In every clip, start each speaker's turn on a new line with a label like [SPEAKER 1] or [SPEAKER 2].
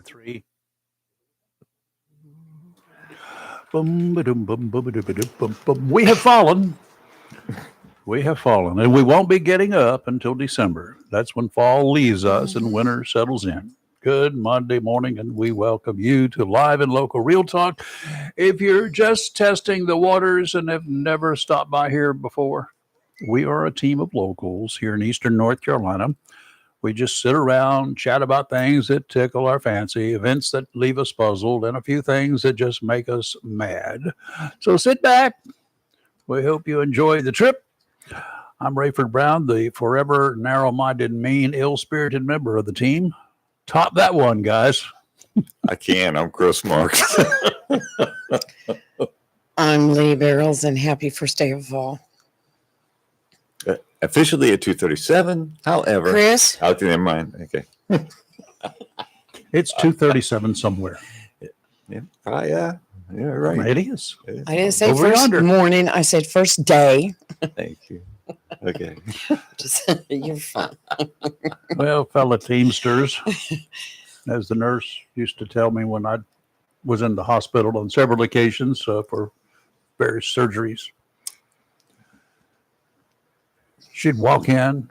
[SPEAKER 1] 3. Boom, ba-dum, boom, boom, ba-dum, ba-dum, boom, boom. We have fallen. We have fallen, and we won't be getting up until December. That's when fall leaves us and winter settles in. Good Monday morning, and we welcome you to Live and Local Real Talk. If you're just testing the waters and have never stopped by here before, we are a team of locals here in Eastern North Carolina. We just sit around, chat about things that tickle our fancy, events that leave us puzzled, and a few things that just make us mad. So sit back. We hope you enjoy the trip. I'm Rayford Brown, the forever narrow-minded, mean, ill-spirited member of the team. Top that one, guys.
[SPEAKER 2] I can. I'm Chris Marks.
[SPEAKER 3] I'm Lee Barrels, and happy first day of fall.
[SPEAKER 2] Officially at 2:37. However,
[SPEAKER 3] Chris?
[SPEAKER 2] out there, never mind. Okay.
[SPEAKER 1] It's 2:37 somewhere.
[SPEAKER 2] Yeah, probably, yeah, right.
[SPEAKER 1] It is.
[SPEAKER 3] I didn't say
[SPEAKER 1] Over
[SPEAKER 3] first
[SPEAKER 1] yonder.
[SPEAKER 3] morning. I said first day.
[SPEAKER 2] Thank you. Okay.
[SPEAKER 3] You're fine.
[SPEAKER 1] Well, fellow Teamsters, as the nurse used to tell me when I was in the hospital on several occasions for various surgeries, she'd walk in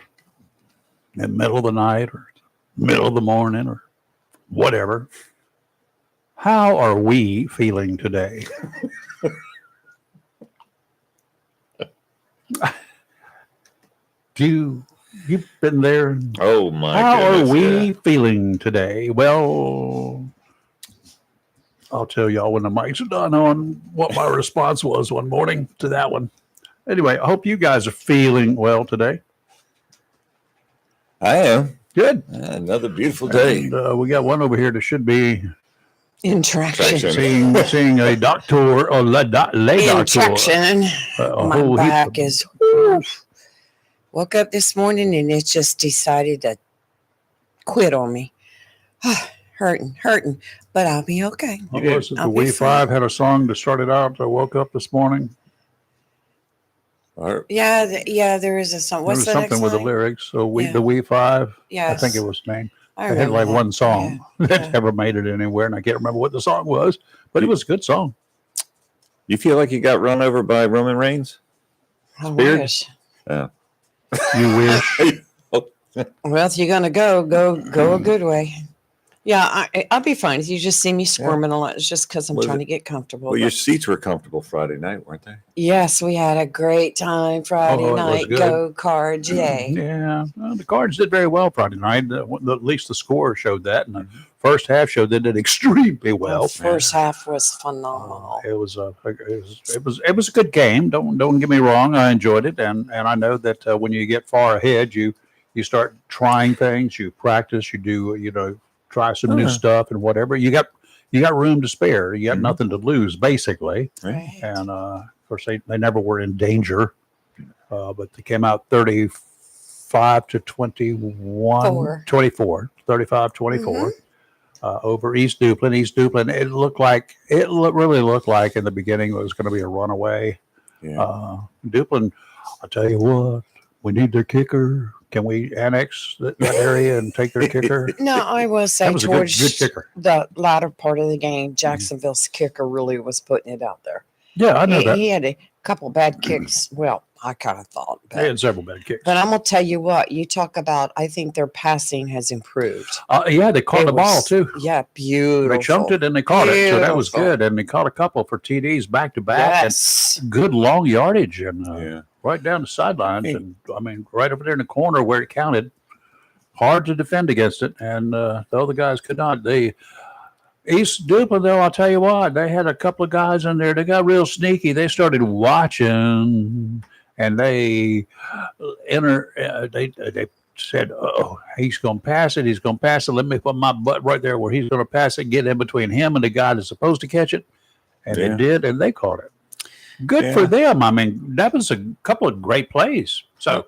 [SPEAKER 1] the middle of the night or middle of the morning or whatever. How are we feeling today? You've been there?
[SPEAKER 2] Oh my
[SPEAKER 1] How
[SPEAKER 2] goodness,
[SPEAKER 1] are we
[SPEAKER 2] yeah.
[SPEAKER 1] feeling today? Well, I'll tell y'all when the mic's done on what my response was one morning to that one. Anyway, I hope you guys are feeling well today.
[SPEAKER 2] I am.
[SPEAKER 1] Good.
[SPEAKER 2] Another beautiful day.
[SPEAKER 1] And, we got one over here that should be
[SPEAKER 3] In traction.
[SPEAKER 1] seeing a doctor or le
[SPEAKER 3] In
[SPEAKER 1] doctor.
[SPEAKER 3] traction. My
[SPEAKER 1] whole heap
[SPEAKER 3] back
[SPEAKER 1] of-
[SPEAKER 3] is. Woke up this morning and it just decided to quit on me. Hurting, but I'll be okay.
[SPEAKER 1] What was it? The
[SPEAKER 3] I'll be
[SPEAKER 1] We
[SPEAKER 3] fine.
[SPEAKER 1] Five had a song to start it out. I woke up this morning.
[SPEAKER 3] Yeah, there is a song. What's
[SPEAKER 1] there
[SPEAKER 3] the
[SPEAKER 1] was
[SPEAKER 3] next
[SPEAKER 1] something with the
[SPEAKER 3] line?
[SPEAKER 1] lyrics. So
[SPEAKER 3] Yeah.
[SPEAKER 1] the We Five,
[SPEAKER 3] Yes.
[SPEAKER 1] I think it was named.
[SPEAKER 3] I
[SPEAKER 1] They had
[SPEAKER 3] remember
[SPEAKER 1] like
[SPEAKER 3] that.
[SPEAKER 1] one song
[SPEAKER 3] Yeah.
[SPEAKER 1] that ever made it anywhere, and I can't remember what the song was, but it was a good song.
[SPEAKER 2] You feel like you got run over by Roman Reigns?
[SPEAKER 3] I
[SPEAKER 2] Spirit?
[SPEAKER 3] wish.
[SPEAKER 2] Yeah.
[SPEAKER 1] You wish.
[SPEAKER 3] Well, if you're gonna go a good way. Yeah, I'll be fine. You just see me squirming a lot. It's just because I'm
[SPEAKER 2] Was
[SPEAKER 3] trying
[SPEAKER 2] it-
[SPEAKER 3] to get comfortable.
[SPEAKER 2] Well, your
[SPEAKER 3] But
[SPEAKER 2] seats were comfortable Friday night, weren't they?
[SPEAKER 3] yes, we had a great time Friday
[SPEAKER 1] Oh, it was
[SPEAKER 3] night.
[SPEAKER 1] good.
[SPEAKER 3] Go Cards, yay!
[SPEAKER 1] Yeah, well, the Cards did very well Friday night. At least the score showed that, and the first half showed they did extremely well.
[SPEAKER 3] The first half was phenomenal.
[SPEAKER 1] It was a good game. Don't get me wrong. I enjoyed it, and I know that when you get far ahead, you start trying things, you practice, you do try some new stuff and whatever. You got room to spare. You got nothing to lose basically,
[SPEAKER 3] Right.
[SPEAKER 1] and of course they never were in danger, but they came out 35 to 21, 24, 35-24. Over East Duplin. East Duplin, it really looked like in the beginning it was going to be a runaway.
[SPEAKER 2] Yeah.
[SPEAKER 1] Duplin, I'll tell you what, we need their kicker. Can we annex that area and take their kicker?
[SPEAKER 3] No, I will say
[SPEAKER 1] That was a
[SPEAKER 3] towards
[SPEAKER 1] good kicker.
[SPEAKER 3] the latter part of the game, Jacksonville's kicker really was putting it out there.
[SPEAKER 1] Yeah, I know that.
[SPEAKER 3] He had a couple bad kicks. Well, I kind of thought.
[SPEAKER 1] They had several bad kicks.
[SPEAKER 3] But I'm going to tell you what, you talk about, I think their passing has improved.
[SPEAKER 1] Yeah, they caught
[SPEAKER 3] It
[SPEAKER 1] the ball
[SPEAKER 3] was-
[SPEAKER 1] too.
[SPEAKER 3] Yeah, beautiful.
[SPEAKER 1] They chunked it and they caught it, so that was
[SPEAKER 3] Beautiful.
[SPEAKER 1] good. And they caught a couple for TDs back to back.
[SPEAKER 3] Yes.
[SPEAKER 1] And good long yardage and
[SPEAKER 2] Yeah.
[SPEAKER 1] right down the sidelines. And I mean, right over there in the corner where it counted. Hard to defend against it, and the other guys could not. East Duplin, though, I'll tell you what, they had a couple of guys in there. They got real sneaky. They started watching, and they said, "Oh, he's going to pass it. He's going to pass it. Let me put my butt right there where he's going to pass it. Get in between him and the guy that's supposed to catch it." And they did, and they caught it. Good for them. I mean, that was a couple of great plays. So.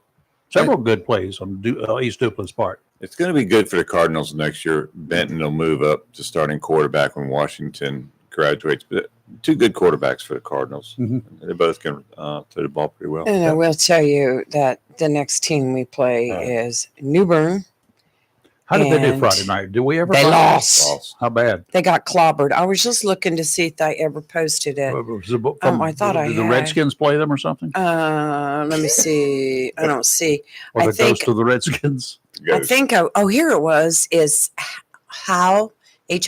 [SPEAKER 1] Several good plays on East Duplin's part.
[SPEAKER 2] It's going to be good for the Cardinals next year. Benton will move up to starting quarterback when Washington graduates. But two good quarterbacks for the Cardinals.
[SPEAKER 1] Mm-hmm.
[SPEAKER 2] They both can throw the ball pretty well.
[SPEAKER 3] And I will tell you that the next team we play is New Bern.
[SPEAKER 1] How did they do
[SPEAKER 3] And
[SPEAKER 1] Friday night? Did we ever?
[SPEAKER 3] They
[SPEAKER 1] find-
[SPEAKER 3] lost.
[SPEAKER 1] How bad?
[SPEAKER 3] They got clobbered. I was just looking to see if I ever posted it. I thought I
[SPEAKER 1] did the
[SPEAKER 3] had.
[SPEAKER 1] Redskins play them or something?
[SPEAKER 3] Let me see. I don't see.
[SPEAKER 1] Or
[SPEAKER 3] I
[SPEAKER 1] the
[SPEAKER 3] think-
[SPEAKER 1] ghost of the Redskins?
[SPEAKER 3] I think. Oh, here it was. Is how Hough is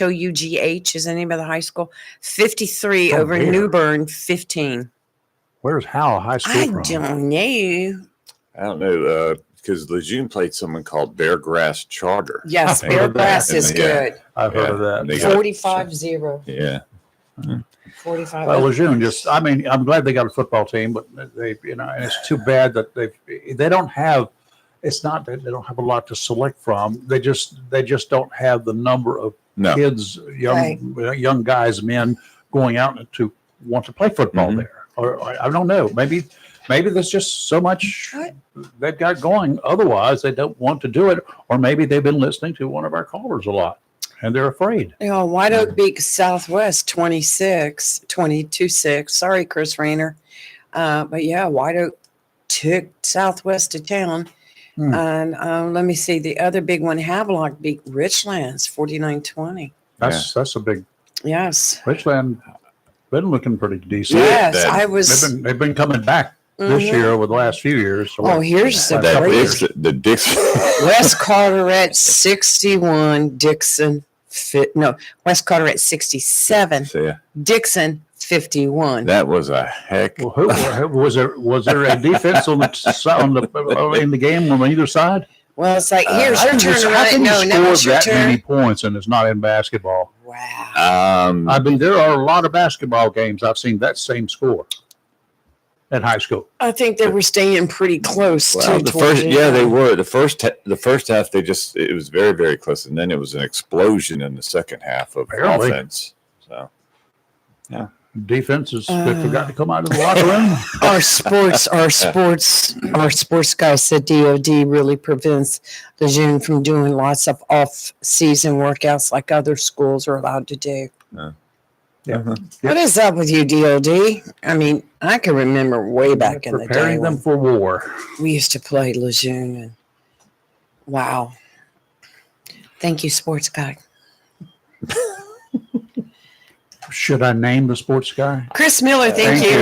[SPEAKER 3] the name of the high school. 53
[SPEAKER 1] Oh,
[SPEAKER 3] over
[SPEAKER 1] dear.
[SPEAKER 3] New Bern 15.
[SPEAKER 1] Where's Howell High School
[SPEAKER 3] I
[SPEAKER 1] from?
[SPEAKER 3] don't know.
[SPEAKER 2] I don't know, because Lejeune played someone called Beargrass Charter.
[SPEAKER 3] Yes,
[SPEAKER 1] I've heard of that.
[SPEAKER 3] Beargrass is
[SPEAKER 2] Yeah.
[SPEAKER 3] good.
[SPEAKER 1] I've heard
[SPEAKER 2] Yeah,
[SPEAKER 1] of that.
[SPEAKER 2] they got-
[SPEAKER 3] 45-0.
[SPEAKER 2] Yeah.
[SPEAKER 3] 45.
[SPEAKER 1] Well, Lejeune just, I mean, I'm glad they got a football team, but they, and it's too bad that they don't have, it's not that they don't have a lot to select from. They just don't have the number of
[SPEAKER 2] No.
[SPEAKER 1] kids, young guys, men going out to want to play football
[SPEAKER 2] Mhm.
[SPEAKER 1] there. Or I don't know. Maybe there's just so much they've got going. Otherwise, they don't want to do it. Or maybe they've been listening to one of our callers a lot and they're afraid.
[SPEAKER 3] White Oak beat Southwest 22-6. Sorry, Chris Rayner. But yeah, White Oak took Southwest to town.
[SPEAKER 1] Hmm.
[SPEAKER 3] And let me see. The other big one, Havelock beat Richlands 49-20.
[SPEAKER 1] That's a big
[SPEAKER 3] Yes.
[SPEAKER 1] Richland been looking pretty decent.
[SPEAKER 3] Yes,
[SPEAKER 2] that-
[SPEAKER 3] I was.
[SPEAKER 1] They've been coming back this
[SPEAKER 3] Mhm.
[SPEAKER 1] year over the last few years. So
[SPEAKER 3] Oh, here's the
[SPEAKER 2] That
[SPEAKER 3] crazy.
[SPEAKER 2] the Dixon.
[SPEAKER 3] West Carteret 61, Dixon. West Carteret 67,
[SPEAKER 2] So, yeah,
[SPEAKER 3] Dixon 51.
[SPEAKER 2] that was a heck.
[SPEAKER 1] Well, who was there? Was there a defense in the game on either side?
[SPEAKER 3] Well, it's like, here's
[SPEAKER 1] How
[SPEAKER 3] your
[SPEAKER 1] can you-
[SPEAKER 3] turn to
[SPEAKER 1] how
[SPEAKER 3] run it.
[SPEAKER 1] can you
[SPEAKER 3] No, now it's
[SPEAKER 1] score
[SPEAKER 3] your
[SPEAKER 1] that many
[SPEAKER 3] turn.
[SPEAKER 1] points and it's not in basketball?
[SPEAKER 3] Wow.
[SPEAKER 1] I mean, there are a lot of basketball games I've seen that same score at high school.
[SPEAKER 3] I think they were staying pretty close
[SPEAKER 2] Well,
[SPEAKER 3] to
[SPEAKER 2] the
[SPEAKER 3] towards
[SPEAKER 2] first,
[SPEAKER 3] the
[SPEAKER 2] yeah, they
[SPEAKER 3] end.
[SPEAKER 2] were. The first half, it was very, very close, and then it was an explosion in the second half of
[SPEAKER 1] Apparently.
[SPEAKER 2] offense. So,
[SPEAKER 1] Defenses they forgot to come out of the locker room.
[SPEAKER 3] Our sports guy said DOD really prevents Lejeune from doing lots of off-season workouts like other schools are allowed to do.
[SPEAKER 1] Yeah.
[SPEAKER 3] What is up with you, DOD? I mean, I can remember way back in the day
[SPEAKER 1] Preparing them
[SPEAKER 3] when
[SPEAKER 1] for war.
[SPEAKER 3] we used to play Lejeune. And wow. Thank you, sports guy.
[SPEAKER 1] Should I name the sports guy?
[SPEAKER 3] Chris Miller, thank you.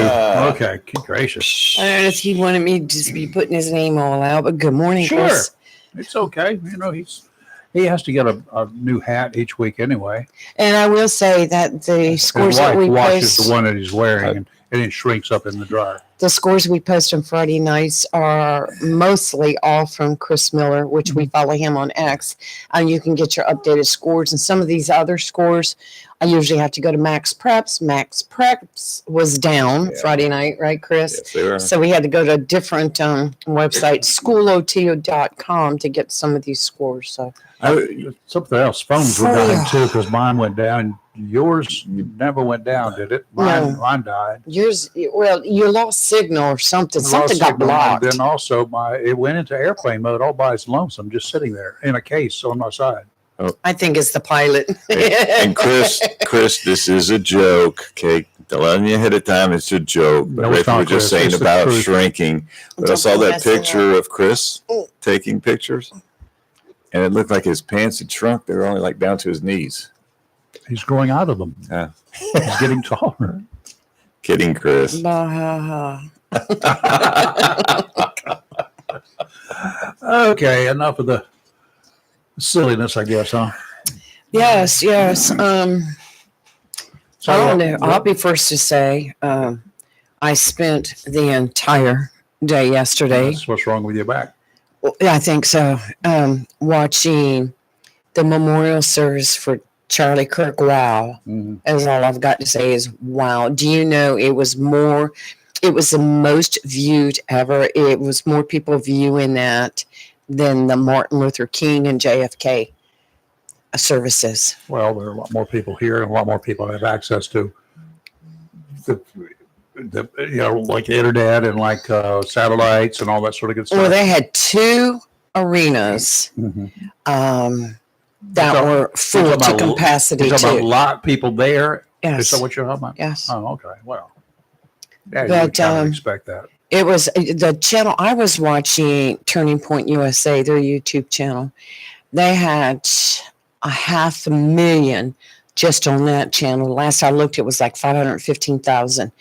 [SPEAKER 1] Okay, good gracious.
[SPEAKER 3] I don't know if he wanted me to just be putting his name all out, but good morning,
[SPEAKER 1] Sure.
[SPEAKER 3] Chris.
[SPEAKER 1] It's okay. He has to get a new hat each week anyway.
[SPEAKER 3] And I will say that the scores
[SPEAKER 1] His
[SPEAKER 3] that
[SPEAKER 1] wife
[SPEAKER 3] we
[SPEAKER 1] washes
[SPEAKER 3] post,
[SPEAKER 1] the one that he's wearing and it shrinks up in the dryer.
[SPEAKER 3] the scores we post on Friday nights are mostly all from Chris Miller, which we follow him on X. And you can get your updated scores. And some of these other scores, I usually have to go to Max Preps. Max Preps was down Friday night, right, Chris?
[SPEAKER 2] yes, they were.
[SPEAKER 3] So we had to go to a different website, schoolot.com, to get some of these scores. So
[SPEAKER 1] Something else. Phones were dying too because mine went down. Yours never went down, did it? Mine died.
[SPEAKER 3] yours, well, you lost signal or something. Something
[SPEAKER 1] Lost
[SPEAKER 3] got
[SPEAKER 1] signal,
[SPEAKER 3] blocked.
[SPEAKER 1] And then also it went into airplane mode all by its lonesome, just sitting there in a case on my side.
[SPEAKER 3] I think it's the pilot.
[SPEAKER 2] And Chris, this is a joke. Okay, telling you ahead of time, it's a joke. But
[SPEAKER 1] No, it's
[SPEAKER 2] Rachel
[SPEAKER 1] not,
[SPEAKER 2] was just
[SPEAKER 1] Chris.
[SPEAKER 2] saying
[SPEAKER 1] It's the
[SPEAKER 2] about
[SPEAKER 1] truth.
[SPEAKER 2] shrinking. But I
[SPEAKER 3] Don't
[SPEAKER 2] saw that
[SPEAKER 3] mess it
[SPEAKER 2] picture of Chris
[SPEAKER 3] Oh.
[SPEAKER 2] taking pictures, and it looked like his pants had shrunk. They were only like down to his knees.
[SPEAKER 1] He's growing out of them.
[SPEAKER 2] Yeah.
[SPEAKER 1] He's getting taller.
[SPEAKER 2] Kidding, Chris.
[SPEAKER 3] Bah, ha, ha.
[SPEAKER 1] Okay, enough of the silliness, I guess, huh?
[SPEAKER 3] Yes.
[SPEAKER 1] So,
[SPEAKER 3] I don't know. I'll be first to say I spent the entire day yesterday.
[SPEAKER 1] That's what's wrong with your back.
[SPEAKER 3] I think so. Watching the memorial service for Charlie Kirk. Wow. That's all I've got to say is wow. Do you know it was the most viewed ever. It was more people viewing that than the Martin Luther King and JFK services.
[SPEAKER 1] Well, there are a lot more people here and a lot more people have access to the like the internet and like satellites and all that sort of good stuff.
[SPEAKER 3] Well, they had two arenas that
[SPEAKER 1] talking-
[SPEAKER 3] were full
[SPEAKER 1] you're
[SPEAKER 3] to
[SPEAKER 1] talking about-
[SPEAKER 3] capacity
[SPEAKER 1] You're talking about a
[SPEAKER 3] too.
[SPEAKER 1] lot of people there. Is
[SPEAKER 3] Yes.
[SPEAKER 1] that what you're talking about?
[SPEAKER 3] Yes.
[SPEAKER 1] Oh, okay. Well, yeah, you
[SPEAKER 3] But,
[SPEAKER 1] would kind of expect that.
[SPEAKER 3] It was the channel I was watching, Turning Point USA, their YouTube channel, They had 500,000 just on that channel. Last I looked, it was like 515,000.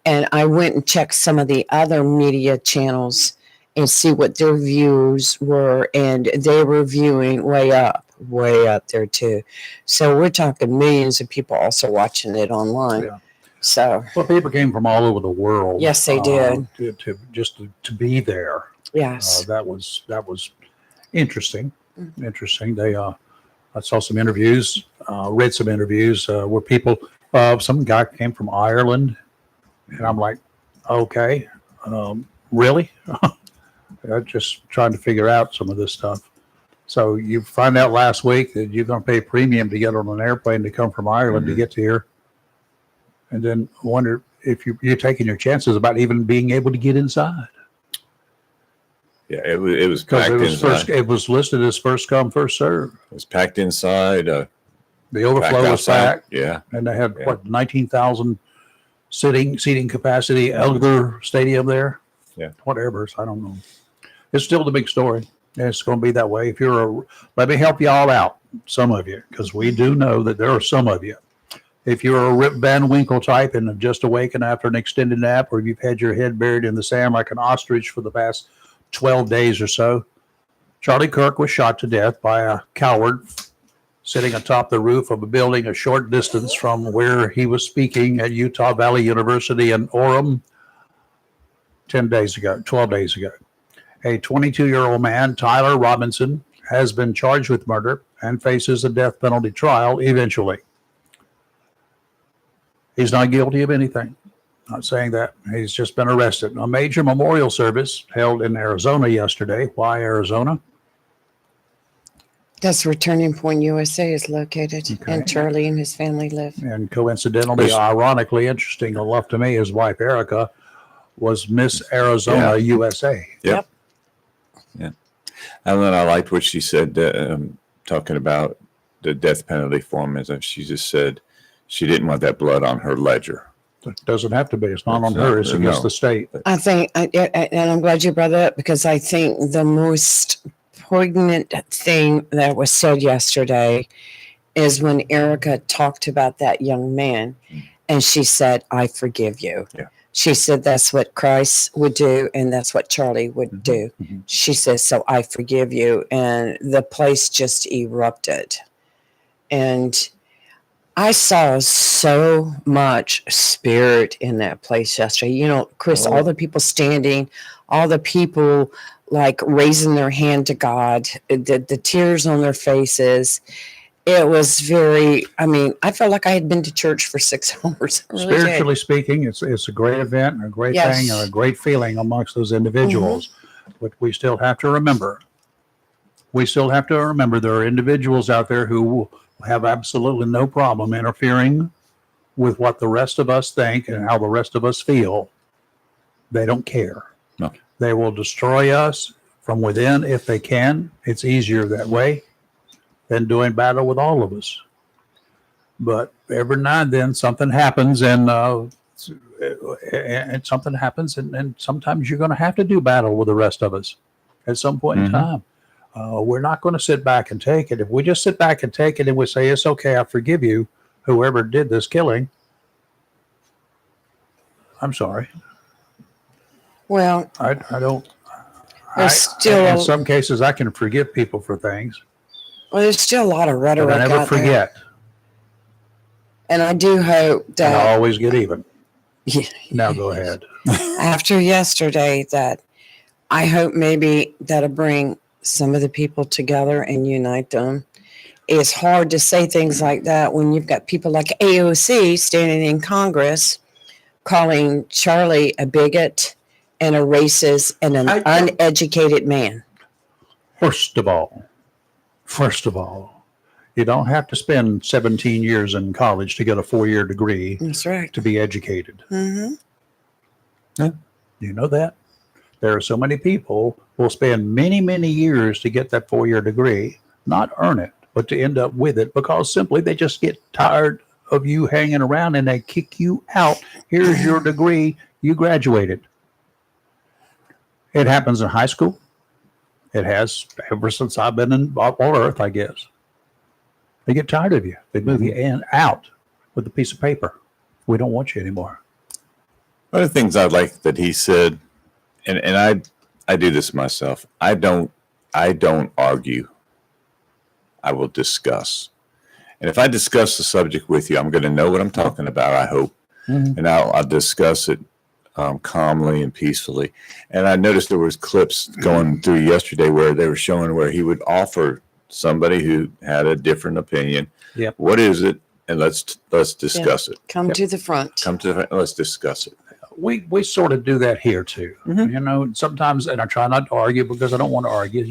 [SPEAKER 3] And I went and checked some of the other media channels and see what their views were, and they were viewing way up there too. So we're talking millions of people also watching it online.
[SPEAKER 1] Yeah.
[SPEAKER 3] So
[SPEAKER 1] Well, people came from all over the world.
[SPEAKER 3] Yes, they did.
[SPEAKER 1] To be there.
[SPEAKER 3] yes,
[SPEAKER 1] That was interesting.
[SPEAKER 3] Mhm.
[SPEAKER 1] Interesting. I saw some interviews, read some interviews where people, some guy came from Ireland, and I'm like, okay, really? I'm just trying to figure out some of this stuff. So you find out last week that you're going to pay a premium to get on an airplane to come from Ireland to get to here, and then wonder if you're taking your chances about even being able to get inside.
[SPEAKER 2] Yeah, it was
[SPEAKER 1] Because
[SPEAKER 2] packed inside.
[SPEAKER 1] it was listed as first come, first serve.
[SPEAKER 2] It was packed inside.
[SPEAKER 1] The
[SPEAKER 2] Packed
[SPEAKER 1] overflow was
[SPEAKER 2] outside.
[SPEAKER 1] packed,
[SPEAKER 2] Yeah.
[SPEAKER 1] and they had
[SPEAKER 2] Yeah.
[SPEAKER 1] 19,000 seating capacity, Elder Stadium there.
[SPEAKER 2] Yeah.
[SPEAKER 1] Whatever. I don't know. It's still the big story. And it's going to be that way. If let me help you all out, some of you, because we do know that there are some of you. If you're a Rip Van Winkle type and have just awakened after an extended nap, or you've had your head buried in the sand like an ostrich for the past 12 days or so, Charlie Kirk was shot to death by a coward sitting atop the roof of a building a short distance from where he was speaking at Utah Valley University in Orem 12 days ago. A 22-year-old man, Tyler Robinson, has been charged with murder and faces a death penalty trial eventually. He's not guilty of anything. Not saying that. He's just been arrested. A major memorial service held in Arizona yesterday. Why Arizona?
[SPEAKER 3] that's where Turning Point USA is located,
[SPEAKER 1] Okay.
[SPEAKER 3] and Charlie and his family live.
[SPEAKER 1] And coincidentally,
[SPEAKER 2] Yes.
[SPEAKER 1] ironically, interesting enough to me, his wife Erica was Miss Arizona USA.
[SPEAKER 2] Yep. And then I liked what she said, talking about the death penalty form. As she just said, she didn't want that blood on her ledger.
[SPEAKER 1] It doesn't have to be. It's not on
[SPEAKER 2] It's
[SPEAKER 1] her.
[SPEAKER 2] not-
[SPEAKER 1] It's against
[SPEAKER 2] no.
[SPEAKER 1] the state.
[SPEAKER 3] I think, and I'm glad you brought that up, because I think the most poignant thing that was said yesterday is when Erica talked about that young man, and she said, "I forgive you."
[SPEAKER 2] Yeah.
[SPEAKER 3] She said that's what Christ would do, and that's what Charlie would
[SPEAKER 1] Mhm,
[SPEAKER 3] do.
[SPEAKER 1] mhm.
[SPEAKER 3] She says, "So I forgive you," and the place just erupted. And I saw so much spirit in that place yesterday. You know, Chris,
[SPEAKER 1] Oh.
[SPEAKER 3] all the people standing, all the people like raising their hand to God, the tears on their faces. It was very, I mean, I felt like I had been to church for 6 hours. I really did.
[SPEAKER 1] Spiritually speaking, it's a great event and a great
[SPEAKER 3] Yes.
[SPEAKER 1] thing and a great feeling amongst those individuals. But we still have to remember. There are individuals out there who have absolutely no problem interfering with what the rest of us think and how the rest of us feel. They don't care.
[SPEAKER 2] No.
[SPEAKER 1] They will destroy us from within if they can. It's easier that way than doing battle with all of us. But every now and then something happens, and something happens, and sometimes you're going to have to do battle with the rest of us at some point in
[SPEAKER 2] Mhm.
[SPEAKER 1] time. We're not going to sit back and take it. If we just sit back and take it and we say, it's okay, I forgive you, whoever did this killing, I'm sorry.
[SPEAKER 3] Well,
[SPEAKER 1] I don't.
[SPEAKER 3] There's still-
[SPEAKER 1] in some cases, I can forgive people for things,
[SPEAKER 3] there's still a lot of
[SPEAKER 1] but
[SPEAKER 3] rhetoric
[SPEAKER 1] I never
[SPEAKER 3] out there.
[SPEAKER 1] forget.
[SPEAKER 3] And I do hope
[SPEAKER 1] And I
[SPEAKER 3] that
[SPEAKER 1] always get even. Now go ahead.
[SPEAKER 3] after yesterday, that I hope maybe that'll bring some of the people together and unite them. It's hard to say things like that when you've got people like AOC standing in Congress calling Charlie a bigot and a racist and an uneducated man.
[SPEAKER 1] First of all, you don't have to spend 17 years in college to get a 4-year degree
[SPEAKER 3] That's right.
[SPEAKER 1] to be educated.
[SPEAKER 3] Mm-hmm.
[SPEAKER 1] You know that? There are so many people who will spend many, many years to get that 4-year degree, not earn it, but to end up with it because simply they just get tired of you hanging around and they kick you out. Here's your degree. You graduated. It happens in high school. It has ever since I've been on Earth, I guess. They get tired of you. They move you in out with a piece of paper. We don't want you anymore.
[SPEAKER 2] One of the things I like that he said, and I do this myself. I don't argue. I will discuss. And if I discuss the subject with you, I'm going to know what I'm talking about, I hope. And I'll discuss it calmly and peacefully. And I noticed there was clips going through yesterday where they were showing where he would offer somebody who had a different opinion.
[SPEAKER 1] Yep.
[SPEAKER 2] What is it? And let's discuss it.
[SPEAKER 3] Come to the front.
[SPEAKER 2] Come to the front. Let's discuss it.
[SPEAKER 1] We sort of do that here too. You know, sometimes, and I try not to argue because I don't want to argue.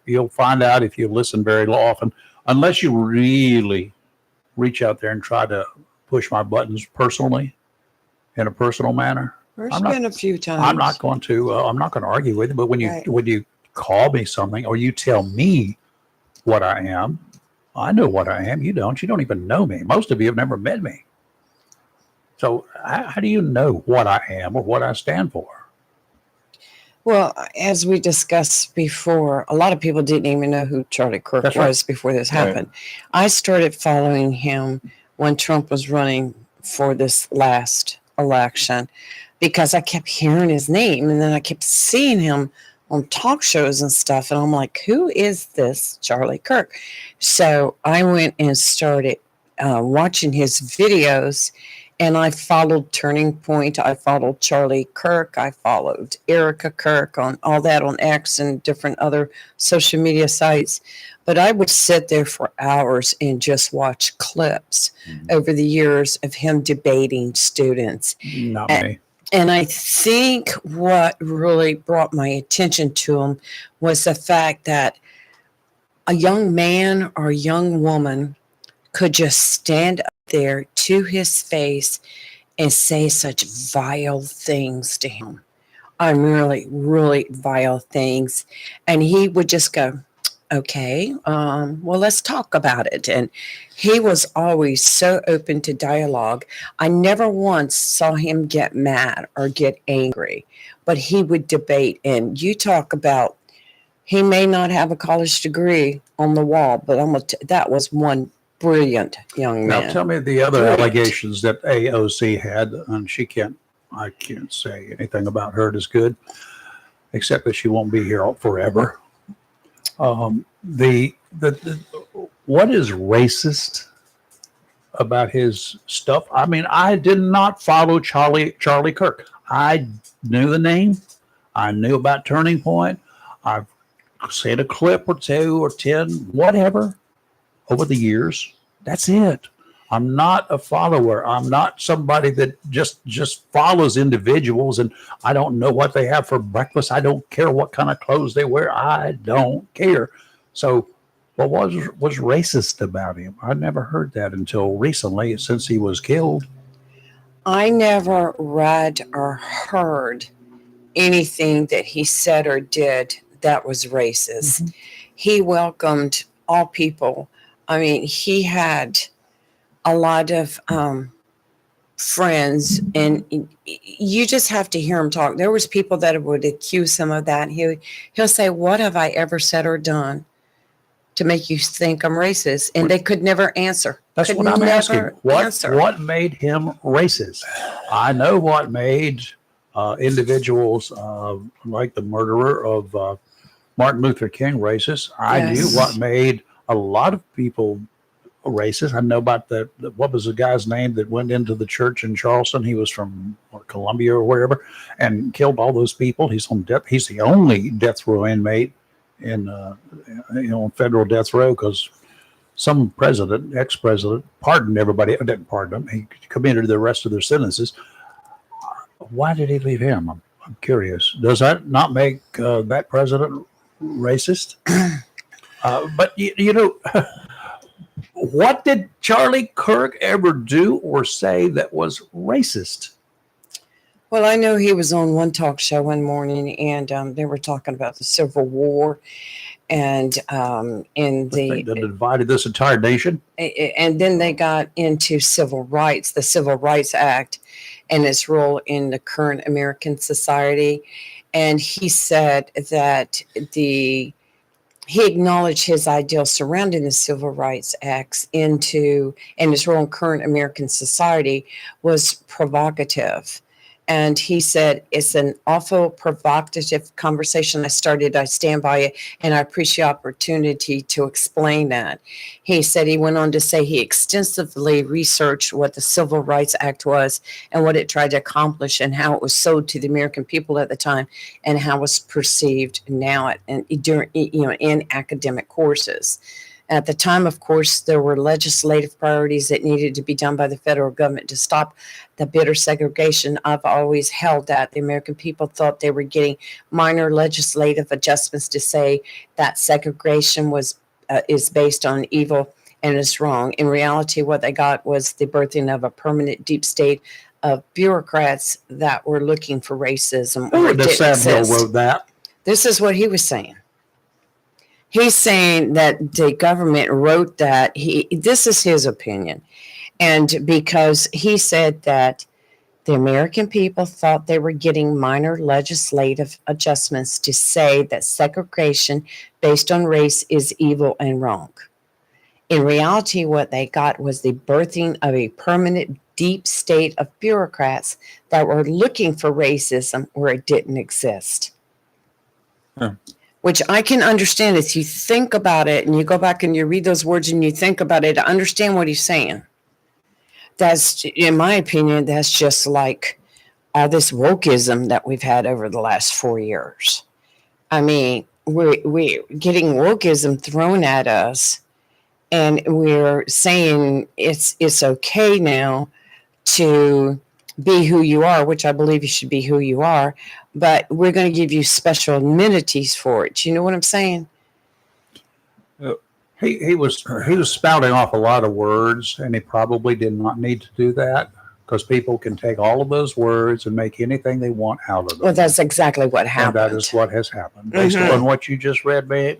[SPEAKER 1] You'll find out if you listen very often, unless you really reach out there and try to push my buttons personally, in a personal manner.
[SPEAKER 3] There's been a few times.
[SPEAKER 1] I'm not going to argue with you. But when you call me something or you tell me what I am, I know what I am. You don't. You don't even know me. Most of you have never met me. So how do you know what I am or what I stand for?
[SPEAKER 3] Well, as we discussed before, a lot of people didn't even know who Charlie Kirk
[SPEAKER 1] That's
[SPEAKER 3] was before this happened. I started following him when Trump was running for this last election because I kept hearing his name and then I kept seeing him on talk shows and stuff. And I'm like, who is this Charlie Kirk? So I went and started watching his videos. And I followed Turning Point. I followed Charlie Kirk. I followed Erica Kirk on all that on X and different other social media sites. But I would sit there for hours and just watch clips over the years of him debating students.
[SPEAKER 1] Not me.
[SPEAKER 3] And I think what really brought my attention to him was the fact that a young man or a young woman could just stand up there to his face and say such vile things to him. Really, really vile things. And he would just go, okay, well, let's talk about it. And he was always so open to dialogue. I never once saw him get mad or get angry, but he would debate. And you talk about, he may not have a college degree on the wall, but that was one brilliant young man.
[SPEAKER 1] Now tell me the other allegations that AOC had, and I can't say anything about her that's good, except that she won't be here forever. What is racist about his stuff? I mean, I did not follow Charlie Kirk. I knew the name. I knew about Turning Point. I've seen a clip or 2 or 10, whatever, over the years. That's it. I'm not a follower. I'm not somebody that just follows individuals and I don't know what they have for breakfast. I don't care what kind of clothes they wear. I don't care. So what was racist about him? I never heard that until recently, since he was killed.
[SPEAKER 3] I never read or heard anything that he said or did that was racist. He welcomed all people. I mean, he had a lot of friends, and you just have to hear him talk. There was people that would accuse him of that. He'll say, "What have I ever said or done to make you think I'm racist?" And they could never answer.
[SPEAKER 1] That's what I'm asking. What made him racist? I know what made individuals like the murderer of Martin Luther King racist. I knew what made a lot of people racist. I know about what was the guy's name that went into the church in Charleston? He was from Columbia or wherever and killed all those people. He's on death. He's the only death row inmate in federal death row because some ex-president, pardoned everybody. Didn't pardon him. He committed the rest of their sentences. Why did he leave him? I'm curious. Does that not make that president racist? But you know, what did Charlie Kirk ever do or say that was racist?
[SPEAKER 3] Well, I know he was on one talk show one morning, and they were talking about the Civil War, and
[SPEAKER 1] that divided this entire nation.
[SPEAKER 3] And then they got into civil rights, the Civil Rights Act, and its role in the current American society. And he said that the he acknowledged his ideals surrounding the Civil Rights Acts and his role in current American society was provocative. And he said, it's an awful provocative conversation I started. I stand by it, and I appreciate the opportunity to explain that. He said, he went on to say he extensively researched what the Civil Rights Act was and what it tried to accomplish and how it was sold to the American people at the time and how it was perceived now in academic courses. At the time, of course, there were legislative priorities that needed to be done by the federal government to stop the bitter segregation. I've always held that the American people thought they were getting minor legislative adjustments to say that segregation is based on evil and is wrong. In reality, what they got was the birthing of a permanent deep state of bureaucrats that were looking for racism.
[SPEAKER 1] Who would Samuel wrote that?
[SPEAKER 3] This is what he was saying. He's saying that the government wrote that. This is his opinion. And because he said that the American people thought they were getting minor legislative adjustments to say that segregation based on race is evil and wrong. In reality, what they got was the birthing of a permanent deep state of bureaucrats that were looking for racism where it didn't exist.
[SPEAKER 2] Huh.
[SPEAKER 3] Which I can understand if you think about it and you go back and you read those words and you think about it, to understand what he's saying. That's, in my opinion, that's just like all this wokeism that we've had over the last 4 years. I mean, we're getting wokeism thrown at us, and we're saying it's okay now to be who you are, which I believe you should be who you are, but we're going to give you special amenities for it. Do you know what I'm saying?
[SPEAKER 1] He was spouting off a lot of words, and he probably did not need to do that, because people can take all of those words and make anything they want out of them.
[SPEAKER 3] Well, that's exactly what happened.
[SPEAKER 1] And that is what has happened. Based on what you just read, man,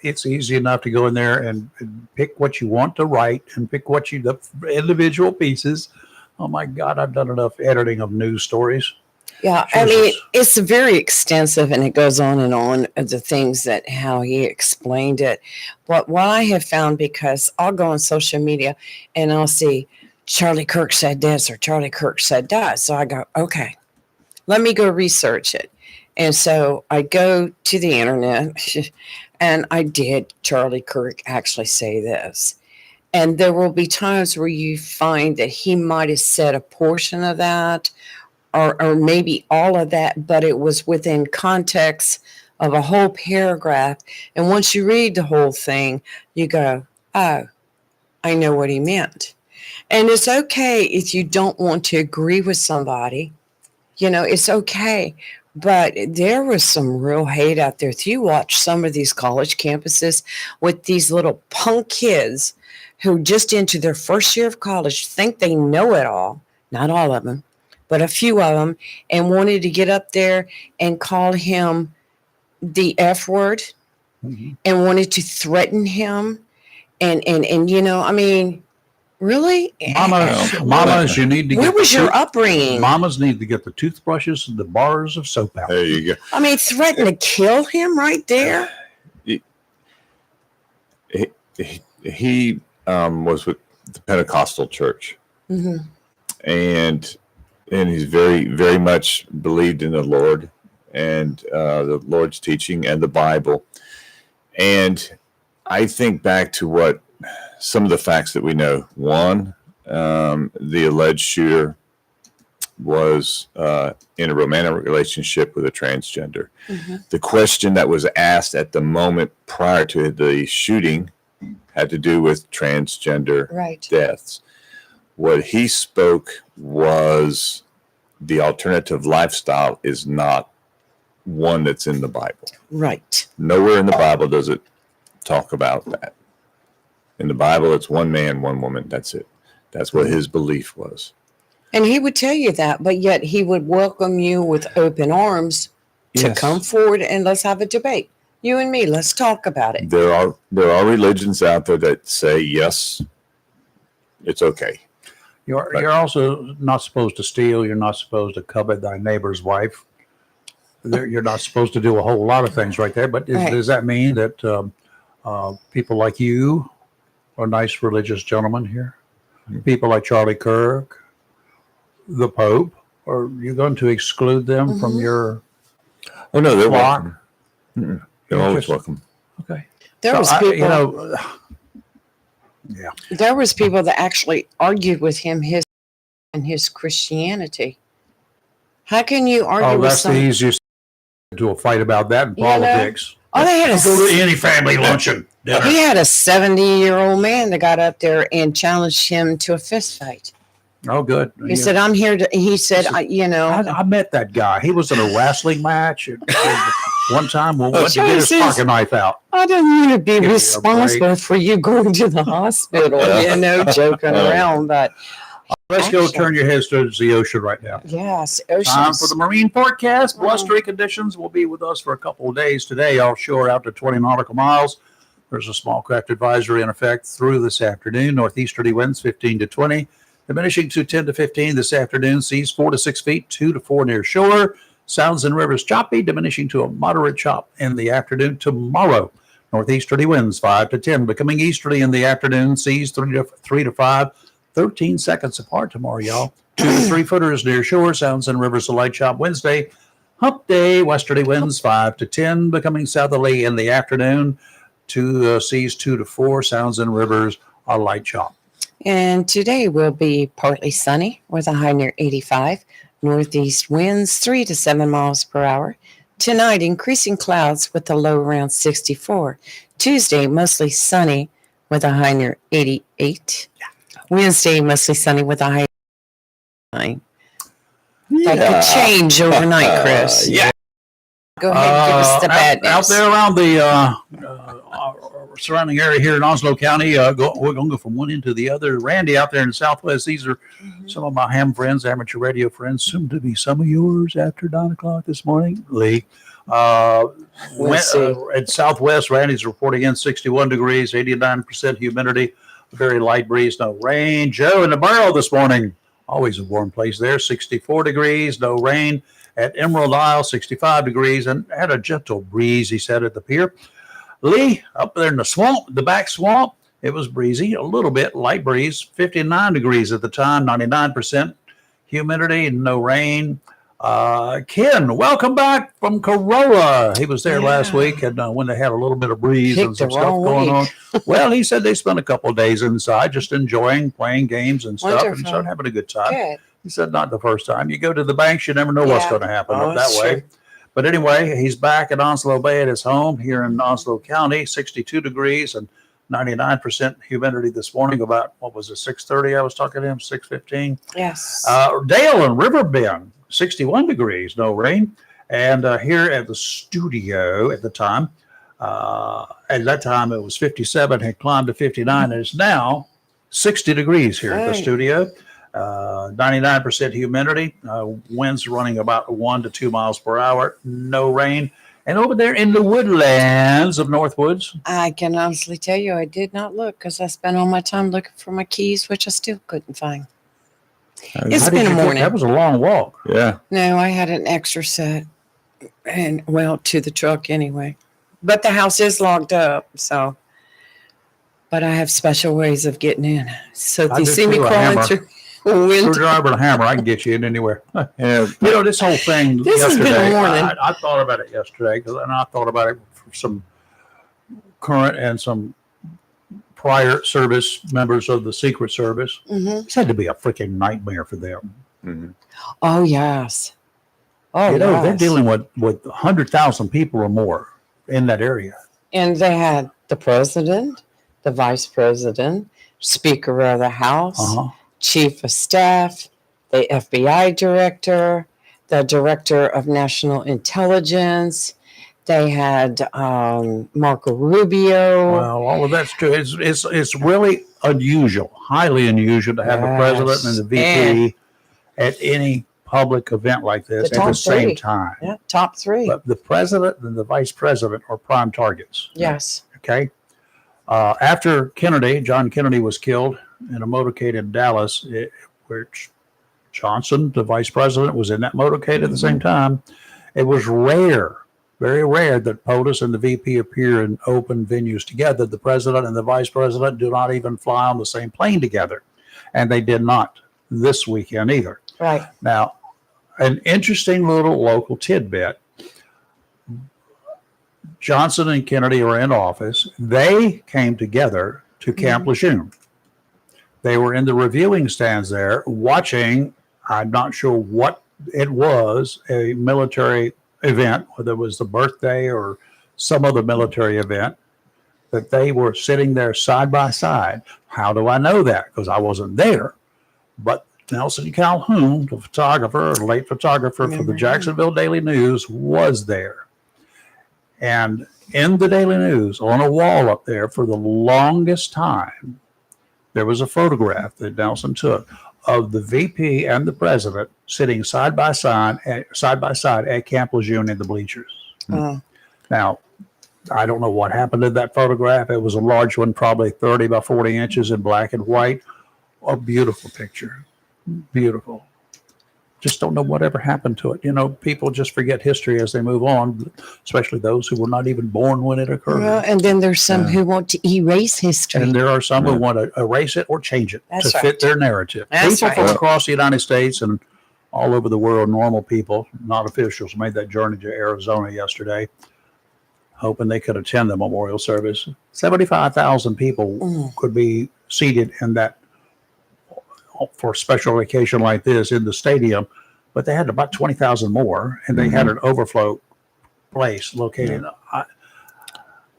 [SPEAKER 1] it's easy enough to go in there and pick what you want to write and pick the individual pieces. Oh my God, I've done enough editing of news stories.
[SPEAKER 3] Yeah,
[SPEAKER 1] Jesus.
[SPEAKER 3] I mean, it's very extensive, and it goes on the things that how he explained it. But what I have found, because I'll go on social media and I'll see Charlie Kirk said this or Charlie Kirk said that. So I go, okay, let me go research it. And so I go to the internet and I did Charlie Kirk actually say this. And there will be times where you find that he might have said a portion of that or maybe all of that, but it was within context of a whole paragraph. And once you read the whole thing, you go, oh, I know what he meant. And it's okay if you don't want to agree with somebody. You know, it's okay. But there was some real hate out there. If you watch some of these college campuses with these little punk kids who just into their first year of college think they know it all, not all of them, but a few of them, and wanted to get up there and call him the F word and wanted to threaten him. And you know, I mean, really?
[SPEAKER 1] Mamas, you need to
[SPEAKER 3] Where
[SPEAKER 1] get
[SPEAKER 3] was your upbringing?
[SPEAKER 1] Mamas need to get the toothbrushes and the bars of soap out.
[SPEAKER 2] There you go.
[SPEAKER 3] I mean, threaten to kill him right there?
[SPEAKER 2] He was with the Pentecostal church.
[SPEAKER 3] Mm-hmm.
[SPEAKER 2] And he's very, very much believed in the Lord and the Lord's teaching and the Bible. And I think back to what some of the facts that we know. One, the alleged shooter was in a romantic relationship with a transgender. Mm-hmm. The question that was asked at the moment prior to the shooting had to do with transgender deaths. What he spoke was the alternative lifestyle is not one that's in the Bible.
[SPEAKER 3] Right.
[SPEAKER 2] Nowhere in the Bible does it talk about that. In the Bible, it's one man, one woman. That's it. That's what his belief was. And
[SPEAKER 3] he would tell you that, but yet he would welcome you with open arms to come forward and let's have a debate. You and me, let's talk about it.
[SPEAKER 2] There are religions out there that say, yes, it's okay.
[SPEAKER 1] You're also not supposed to steal. You're not supposed to covet thy neighbor's wife. you're not supposed to do a whole lot of things right there. But
[SPEAKER 3] Right.
[SPEAKER 1] does that mean that people like you are nice religious gentlemen here? People like Charlie Kirk, the Pope, are you going to exclude them from
[SPEAKER 3] Mhm.
[SPEAKER 1] your
[SPEAKER 2] Oh no, they're
[SPEAKER 1] flock?
[SPEAKER 2] welcome. They're always welcome.
[SPEAKER 1] Okay.
[SPEAKER 3] There was people.
[SPEAKER 1] Yeah.
[SPEAKER 3] There was people that actually argued with him his Christianity. How can you argue
[SPEAKER 1] Oh,
[SPEAKER 3] with
[SPEAKER 1] that's the
[SPEAKER 3] someone?
[SPEAKER 1] easiest to a fight about that in
[SPEAKER 3] You know,
[SPEAKER 1] politics.
[SPEAKER 3] Oh, they had a
[SPEAKER 1] Go to any family luncheon dinner.
[SPEAKER 3] he had a 70-year-old man that got up there and challenged him to a fist fight.
[SPEAKER 1] Oh, good.
[SPEAKER 3] He said, "I'm here to." He said,
[SPEAKER 1] I met that guy. He was in a wrestling match. And one time, we went to get his
[SPEAKER 3] Jesus.
[SPEAKER 1] pocket knife out.
[SPEAKER 3] I don't want to be
[SPEAKER 1] me a
[SPEAKER 3] responsible for you going to the hospital, joking around. But
[SPEAKER 1] Let's go
[SPEAKER 3] Actually.
[SPEAKER 1] turn your heads towards the ocean right now.
[SPEAKER 3] yes,
[SPEAKER 1] Time
[SPEAKER 3] oceans.
[SPEAKER 1] for the marine forecast. Blustery conditions will be with us for a couple of days today, offshore out to 20 nautical miles. There's a small craft advisory in effect through this afternoon. Northeasterly winds 15 to 20, diminishing to 10 to 15 this afternoon. Seas 4 to 6 feet, 2 to 4 near shore. Sounds and rivers choppy, diminishing to a moderate chop in the afternoon tomorrow. Northeasterly winds 5 to 10, becoming easterly in the afternoon. Seas 3 to 5, 13 seconds apart tomorrow, y'all. 2 to 3 footers near shore. Sounds and rivers a light chop Wednesday. Hump day, westerly winds 5 to 10, becoming southerly in the afternoon. Seas 2 to 4. Sounds and rivers a light chop.
[SPEAKER 3] And today will be partly sunny with a high near 85. Northeast winds 3 to 7 miles per hour. Tonight, increasing clouds with a low around 64. Tuesday, mostly sunny with a high near 88. Wednesday, mostly sunny with a high 9. That could change overnight, Chris.
[SPEAKER 2] Yeah.
[SPEAKER 3] Go ahead and give us the bad news.
[SPEAKER 1] Out there around the surrounding area here in Onslow County, we're going to go from one end to the other. Randy out there in the Southwest, these are some of my ham friends, amateur radio friends, soon to be some of yours after 9 o'clock this morning. Lee. At Southwest, Randy's reporting in 61 degrees, 89% humidity, very light breeze, no rain. Joe in the Barrow this morning, always a warm place there, 64 degrees, no rain. At Emerald Isle, 65 degrees, and had a gentle breeze, he said, at the pier. Lee, up there in the swamp, the back swamp, it was breezy, a little bit, light breeze, 59 degrees at the time, 99% humidity, no rain. Ken, welcome back from Corolla. He was there last week, and when they had a little bit of breeze and some stuff going on. Well, he said they spent a couple of days inside just enjoying, playing games and stuff, and started having a good time.
[SPEAKER 3] Good.
[SPEAKER 1] He said, not the first time. You go to the banks, you never know what's going to happen up that
[SPEAKER 3] that's
[SPEAKER 1] way.
[SPEAKER 3] true.
[SPEAKER 1] But anyway, he's back at Onslow Bay at his home here in Onslow County, 62 degrees and 99% humidity this morning. About, 6:30 I was talking to him, 6:15.
[SPEAKER 3] Yes.
[SPEAKER 1] Dale and Riverbend, 61 degrees, no rain. And here at the studio at the time, at that time it was 57, had climbed to 59, and it's now 60 degrees here at the studio. 99% humidity, winds running about 1 to 2 miles per hour, no rain. And over there in the woodlands of Northwoods,
[SPEAKER 3] I can honestly tell you I did not look because I spent all my time looking for my keys, which I still couldn't find. It's been a morning.
[SPEAKER 1] That was a long walk.
[SPEAKER 2] Yeah.
[SPEAKER 3] No, I had an extra set and to the truck anyway. But the house is locked up, so. But I have special ways of getting in. So if
[SPEAKER 1] I
[SPEAKER 3] you
[SPEAKER 1] do
[SPEAKER 3] see me
[SPEAKER 1] too, a
[SPEAKER 3] crawling
[SPEAKER 1] hammer.
[SPEAKER 3] through a window.
[SPEAKER 1] Screwdriver and a hammer, I can get you in anywhere.
[SPEAKER 2] Yeah.
[SPEAKER 1] This whole thing
[SPEAKER 3] This has
[SPEAKER 1] yesterday,
[SPEAKER 3] been a morning.
[SPEAKER 1] I thought about it yesterday, and I thought about it for some current and some prior service members of the Secret Service.
[SPEAKER 3] Mm-hmm.
[SPEAKER 1] It's had to be a freaking nightmare for them.
[SPEAKER 2] Mm-hmm.
[SPEAKER 3] Oh, yes. Oh,
[SPEAKER 1] They're
[SPEAKER 3] yes.
[SPEAKER 1] dealing with 100,000 people or more in that area.
[SPEAKER 3] And they had the president, the vice president, Speaker of the House, Chief of Staff, the FBI director, the Director of National Intelligence. They had Marco Rubio.
[SPEAKER 1] Well, all of that's true. It's really unusual, highly unusual to have a president and a VP at any public event like this
[SPEAKER 3] The
[SPEAKER 1] at the
[SPEAKER 3] top
[SPEAKER 1] same
[SPEAKER 3] three.
[SPEAKER 1] time.
[SPEAKER 3] Yeah, top 3.
[SPEAKER 1] But the president and the vice president are prime targets.
[SPEAKER 3] Yes.
[SPEAKER 1] Okay. After Kennedy, John Kennedy was killed in a motorcade in Dallas, which Johnson, the vice president, was in that motorcade at the same time. It was rare, very rare, that POTUS and the VP appear in open venues together. The president and the vice president do not even fly on the same plane together. And they did not this weekend either.
[SPEAKER 3] Right.
[SPEAKER 1] Now, an interesting little local tidbit. Johnson and Kennedy are in office. They came together to Camp Lejeune. They were in the reviewing stands there watching, I'm not sure what it was, a military event, whether it was the birthday or some other military event, that they were sitting there side by side. How do I know that? Because I wasn't there. But Nelson Calhoun, the photographer, late photographer for the Jacksonville Daily News, was there. And in the Daily News, on a wall up there, for the longest time, there was a photograph that Nelson took of the VP and the president sitting side by side at Camp Lejeune in the bleachers. Now, I don't know what happened to that photograph. It was a large one, probably 30 by 40 inches in black and white. A beautiful picture. Beautiful. Just don't know whatever happened to it. You know, people just forget history as they move on, especially those who were not even born when it occurred.
[SPEAKER 3] Well, and then there's some who want to erase history.
[SPEAKER 1] And there are some who want to erase it or change it
[SPEAKER 3] That's
[SPEAKER 1] to
[SPEAKER 3] right.
[SPEAKER 1] fit their narrative.
[SPEAKER 3] That's
[SPEAKER 1] People
[SPEAKER 3] right.
[SPEAKER 1] from across the United States and all over the world, normal people, not officials, made that journey to Arizona yesterday, hoping they could attend the memorial service. 75,000 people could be seated in that for a special occasion like this in the stadium, but they had about 20,000 more, and they had an overflow place located.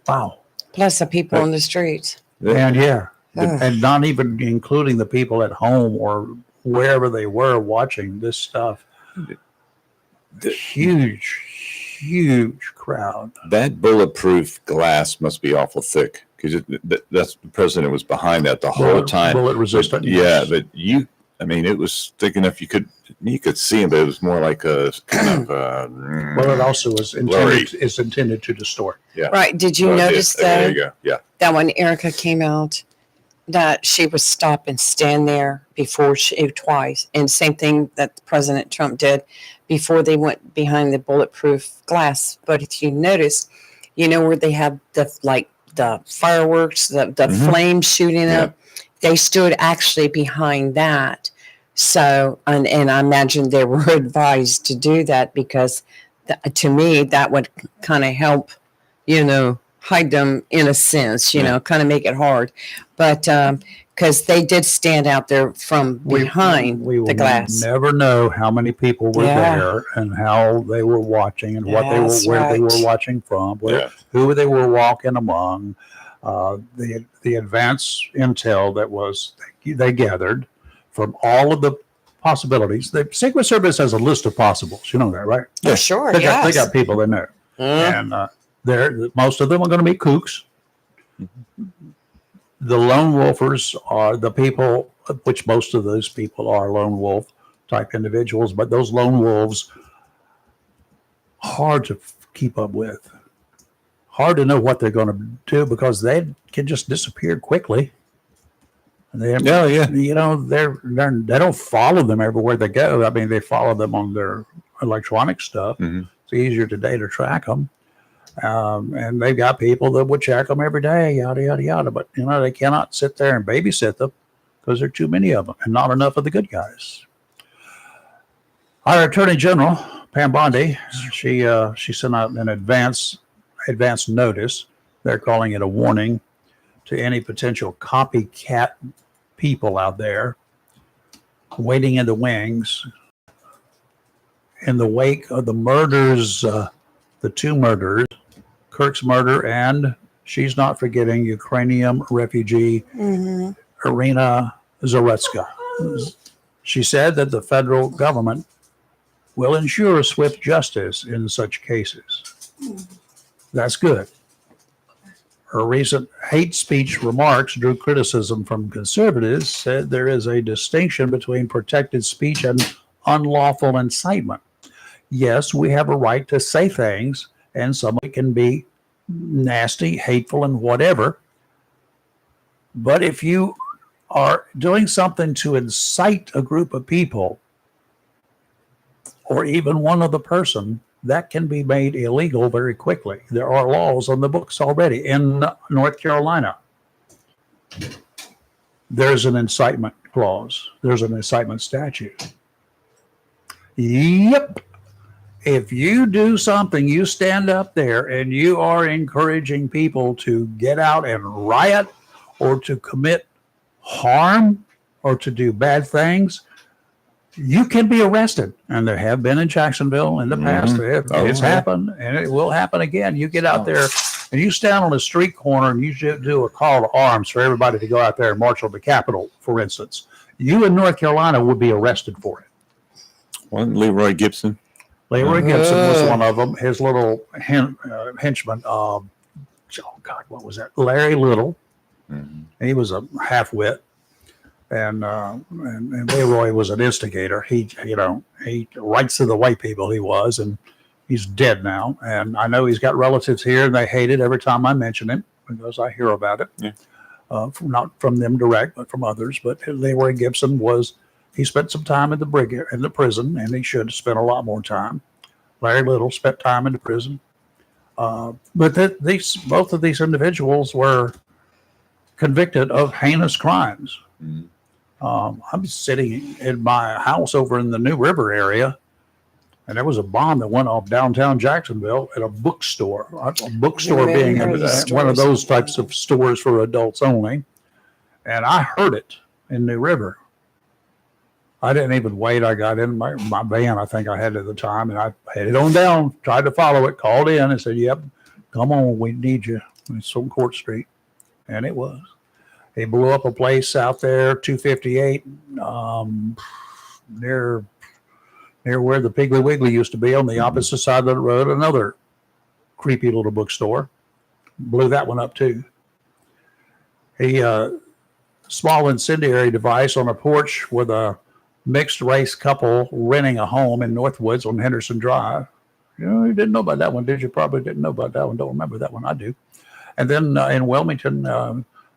[SPEAKER 1] Wow.
[SPEAKER 3] Plus the people on the streets.
[SPEAKER 1] And and not even including the people at home or wherever they were watching this stuff. Huge crowd.
[SPEAKER 2] That bulletproof glass must be awful thick, because that's the president was behind that the whole time.
[SPEAKER 1] Bullet resistant.
[SPEAKER 2] But, yeah, but it was thick enough you could see him, but it was more like a kind of.
[SPEAKER 1] Well, it also is intended to distort.
[SPEAKER 2] Yeah.
[SPEAKER 3] Right. Did you notice
[SPEAKER 2] there
[SPEAKER 3] though
[SPEAKER 2] you go. Yeah.
[SPEAKER 3] that when Erica came out, that she would stop and stand there before twice, and same thing that President Trump did before they went behind the bulletproof glass. But if you notice, you know where they have the fireworks, the flames shooting up, they stood actually behind that. So, and I imagine they were advised to do that because to me, that would kind of help, hide them in a sense, kind of make it hard. But because they did stand out there from behind the glass.
[SPEAKER 1] We will never know how many people were there and how they were watching and where they were watching from, who they were walking among. The advanced intel that they gathered from all of the possibilities. The Secret Service has a list of possibles. You know that, right?
[SPEAKER 3] Yeah, sure.
[SPEAKER 1] They got people they know, and most of them are going to be kooks. The lone wolfers are the people, which most of those people are lone wolf type individuals, but those lone wolves, hard to keep up with. Hard to know what they're going to do because they can just disappear quickly. They don't follow them everywhere they go. I mean, they follow them on their electronic stuff. It's easier today to track them. And they've got people that would check them every day, yada, yada, yada. But, they cannot sit there and babysit them because there are too many of them and not enough of the good guys. Our Attorney General, Pam Bondi, she sent out an advance notice. They're calling it a warning to any potential copycat people out there waiting in the wings in the wake of the murders, the two murders, Kirk's murder, and she's not forgetting Ukrainian refugee Irina Zaretska. She said that the federal government will ensure swift justice in such cases. That's good. Her recent hate speech remarks drew criticism from conservatives, said there is a distinction between protected speech and unlawful incitement. Yes, we have a right to say things, and somebody can be nasty, hateful, and whatever. But if you are doing something to incite a group of people, or even one other person, that can be made illegal very quickly. There are laws on the books already in North Carolina. There's an incitement clause. There's an incitement statute. Yep. If you do something, you stand up there and you are encouraging people to get out and riot or to commit harm or to do bad things, you can be arrested. And there have been in Jacksonville in the past. It's happened, and it will happen again. You get out there and you stand on a street corner and you do a call to arms for everybody to go out there and march on the Capitol, for instance. You in North Carolina would be arrested for it.
[SPEAKER 2] Wasn't Leroy Gibson?
[SPEAKER 1] Leroy Gibson was one of them. His little henchman, oh God, what was that? Larry Little. He was a half-wit. And Leroy was an instigator. He writes to the white people he was, and he's dead now. And I know he's got relatives here, and they hate it every time I mention him because I hear about it.
[SPEAKER 2] Yeah.
[SPEAKER 1] Not from them direct, but from others. But Leroy Gibson he spent some time in the prison, and he should have spent a lot more time. Larry Little spent time in the prison. But both of these individuals were convicted of heinous crimes. I'm sitting in my house over in the New River area, and there was a bomb that went off downtown Jacksonville at a bookstore. A bookstore being one of those types of stores for adults only. And I heard it in New River. I didn't even wait. I got in my van, I think I had at the time, and I headed on down, tried to follow it, called in and said, yep, come on, we need you. It's on Court Street. And it was. They blew up a place out there, 258, near where the Piggly Wiggly used to be, on the opposite side of the road, another creepy little bookstore. Blew that one up too. A small incendiary device on a porch with a mixed race couple renting a home in Northwoods on Henderson Drive. You didn't know about that one, did you? Probably didn't know about that one. Don't remember that one. I do. And then in Wilmington,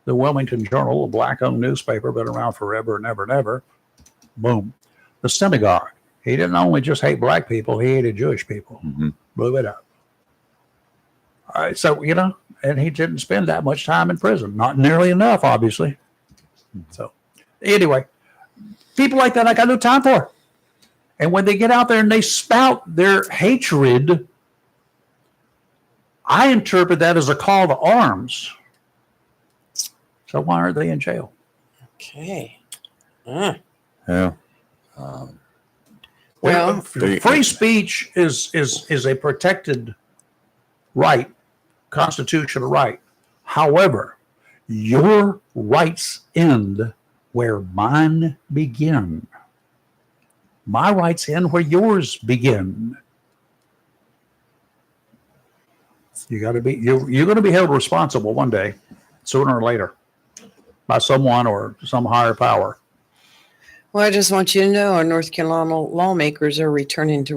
[SPEAKER 1] the Wilmington Journal, a black-owned newspaper, been around forever and ever and ever. Boom. The synagogue. He didn't only just hate black people, he hated Jewish people. Blew it up. All right, so, and he didn't spend that much time in prison. Not nearly enough, obviously. So, anyway, people like that I got no time for. And when they get out there and they spout their hatred, I interpret that as a call to arms. So why aren't they in jail?
[SPEAKER 3] Okay.
[SPEAKER 2] Yeah.
[SPEAKER 3] Well,
[SPEAKER 1] free speech is a protected right, constitutional right. However, your rights end where mine begin. My rights end where yours begin. You're going to be held responsible one day, sooner or later, by someone or some higher power.
[SPEAKER 3] Well, I just want you to know our North Carolina lawmakers are returning to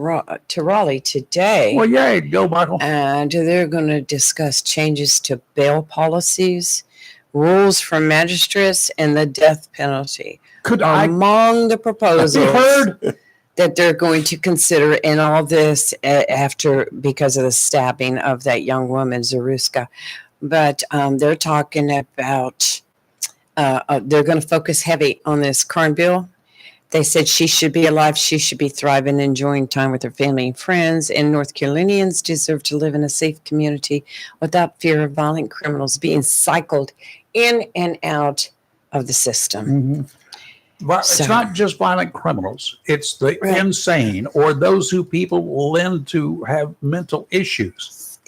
[SPEAKER 3] Raleigh today.
[SPEAKER 1] Well, yay, go, Michael.
[SPEAKER 3] And they're going to discuss changes to bail policies, rules for magistrates, and the death penalty. Among the proposals that they're going to consider in all this because of the stabbing of that young woman, Zaruska. But they're talking about, they're going to focus heavy on this Karn bill. They said she should be alive, she should be thriving, enjoying time with her family and friends, and North Carolinians deserve to live in a safe community without fear of violent criminals being cycled in and out of the system.
[SPEAKER 1] But it's not just violent criminals. It's the insane or those who people lend to have mental issues.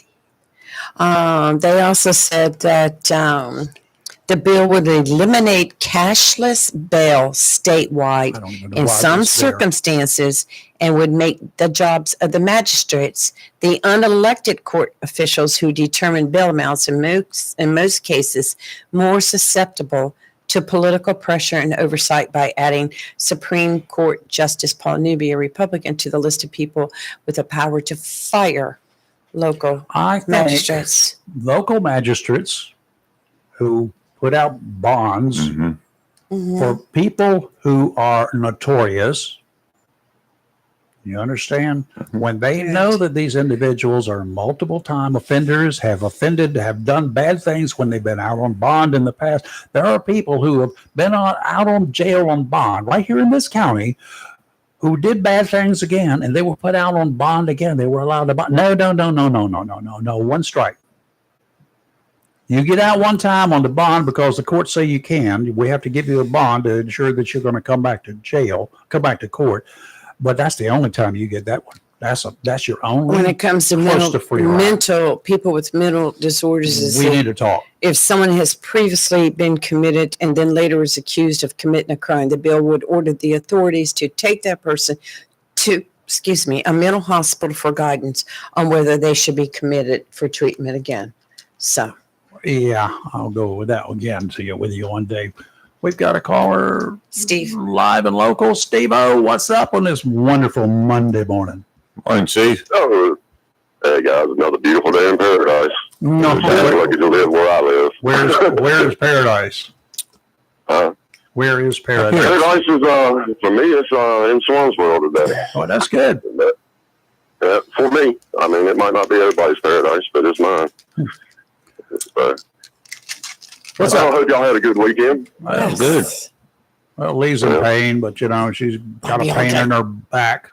[SPEAKER 3] They also said that the bill would eliminate cashless bail statewide in some circumstances and would make the jobs of the magistrates, the unelected court officials who determine bail amounts in most cases, more susceptible to political pressure and oversight by adding Supreme Court Justice Paul Newby, a Republican, to the list of people with the power to fire local magistrates.
[SPEAKER 1] Local magistrates who put out bonds for people who are notorious, You understand? When they know that these individuals are multiple time offenders, have offended, have done bad things when they've been out on bond in the past. There are people who have been out on jail on bond right here in this county who did bad things again, and they were put out on bond again. They were allowed to bond. No. One strike. You get out one time on the bond because the courts say you can. We have to give you a bond to ensure that you're going to come back to jail, come back to court. But that's the only time you get that one. That's your only.
[SPEAKER 3] When it comes to mental people with mental disorders,
[SPEAKER 1] we need to talk.
[SPEAKER 3] If someone has previously been committed and then later is accused of committing a crime, the bill would order the authorities to take that person to, a mental hospital for guidance on whether they should be committed for treatment again. So.
[SPEAKER 1] Yeah, I'll go with that again. See you with you one day. We've got a caller,
[SPEAKER 3] Steve,
[SPEAKER 1] live and local. Steve-O, what's up on this wonderful Monday morning?
[SPEAKER 2] Morning, Steve.
[SPEAKER 4] Oh, hey guys, another beautiful day in paradise.
[SPEAKER 1] No,
[SPEAKER 4] Sounds lucky to live where I live.
[SPEAKER 1] Where's paradise?
[SPEAKER 4] Huh?
[SPEAKER 1] Where is paradise?
[SPEAKER 4] Paradise is for me. It's in Swansville today.
[SPEAKER 1] Oh, that's good.
[SPEAKER 4] But, for me, I mean, it might not be everybody's paradise, but it's mine.
[SPEAKER 1] What's
[SPEAKER 4] I
[SPEAKER 1] up?
[SPEAKER 4] hope y'all had a good weekend.
[SPEAKER 1] Well, good. Well, Lee's in pain, but she's got a pain in her back.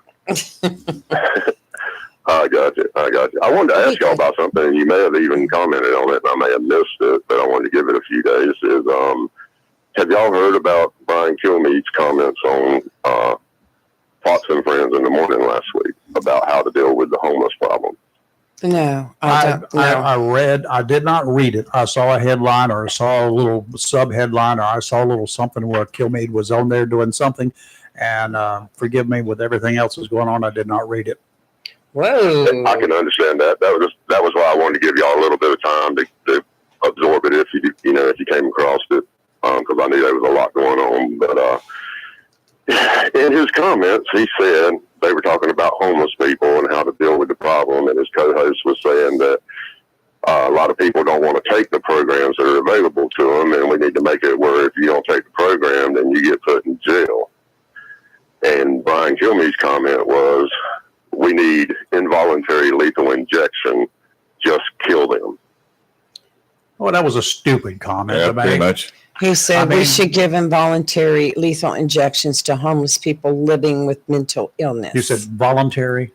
[SPEAKER 4] I got you. I wanted to ask y'all about something, and you may have even commented on it, and I may have missed it, but I wanted to give it a few days. Have y'all heard about Brian Kilmeade's comments on Fox and Friends in the morning last week about how to deal with the homeless problem?
[SPEAKER 3] No,
[SPEAKER 1] I did not read it. I saw a headline, or I saw a little sub headline, or I saw a little something where Kilmeade was on there doing something. And forgive me, with everything else that's going on, I did not read it.
[SPEAKER 3] Whoa!
[SPEAKER 4] I can understand that. That was why I wanted to give y'all a little bit of time to absorb it if you came across it, because I knew there was a lot going on. But in his comments, he said they were talking about homeless people and how to deal with the problem, and his co-host was saying that a lot of people don't want to take the programs that are available to them, and we need to make it where if you don't take the program, then you get put in jail. And Brian Kilmeade's comment was, we need involuntary lethal injection, just kill them.
[SPEAKER 1] Well, that was a stupid comment.
[SPEAKER 2] Yeah, pretty much.
[SPEAKER 3] He said we should give involuntary lethal injections to homeless people living with mental illness.
[SPEAKER 1] You said voluntary?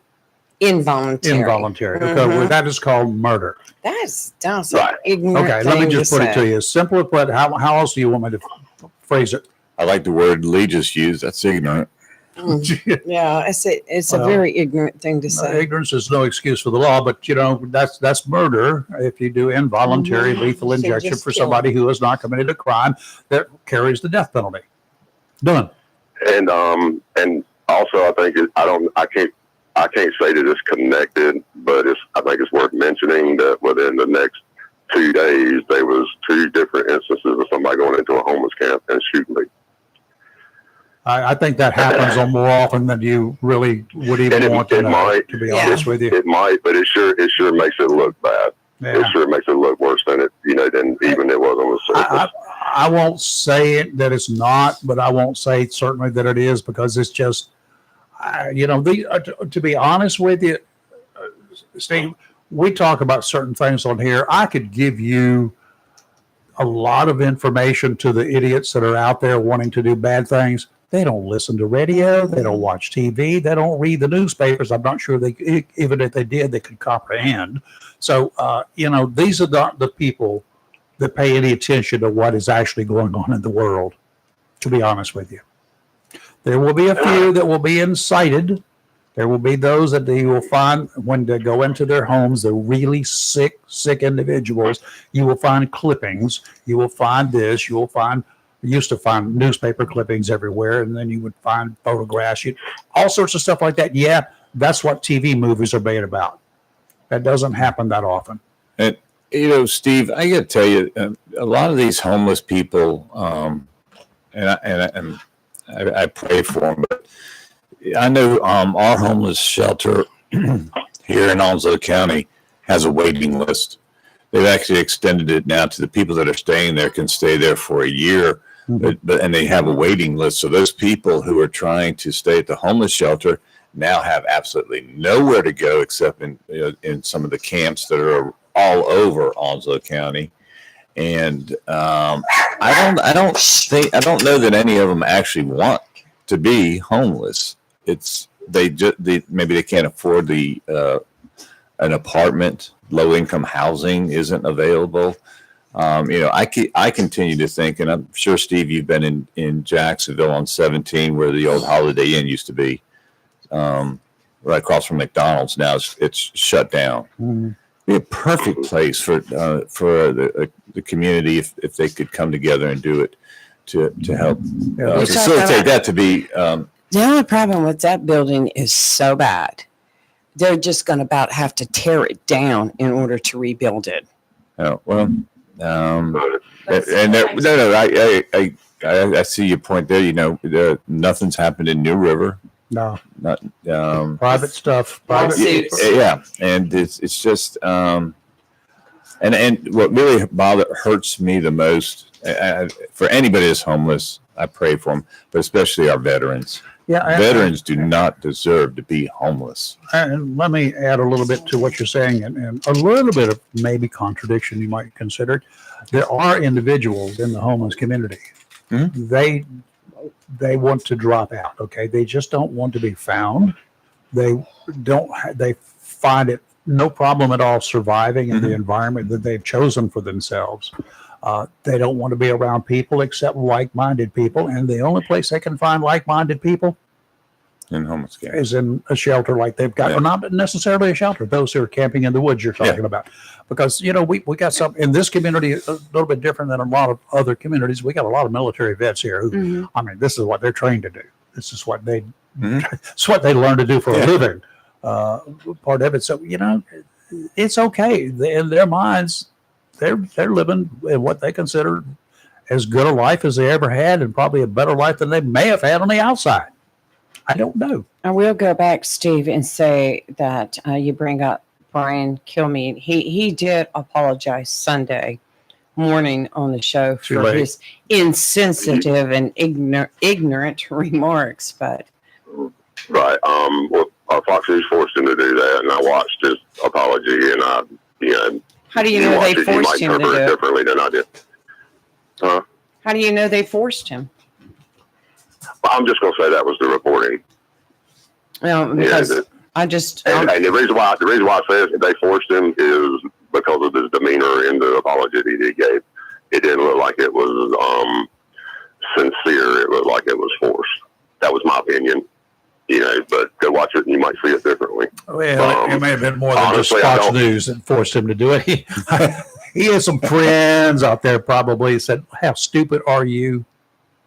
[SPEAKER 3] Involuntary.
[SPEAKER 1] Involuntary. Okay, well, that is called murder.
[SPEAKER 3] That's right.
[SPEAKER 4] Right.
[SPEAKER 1] Okay, let me just put it to you. Simple as put. How else do you want me to phrase it?
[SPEAKER 2] I like the word Lee just used. That's ignorant.
[SPEAKER 3] Yeah, it's a very ignorant thing to say.
[SPEAKER 1] Ignorance is no excuse for the law, but that's murder if you do involuntary lethal injection for somebody who has not committed a crime that carries the death penalty. Done.
[SPEAKER 4] And also I think I can't say that it's connected, but I think it's worth mentioning that within the next 2 days there was 2 different instances of somebody going into a homeless camp and shooting people.
[SPEAKER 1] I think that happens on more often than you really would even want to know, to be honest with you.
[SPEAKER 4] It might, but it sure makes it look bad.
[SPEAKER 1] Yeah.
[SPEAKER 4] It sure makes it look worse than than even it was on the surface.
[SPEAKER 1] I won't say that it's not, but I won't say certainly that it is, because it's just, to be honest with you, Steve, we talk about certain things on here. I could give you a lot of information to the idiots that are out there wanting to do bad things. They don't listen to radio. They don't watch TV. They don't read the newspapers. I'm not sure even if they did, they could comprehend. So, these are not the people that pay any attention to what is actually going on in the world, to be honest with you. There will be a few that will be incited. There will be those that you will find when they go into their homes, they're really sick individuals. You will find clippings. You will find this. You will find, used to find newspaper clippings everywhere, and then you would find photographs, all sorts of stuff like that. Yeah, that's what TV movies are made about. That doesn't happen that often.
[SPEAKER 2] And, Steve, I got to tell you, a lot of these homeless people, and I pray for them, but I know our homeless shelter here in Onslow County has a waiting list. They've actually extended it now to the people that are staying there can stay there for a year, and they have a waiting list. So those people who are trying to stay at the homeless shelter now have absolutely nowhere to go except in some of the camps that are all over Onslow County. And I don't know that any of them actually want to be homeless. It's maybe they can't afford an apartment. Low income housing isn't available. I continue to think, and I'm sure, Steve, you've been in Jacksonville on 17, where the old Holiday Inn used to be, right across from McDonald's. Now it's shut down. Mm-hmm. Be a perfect place for the community if they could come together and do it to help facilitate that to be.
[SPEAKER 3] The only problem with that building is so bad. They're just going to about have to tear it down in order to rebuild it.
[SPEAKER 2] Oh, well, I see your point there. Nothing's happened in New River.
[SPEAKER 1] No,
[SPEAKER 2] not
[SPEAKER 1] private stuff.
[SPEAKER 2] Yeah, and it's just and what really hurts me the most for anybody that's homeless. I pray for them, but especially our veterans. Yeah, veterans do not deserve to be homeless.
[SPEAKER 1] And let me add a little bit to what you're saying, and a little bit of maybe contradiction you might consider. There are individuals in the homeless community. Mm-hmm. They want to drop out. Okay, they just don't want to be found. They find it no problem at all surviving in the environment that they've chosen for themselves. They don't want to be around people except like-minded people, and the only place they can find like-minded people is in a shelter like they've got, or not necessarily a shelter. Those who are camping in the woods you're talking about, because we got some in this community a little bit different than a lot of other communities. We got a lot of military vets here who, I mean, this is what they're trained to do. This is what it's what they learn to do for a living. Part of it. So it's okay. In their minds, they're living in what they consider as good a life as they ever had, and probably a better life than they may have had on the outside. I don't know.
[SPEAKER 3] I will go back, Steve, and say that you bring up Brian Kilmeade. He did apologize Sunday morning on the show for his insensitive and ignorant remarks. But
[SPEAKER 4] right, Fox News forced him to do that, and I watched his apology, and
[SPEAKER 3] how do you know they forced him to do it
[SPEAKER 4] differently than I did? Huh?
[SPEAKER 3] How do you know they forced him?
[SPEAKER 4] I'm just going to say that was the reporting.
[SPEAKER 3] Because and
[SPEAKER 4] the reason why I say they forced him is because of his demeanor in the apology that he gave. It didn't look like it was sincere. It looked like it was forced. That was my opinion. But go watch it and you might see it differently.
[SPEAKER 1] Well, it may have been more than honestly, just Fox News that forced him to do it. He had some friends out there probably said, "How stupid are you?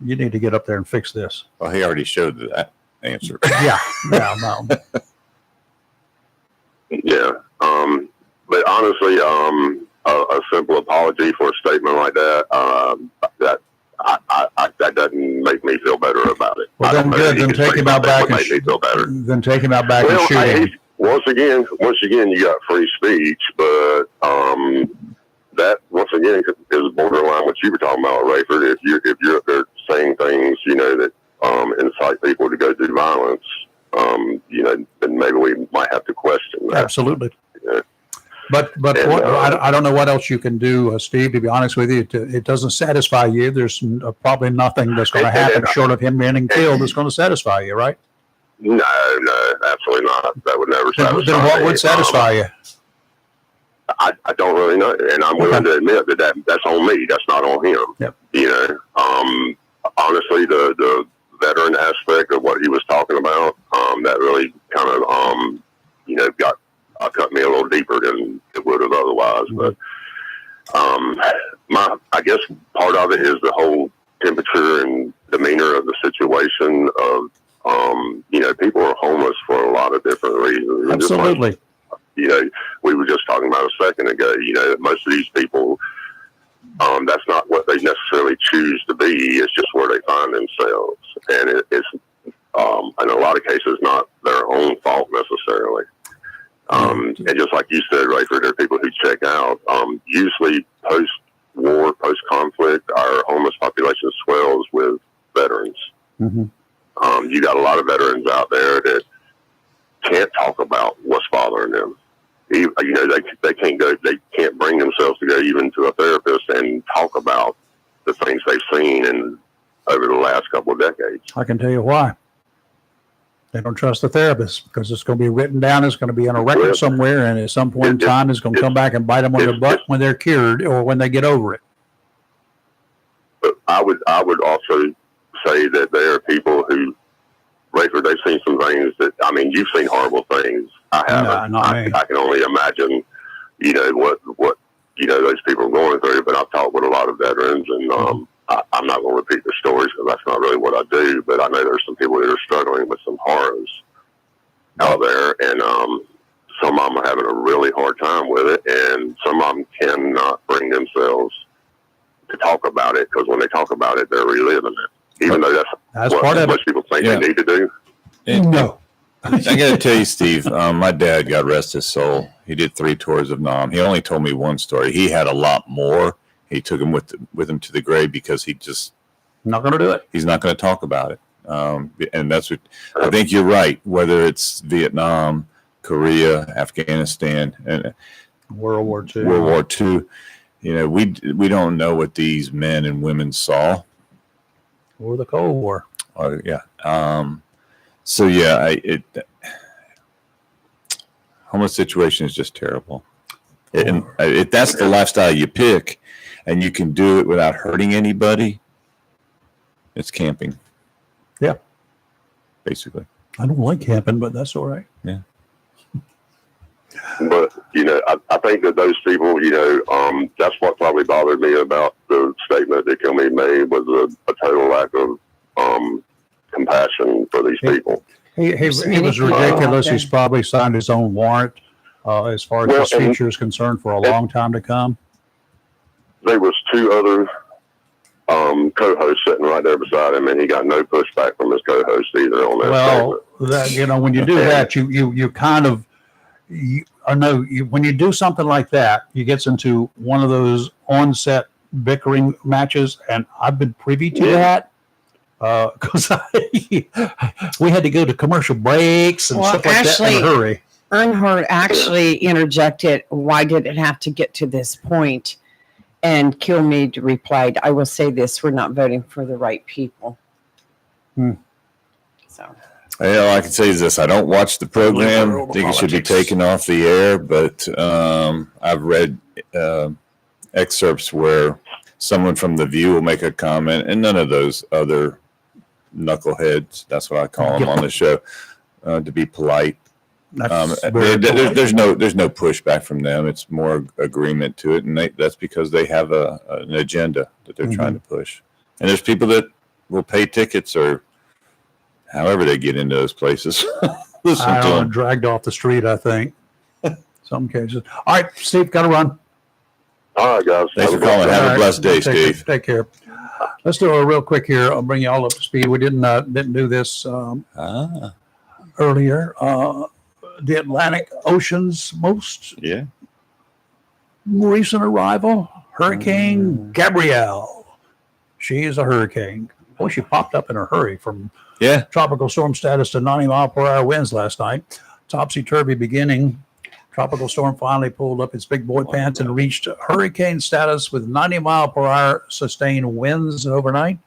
[SPEAKER 1] You need to get up there and fix this."
[SPEAKER 2] Well, he already showed that answer.
[SPEAKER 1] No.
[SPEAKER 4] Yeah. But honestly, a simple apology for a statement like that, that doesn't make me feel better about it.
[SPEAKER 1] Well, then good. Then take him out back and
[SPEAKER 4] feel better.
[SPEAKER 1] Then take him out back and shoot him.
[SPEAKER 4] Once again, you got free speech, but that once again is borderline what you were talking about, Rayford. If you're up there saying things, that incite people to go do violence, then maybe we might have to question that.
[SPEAKER 1] Absolutely. Yeah. But I don't know what else you can do, Steve, to be honest with you. It doesn't satisfy you. There's probably nothing that's going to happen short of him being killed that's going to satisfy you, right?
[SPEAKER 4] No, absolutely not. That would never satisfy me.
[SPEAKER 1] Then what would satisfy you?
[SPEAKER 4] I don't really know. And I'm willing to admit that's on me. That's not on him.
[SPEAKER 1] Yep.
[SPEAKER 4] Honestly, the veteran aspect of what he was talking about, that really kind of, cut me a little deeper than it would have otherwise. But I guess part of it is the whole temperature and demeanor of the situation of, people are homeless for a lot of different reasons.
[SPEAKER 1] Absolutely.
[SPEAKER 4] We were just talking about a second ago, most of these people, that's not what they necessarily choose to be. It's just where they find themselves. And it's, in a lot of cases, not their own fault necessarily. And just like you said, Rayford, there are people who check out. Usually post-war, post-conflict, our homeless population swells with veterans. Mm-hmm. You got a lot of veterans out there that can't talk about what's bothering them. You know, they can't bring themselves to go even to a therapist and talk about the things they've seen over the last couple of decades.
[SPEAKER 1] I can tell you why. They don't trust the therapist because it's going to be written down. It's going to be on a record somewhere, and at some point in time, it's going to come back and bite them on the butt when they're cured or when they get over it.
[SPEAKER 4] But I would also say that there are people who, Rayford, they've seen some things that, I mean, you've seen horrible things. I haven't.
[SPEAKER 1] No, not me.
[SPEAKER 4] I can only imagine, you know, what you know those people are going through. But I've talked with a lot of veterans, and I'm not going to repeat their stories because that's not really what I do. But I know there's some people that are struggling with some horrors out there, and some of them are having a really hard time with it, and some of them cannot bring themselves to talk about it because when they talk about it, they're reliving it, even though that's what
[SPEAKER 1] part of
[SPEAKER 4] most
[SPEAKER 1] it.
[SPEAKER 4] people think they need to do.
[SPEAKER 1] No.
[SPEAKER 2] I got to tell you, Steve, my dad, God rest his soul, he did 3 tours of Nam. He only told me one story. He had a lot more. He took him with him to the grave because he just
[SPEAKER 1] Not going to do it.
[SPEAKER 2] he's not going to talk about it. And that's what I think you're right. Whether it's Vietnam, Korea, Afghanistan, and
[SPEAKER 1] World War II.
[SPEAKER 2] World War II, you know, we don't know what these men and women saw.
[SPEAKER 1] Or the Cold War.
[SPEAKER 2] Yeah. So yeah, homeless situation is just terrible. And if that's the lifestyle you pick, and you can do it without hurting anybody, it's camping.
[SPEAKER 1] Yeah.
[SPEAKER 2] Basically.
[SPEAKER 1] I don't like camping, but that's all right.
[SPEAKER 2] Yeah.
[SPEAKER 4] But, you know, I think that those people, you know, that's what probably bothered me about the statement that Kilmeade made was a total lack of compassion for these people.
[SPEAKER 1] He was ridiculous. He's probably signed his own warrant as far as his future is concerned for a long time to come.
[SPEAKER 4] There was 2 other co-hosts sitting right there beside him, and he got no pushback from his co-host either on that statement.
[SPEAKER 1] That, you know, when you do that, you kind of, when you do something like that, you gets into one of those on-set bickering matches, and I've been privy to that because we had to go to commercial breaks and stuff like that in a hurry.
[SPEAKER 3] Earnhardt actually interjected, why did it have to get to this point? And Kilmeade replied, I will say this, we're not voting for the right people. So.
[SPEAKER 2] All I can say is this: I don't watch the program. I think it should be taken off the air. But I've read excerpts where someone from The View will make a comment, and none of those other knuckleheads, that's what I call them on the show, to be polite. There's no pushback from them. It's more agreement to it, and that's because they have an agenda that they're trying to push. And there's people that will pay tickets or however they get into those places.
[SPEAKER 1] Dragged off the street, I think. Some cases. All right, Steve, got to run.
[SPEAKER 4] All right, guys.
[SPEAKER 2] Thanks for calling. Have a blessed day, Steve.
[SPEAKER 1] Take care. Let's do it real quick here. I'll bring you all up to speed. We didn't do this earlier. The Atlantic Ocean's most recent arrival, Hurricane Gabrielle. She is a hurricane. Boy, she popped up in a hurry from tropical storm status to 90-mile-per-hour winds last night. Topsy-turvy beginning. Tropical storm finally pulled up its big boy pants and reached hurricane status with 90-mile-per-hour sustained winds overnight.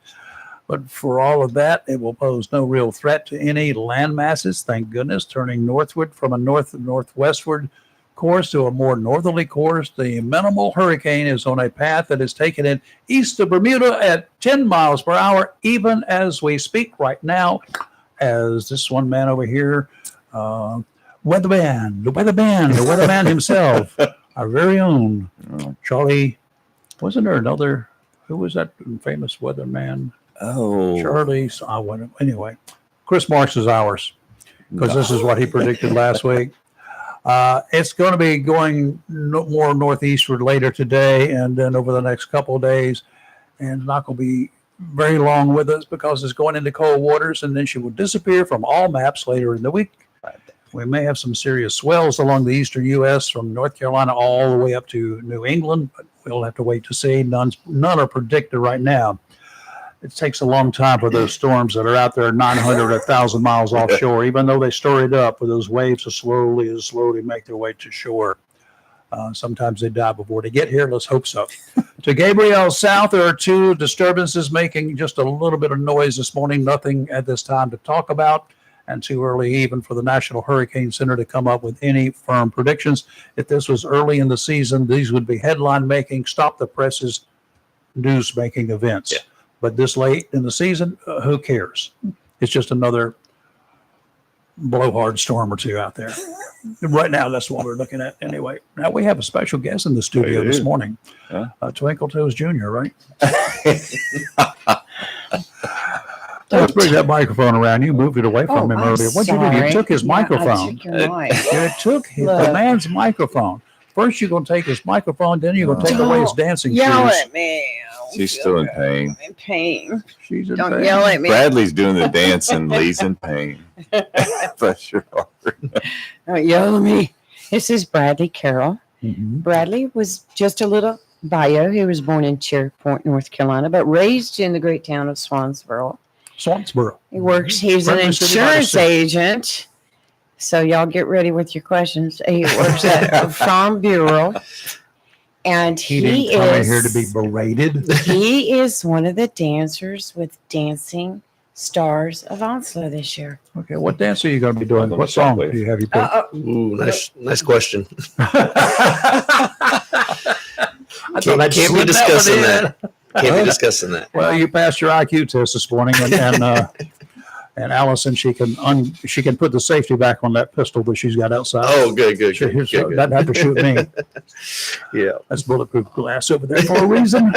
[SPEAKER 1] But for all of that, it will pose no real threat to any land masses, thank goodness, turning northward from a northwestward course to a more northerly course. The minimal hurricane is on a path that is taking it east of Bermuda at 10 miles per hour, even as we speak right now, as this one man over here, the weatherman himself, our very own Charlie. Wasn't there another? Who was that famous weatherman? Charlie. Anyway, Chris Marks is ours because this is what he predicted last week. It's going to be going more northeastward later today and then over the next couple of days, and not going to be very long with us because it's going into cold waters, and then she will disappear from all maps later in the week. We may have some serious swells along the eastern U.S. from North Carolina all the way up to New England, but we'll have to wait to see. None are predicted right now. it takes a long time for those storms that are out there 900, 1,000 miles offshore, even though they store it up, for those waves to slowly make their way to shore. Sometimes they die before they get here. Let's hope so. To Gabriel South, there are 2 disturbances making just a little bit of noise this morning. Nothing at this time to talk about, and too early even for the National Hurricane Center to come up with any firm predictions. If this was early in the season, these would be headline making, stop the presses, news making events.
[SPEAKER 5] Yeah.
[SPEAKER 1] But this late in the season, who cares? It's just another blowhard storm or 2 out there. Right now, that's what we're looking at anyway. Now, we have a special guest in the studio
[SPEAKER 2] We do.
[SPEAKER 1] this morning.
[SPEAKER 2] Huh?
[SPEAKER 1] Twinkle Toes Jr., right? Let's bring that microphone around. You moved it away from him
[SPEAKER 3] I'm
[SPEAKER 1] earlier. What'd you do? You
[SPEAKER 3] sorry.
[SPEAKER 1] took his
[SPEAKER 3] Yeah,
[SPEAKER 1] microphone.
[SPEAKER 3] I took your mic.
[SPEAKER 1] You took the
[SPEAKER 3] Look.
[SPEAKER 1] man's microphone. First, you're going to take his microphone, then you're going to take away his dancing
[SPEAKER 3] Yell
[SPEAKER 1] shoes.
[SPEAKER 3] at me.
[SPEAKER 2] She's still in pain.
[SPEAKER 3] I'm in pain.
[SPEAKER 1] She's in
[SPEAKER 3] Don't
[SPEAKER 1] pain.
[SPEAKER 3] yell at me.
[SPEAKER 2] Bradley's doing the dance and Lee's in pain. Bless your heart.
[SPEAKER 3] Don't yell at me. This is Bradley Carroll.
[SPEAKER 1] Mhm.
[SPEAKER 3] Bradley was just a little bio. He was born in Cherry Point, North Carolina, but raised in the great town of Swansboro.
[SPEAKER 1] Swansboro.
[SPEAKER 3] He's an
[SPEAKER 1] Friendly city by the
[SPEAKER 3] insurance
[SPEAKER 1] sea.
[SPEAKER 3] agent. So y'all get ready with your questions. He works at Farm Bureau. And
[SPEAKER 1] He didn't come in here to be
[SPEAKER 3] is
[SPEAKER 1] berated.
[SPEAKER 3] he is one of the dancers with Dancing Stars of Oslo this year.
[SPEAKER 1] Okay, what dance are you going to be doing? What song do you have you picked?
[SPEAKER 5] Ooh, nice question.
[SPEAKER 1] I thought I'd
[SPEAKER 5] Can't
[SPEAKER 1] slip
[SPEAKER 5] be discussing
[SPEAKER 1] one in.
[SPEAKER 5] that. Can't be discussing that.
[SPEAKER 1] Well, you passed your IQ test this morning, and Allison, she can put the safety back on that pistol that she's got outside.
[SPEAKER 5] Oh, good.
[SPEAKER 1] She
[SPEAKER 5] Good.
[SPEAKER 1] doesn't have to shoot me.
[SPEAKER 5] Yeah.
[SPEAKER 1] That's bulletproof glass over there for a reason.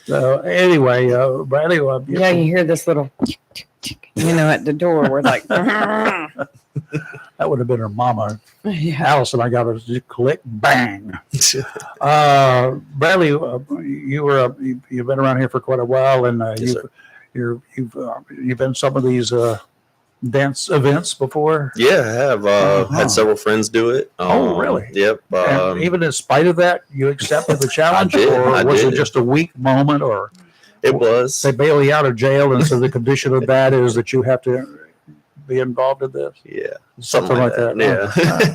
[SPEAKER 1] So anyway, Bradley,
[SPEAKER 3] Yeah, you hear this little, at the door. We're like,
[SPEAKER 1] that would have been her mama.
[SPEAKER 3] yeah.
[SPEAKER 1] Allison, I got her to click, bang. Bradley, you've been around here for quite a while, and
[SPEAKER 5] Yes,
[SPEAKER 1] you've been some of these dance events before.
[SPEAKER 5] Yeah, I have had several friends do it.
[SPEAKER 1] Oh, really?
[SPEAKER 5] Yep.
[SPEAKER 1] And even in spite of that, you accepted the challenge,
[SPEAKER 5] did,
[SPEAKER 1] or
[SPEAKER 5] I
[SPEAKER 1] was
[SPEAKER 5] did.
[SPEAKER 1] it just a weak moment, or
[SPEAKER 5] It was.
[SPEAKER 1] they bail you out of jail, and so the condition of that is that you have to be involved in this?
[SPEAKER 5] Yeah.
[SPEAKER 1] Something like that.
[SPEAKER 5] Yeah.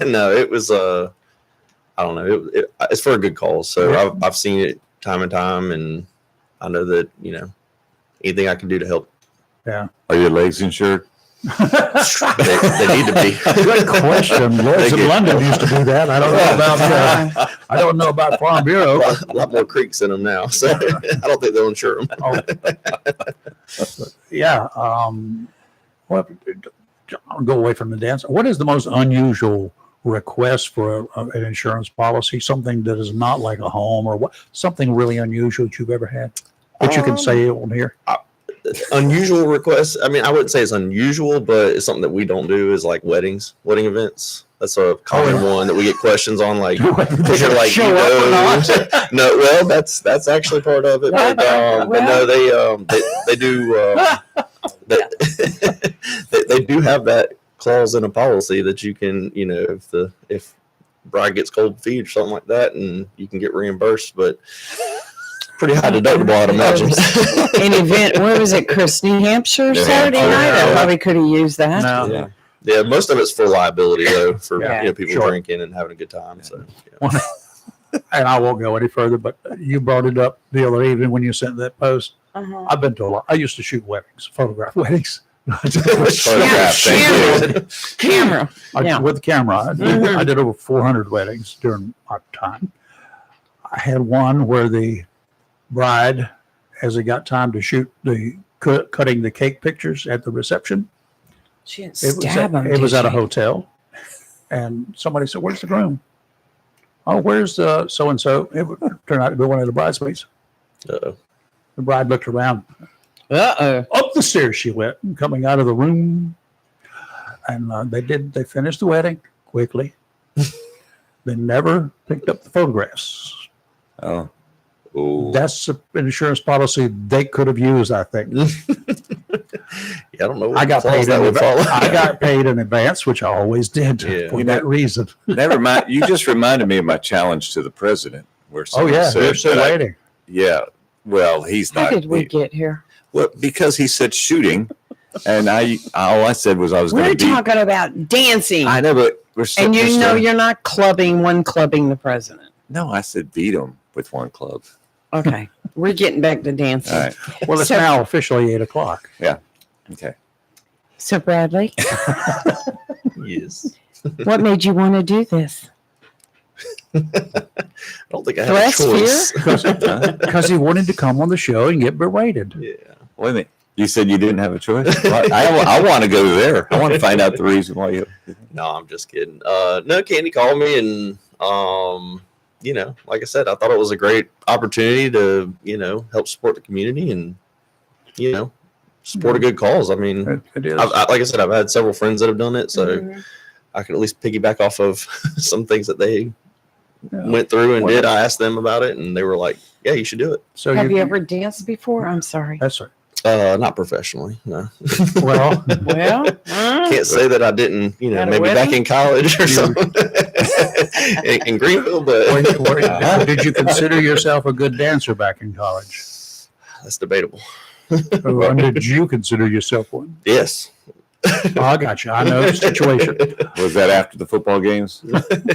[SPEAKER 5] No, it was. I don't know. It's for a good cause. So
[SPEAKER 1] Yeah.
[SPEAKER 5] I've seen it time and time, and I know that anything I can do to help.
[SPEAKER 1] Yeah.
[SPEAKER 2] Are your legs insured?
[SPEAKER 5] They need to be.
[SPEAKER 1] Good question. Lloyd's
[SPEAKER 5] Thank
[SPEAKER 1] in
[SPEAKER 5] you.
[SPEAKER 1] London used to do that. I don't know about Farm Bureau.
[SPEAKER 5] A lot more creeks in them now, so I don't think they'll insure them.
[SPEAKER 1] Yeah. Well, I'll go away from the dance. What is the most unusual request for an insurance policy? Something that is not like a home, or what? Something really unusual that you've ever had that you can say on here.
[SPEAKER 5] Unusual requests. I mean, I wouldn't say it's unusual, but it's something that we don't do is like wedding events. That's a common one that we get questions on. Like, because you're like,
[SPEAKER 1] Show up or not?
[SPEAKER 5] no, well, that's actually part of it. But no, they do. They do have that clause in a policy that you can, if bride gets cold feet or something like that, and you can get reimbursed, but pretty high deductible, I'd imagine.
[SPEAKER 3] An event, where was it, Chris, New Hampshire,
[SPEAKER 2] New
[SPEAKER 3] Saturday
[SPEAKER 2] Hampshire,
[SPEAKER 3] night? I
[SPEAKER 5] yeah.
[SPEAKER 3] probably could have used that.
[SPEAKER 1] No.
[SPEAKER 5] Yeah, most of it's for liability though, for
[SPEAKER 1] Yeah,
[SPEAKER 5] people
[SPEAKER 1] sure.
[SPEAKER 5] drinking and having a good time. So yeah.
[SPEAKER 1] And I won't go any further, but you brought it up the other evening when you sent that post.
[SPEAKER 3] Uh-huh.
[SPEAKER 1] I've been to a lot. I used to shoot weddings, photograph weddings.
[SPEAKER 2] Photograph, thank you.
[SPEAKER 3] Camera. Yeah.
[SPEAKER 1] With the camera. I did over 400 weddings during my time. I had one where the bride, as it got time to shoot the cutting the cake pictures at the reception,
[SPEAKER 3] She didn't
[SPEAKER 1] it was
[SPEAKER 3] stab him.
[SPEAKER 1] it was
[SPEAKER 3] did
[SPEAKER 1] at a
[SPEAKER 3] she?
[SPEAKER 1] hotel, and somebody said, "Where's the groom?" "Oh, where's so and so?" It would turn out to be one of the bridesmaids.
[SPEAKER 5] Uh-oh.
[SPEAKER 1] The bride looked around.
[SPEAKER 3] Uh-oh.
[SPEAKER 1] Up the stairs she went, coming out of the room, and they finished the wedding quickly. They never picked up the photographs.
[SPEAKER 2] Oh. Ooh.
[SPEAKER 1] That's an insurance policy they could have used, I think.
[SPEAKER 5] Yeah, I don't know what
[SPEAKER 1] I got
[SPEAKER 5] clause
[SPEAKER 1] paid
[SPEAKER 5] that
[SPEAKER 1] in
[SPEAKER 5] would follow.
[SPEAKER 1] I got paid in advance, which I always did
[SPEAKER 5] Yeah.
[SPEAKER 1] for that reason.
[SPEAKER 2] Never mind. You just reminded me of my challenge to the president. Where
[SPEAKER 1] Oh
[SPEAKER 2] someone
[SPEAKER 1] yeah,
[SPEAKER 2] said
[SPEAKER 1] they're still
[SPEAKER 2] that
[SPEAKER 1] waiting.
[SPEAKER 2] yeah, Well, he's
[SPEAKER 3] How
[SPEAKER 2] not.
[SPEAKER 3] did we get here?
[SPEAKER 2] Well, because he said shooting, and all I said was I was going
[SPEAKER 3] We're
[SPEAKER 2] to beat.
[SPEAKER 3] talking about dancing.
[SPEAKER 2] I know, but we're still.
[SPEAKER 3] And
[SPEAKER 2] we're
[SPEAKER 3] you know
[SPEAKER 2] still-
[SPEAKER 3] you're not clubbing the president.
[SPEAKER 2] No, I said beat him with one club.
[SPEAKER 3] Okay. We're getting back to dancing.
[SPEAKER 2] All right.
[SPEAKER 1] Well, it's
[SPEAKER 3] So-
[SPEAKER 1] now officially 8:00.
[SPEAKER 2] Okay.
[SPEAKER 3] So Bradley,
[SPEAKER 5] Yes.
[SPEAKER 3] what made you want to do this?
[SPEAKER 5] I don't think I have
[SPEAKER 3] Less
[SPEAKER 5] a choice.
[SPEAKER 1] Because he wanted to come on the show and get berated.
[SPEAKER 5] Yeah.
[SPEAKER 2] Wait a minute. You said you didn't have a choice. I want to go there. I want to find out the reason why you.
[SPEAKER 5] No, I'm just kidding. No, Candy called me and, you know, like I said, I thought it was a great opportunity to, you know, help support the community and, you know, support a good cause. I mean,
[SPEAKER 1] It is.
[SPEAKER 5] like I said, I've had several friends that have done it, so
[SPEAKER 3] Mhm.
[SPEAKER 5] I can at least piggyback off of some things that they
[SPEAKER 1] Yeah.
[SPEAKER 5] went through and
[SPEAKER 1] Well,
[SPEAKER 5] did. I asked them about it and they were like, yeah, you should do it.
[SPEAKER 1] So
[SPEAKER 3] Have you ever danced before? I'm sorry.
[SPEAKER 1] That's right.
[SPEAKER 5] Not professionally, no.
[SPEAKER 1] Well,
[SPEAKER 3] Well,
[SPEAKER 5] Can't say that I didn't, you know,
[SPEAKER 3] At a
[SPEAKER 5] maybe back
[SPEAKER 3] wedding?
[SPEAKER 5] in college or something in Greenville, but
[SPEAKER 1] did you consider yourself a good dancer back in college?
[SPEAKER 5] that's debatable.
[SPEAKER 1] Or did you consider yourself one?
[SPEAKER 5] Yes.
[SPEAKER 1] Oh, I got you. I know the situation.
[SPEAKER 2] Was that after the football games?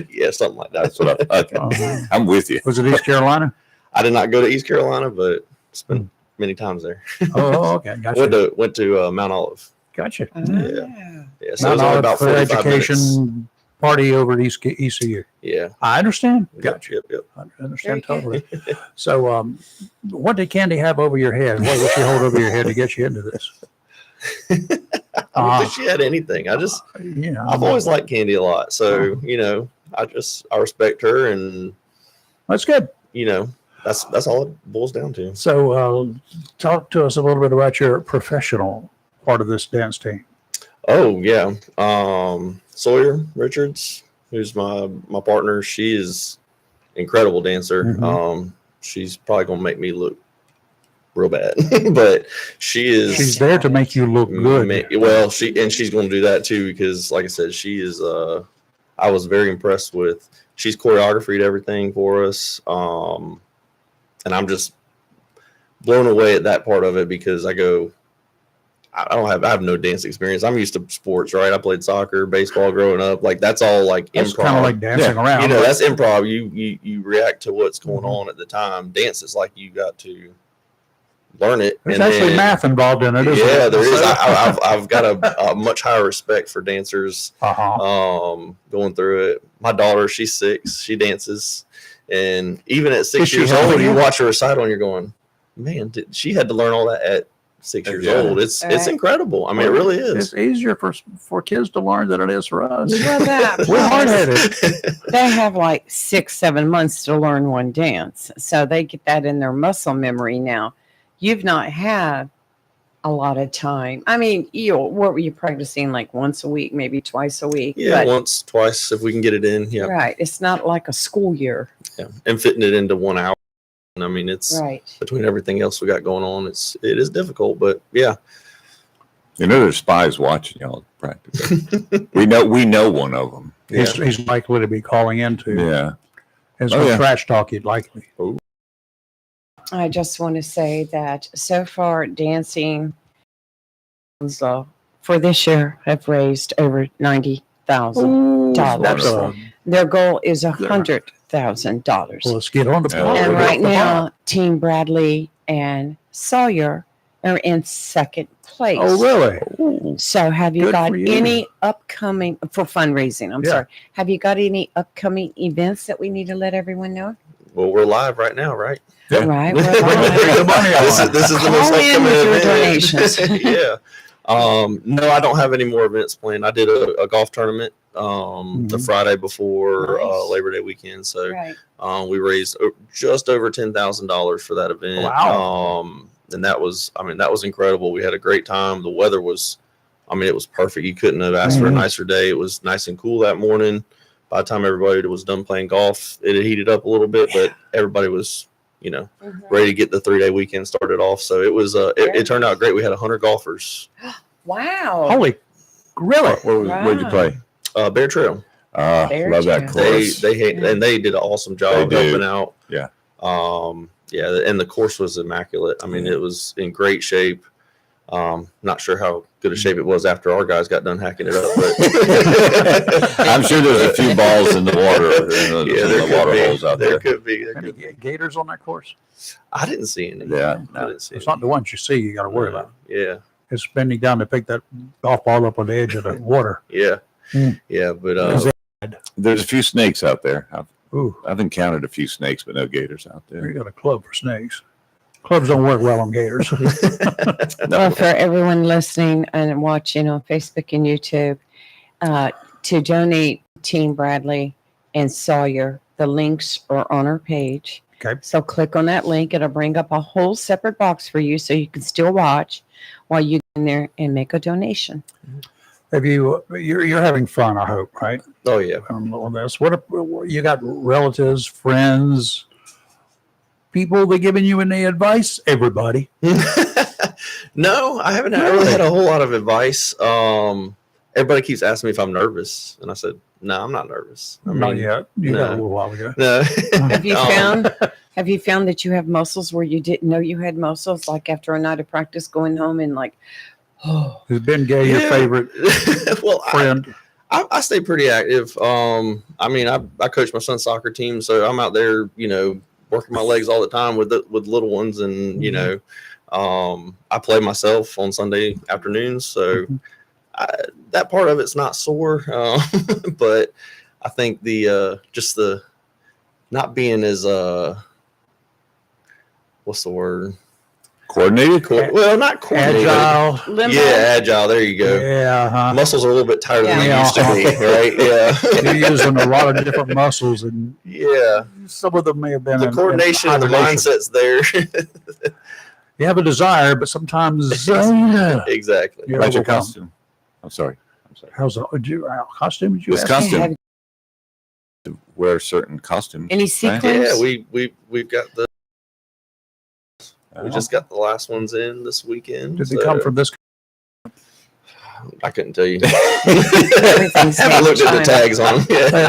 [SPEAKER 5] Yeah, something like that.
[SPEAKER 2] That's what I. Okay.
[SPEAKER 1] Uh-huh.
[SPEAKER 2] I'm with you.
[SPEAKER 1] Was it East Carolina?
[SPEAKER 5] I did not go to East Carolina, but spent many times there.
[SPEAKER 1] Oh, okay. Gotcha.
[SPEAKER 5] Went to Mount Olive.
[SPEAKER 1] Gotcha.
[SPEAKER 3] ah.
[SPEAKER 5] Yeah, so it
[SPEAKER 1] Not
[SPEAKER 5] was only
[SPEAKER 1] all
[SPEAKER 5] about
[SPEAKER 1] for
[SPEAKER 5] 45
[SPEAKER 1] education
[SPEAKER 5] minutes.
[SPEAKER 1] party over at ECU.
[SPEAKER 5] Yeah.
[SPEAKER 1] I understand. Gotcha.
[SPEAKER 5] Yep.
[SPEAKER 1] I understand
[SPEAKER 3] Very
[SPEAKER 1] totally. So, what did Candy have over your head? What did she hold over your head to get you into this?
[SPEAKER 5] I don't think she had anything.
[SPEAKER 1] You know,
[SPEAKER 5] I've always liked Candy a lot. So, you know, I respect her and,
[SPEAKER 1] that's good.
[SPEAKER 5] you know, that's all it boils down to.
[SPEAKER 1] So, talk to us a little bit about your professional part of this dance team.
[SPEAKER 5] Oh yeah. Sawyer Richards, who's my partner, she is incredible dancer.
[SPEAKER 1] Mhm.
[SPEAKER 5] She's probably gonna make me look real bad, but she is.
[SPEAKER 1] She's there to make you look good.
[SPEAKER 5] Well, she's going to do that too because, like I said, she is. I was very impressed with. She's choreographed everything for us, and I'm just blown away at that part of it because I have no dance experience. I'm used to sports, right? I played soccer, baseball growing up. Like that's all like
[SPEAKER 1] It's
[SPEAKER 5] improv.
[SPEAKER 1] kind of like dancing around.
[SPEAKER 5] You know, that's improv. You react to what's going on at the time. Dance is like you got to learn it.
[SPEAKER 1] There's
[SPEAKER 5] and
[SPEAKER 1] actually
[SPEAKER 5] then-
[SPEAKER 1] math involved in it, isn't
[SPEAKER 5] Yeah,
[SPEAKER 1] it?
[SPEAKER 5] there is. I've got a much higher respect for dancers.
[SPEAKER 1] Uh-huh.
[SPEAKER 5] Going through it. My daughter, she's 6. She dances, and even at 6
[SPEAKER 1] Is she
[SPEAKER 5] years old,
[SPEAKER 1] helping
[SPEAKER 5] you
[SPEAKER 1] you?
[SPEAKER 5] watch her recital, and you're going, "Man, she had to learn all that at 6 years
[SPEAKER 2] Yeah.
[SPEAKER 5] old." It's
[SPEAKER 3] Right.
[SPEAKER 5] incredible. I mean, it really is.
[SPEAKER 1] It's easier for kids to learn than it is for us.
[SPEAKER 3] Well, that-
[SPEAKER 1] We're hard-headed.
[SPEAKER 3] They have like 6-7 months to learn one dance. So they get that in their muscle memory now. You've not had a lot of time. I mean, what were you practicing like once a week, maybe twice a week?
[SPEAKER 5] Yeah,
[SPEAKER 3] But-
[SPEAKER 5] once, twice, if we can get it in. Yeah,
[SPEAKER 3] Right. It's not like a school year.
[SPEAKER 5] yeah. And fitting it into 1 hour. I mean, it's
[SPEAKER 3] Right.
[SPEAKER 5] between everything else we got going on. It is difficult, but yeah.
[SPEAKER 2] You know, there's spies watching y'all practice. we know one of them.
[SPEAKER 1] He's likely to be calling into.
[SPEAKER 2] Yeah.
[SPEAKER 1] And
[SPEAKER 2] Oh,
[SPEAKER 1] some
[SPEAKER 2] yeah.
[SPEAKER 1] trash talk you'd likely.
[SPEAKER 3] I just want to say that so far dancing for this year have raised over $90,000.
[SPEAKER 1] That's a,
[SPEAKER 3] Their goal is $100,000.
[SPEAKER 1] well, let's get on the
[SPEAKER 2] Yeah.
[SPEAKER 1] ball.
[SPEAKER 3] And
[SPEAKER 1] We're
[SPEAKER 3] right
[SPEAKER 1] off the
[SPEAKER 3] now, Team Bradley and Sawyer are in second place.
[SPEAKER 1] ball. Oh, really?
[SPEAKER 3] So have you
[SPEAKER 1] Good
[SPEAKER 3] got
[SPEAKER 1] for you.
[SPEAKER 3] any upcoming, for fundraising, I'm
[SPEAKER 1] Yeah.
[SPEAKER 3] sorry, have you got any upcoming events that we need to let everyone know?
[SPEAKER 5] Well, we're live right now, right?
[SPEAKER 2] Yeah.
[SPEAKER 3] Right. we're
[SPEAKER 1] Bring
[SPEAKER 3] live.
[SPEAKER 1] the money on.
[SPEAKER 5] This is the most
[SPEAKER 3] Call in
[SPEAKER 5] upcoming
[SPEAKER 3] with your
[SPEAKER 5] event.
[SPEAKER 3] donations.
[SPEAKER 5] Yeah. No, I don't have any more events planned. I did a golf tournament the
[SPEAKER 1] Mhm.
[SPEAKER 5] Friday before
[SPEAKER 3] Nice.
[SPEAKER 5] Labor Day weekend. So
[SPEAKER 3] Right.
[SPEAKER 5] we raised just over $10,000 for that event.
[SPEAKER 1] Wow.
[SPEAKER 5] And that was incredible. We had a great time. The weather was, it was perfect. You couldn't have asked for a
[SPEAKER 1] Mhm.
[SPEAKER 5] nicer day. It was nice and cool that morning. By the time everybody was done playing golf, it had heated up a little bit, but everybody was, ready to get the 3-day weekend started off. So it was, it turned out great. We had 100 golfers.
[SPEAKER 3] Wow.
[SPEAKER 1] Holy, really?
[SPEAKER 2] Where'd you play?
[SPEAKER 5] Bear Trail.
[SPEAKER 3] Bear
[SPEAKER 2] Love that
[SPEAKER 3] Trail.
[SPEAKER 5] They
[SPEAKER 2] course.
[SPEAKER 5] they did an awesome job
[SPEAKER 2] They do.
[SPEAKER 5] helping out.
[SPEAKER 2] Yeah.
[SPEAKER 5] Yeah, and the course was immaculate. I mean, it was in great shape. Not sure how good a shape it was after our guys got done hacking it up, but
[SPEAKER 2] I'm sure there's a few balls in the water, in the water holes out there.
[SPEAKER 5] There could be.
[SPEAKER 1] Any gators on that course?
[SPEAKER 5] I didn't see any.
[SPEAKER 2] Yeah,
[SPEAKER 5] I didn't see
[SPEAKER 1] It's
[SPEAKER 5] any.
[SPEAKER 1] not the ones you see you got to worry about.
[SPEAKER 5] Yeah,
[SPEAKER 1] It's bending down to pick that golf ball up on the edge of the water.
[SPEAKER 5] yeah,
[SPEAKER 1] Mm.
[SPEAKER 5] yeah. But
[SPEAKER 2] There's a few snakes out there.
[SPEAKER 1] Ooh,
[SPEAKER 2] I've encountered a few snakes, but no gators out
[SPEAKER 1] you
[SPEAKER 2] there.
[SPEAKER 1] got a club for snakes. Clubs don't work well on gators.
[SPEAKER 3] Well, for everyone listening and watching on Facebook and YouTube, to donate Team Bradley and Sawyer, the links are on our page.
[SPEAKER 1] Okay.
[SPEAKER 3] So click on that link. It'll bring up a whole separate box for you so you can still watch while you get in there and make a donation.
[SPEAKER 1] Have you're having fun, I hope, right?
[SPEAKER 5] oh yeah,
[SPEAKER 1] On this. What you got relatives, friends, people that giving you any advice? Everybody.
[SPEAKER 5] no, I haven't really had a whole lot of advice. Everybody keeps asking me if I'm nervous, and I said, no, I'm not nervous. I
[SPEAKER 1] Not
[SPEAKER 5] mean,
[SPEAKER 1] yet. You got a
[SPEAKER 5] no.
[SPEAKER 1] little while ago.
[SPEAKER 5] No.
[SPEAKER 3] Have you
[SPEAKER 5] Um,
[SPEAKER 3] found that you have muscles where you didn't know you had muscles, like after a night of practice going home and like, oh,
[SPEAKER 1] Has Ben Gay your
[SPEAKER 5] Yeah.
[SPEAKER 1] favorite
[SPEAKER 5] well,
[SPEAKER 1] friend?
[SPEAKER 5] I stay pretty active. I mean, I coach my son's soccer team, so I'm out there, working my legs all the time with little ones, and I play myself on Sunday afternoons, so that part of it's not sore, but I think the just the not being as what's the word?
[SPEAKER 2] Coordinated?
[SPEAKER 5] Well, not coordinated.
[SPEAKER 1] Agile.
[SPEAKER 3] limbo.
[SPEAKER 5] Yeah, agile. There you go.
[SPEAKER 1] Yeah. Huh?
[SPEAKER 5] Muscles are a little bit tighter than they
[SPEAKER 1] Yeah.
[SPEAKER 5] used to be, right? Yeah.
[SPEAKER 1] You're using a lot of different muscles, and
[SPEAKER 5] Yeah.
[SPEAKER 1] some of them may have been
[SPEAKER 5] The
[SPEAKER 1] in
[SPEAKER 5] coordination and the
[SPEAKER 1] hibernation.
[SPEAKER 5] mindset's there.
[SPEAKER 1] You have a desire, but sometimes
[SPEAKER 5] Exactly.
[SPEAKER 1] You're
[SPEAKER 2] How's your
[SPEAKER 1] overwhelmed.
[SPEAKER 2] costume? I'm sorry.
[SPEAKER 1] How's the costume? Did you
[SPEAKER 2] It's
[SPEAKER 1] ask?
[SPEAKER 2] custom
[SPEAKER 3] Have
[SPEAKER 2] to wear certain costumes.
[SPEAKER 3] any
[SPEAKER 2] right?
[SPEAKER 3] sequins?
[SPEAKER 5] Yeah, we've got we
[SPEAKER 2] Oh.
[SPEAKER 5] just got the last ones in this weekend.
[SPEAKER 1] Did they come from this?
[SPEAKER 5] I couldn't tell you.
[SPEAKER 3] Everything's
[SPEAKER 5] Haven't looked at the
[SPEAKER 3] China.
[SPEAKER 5] tags on them. Yeah.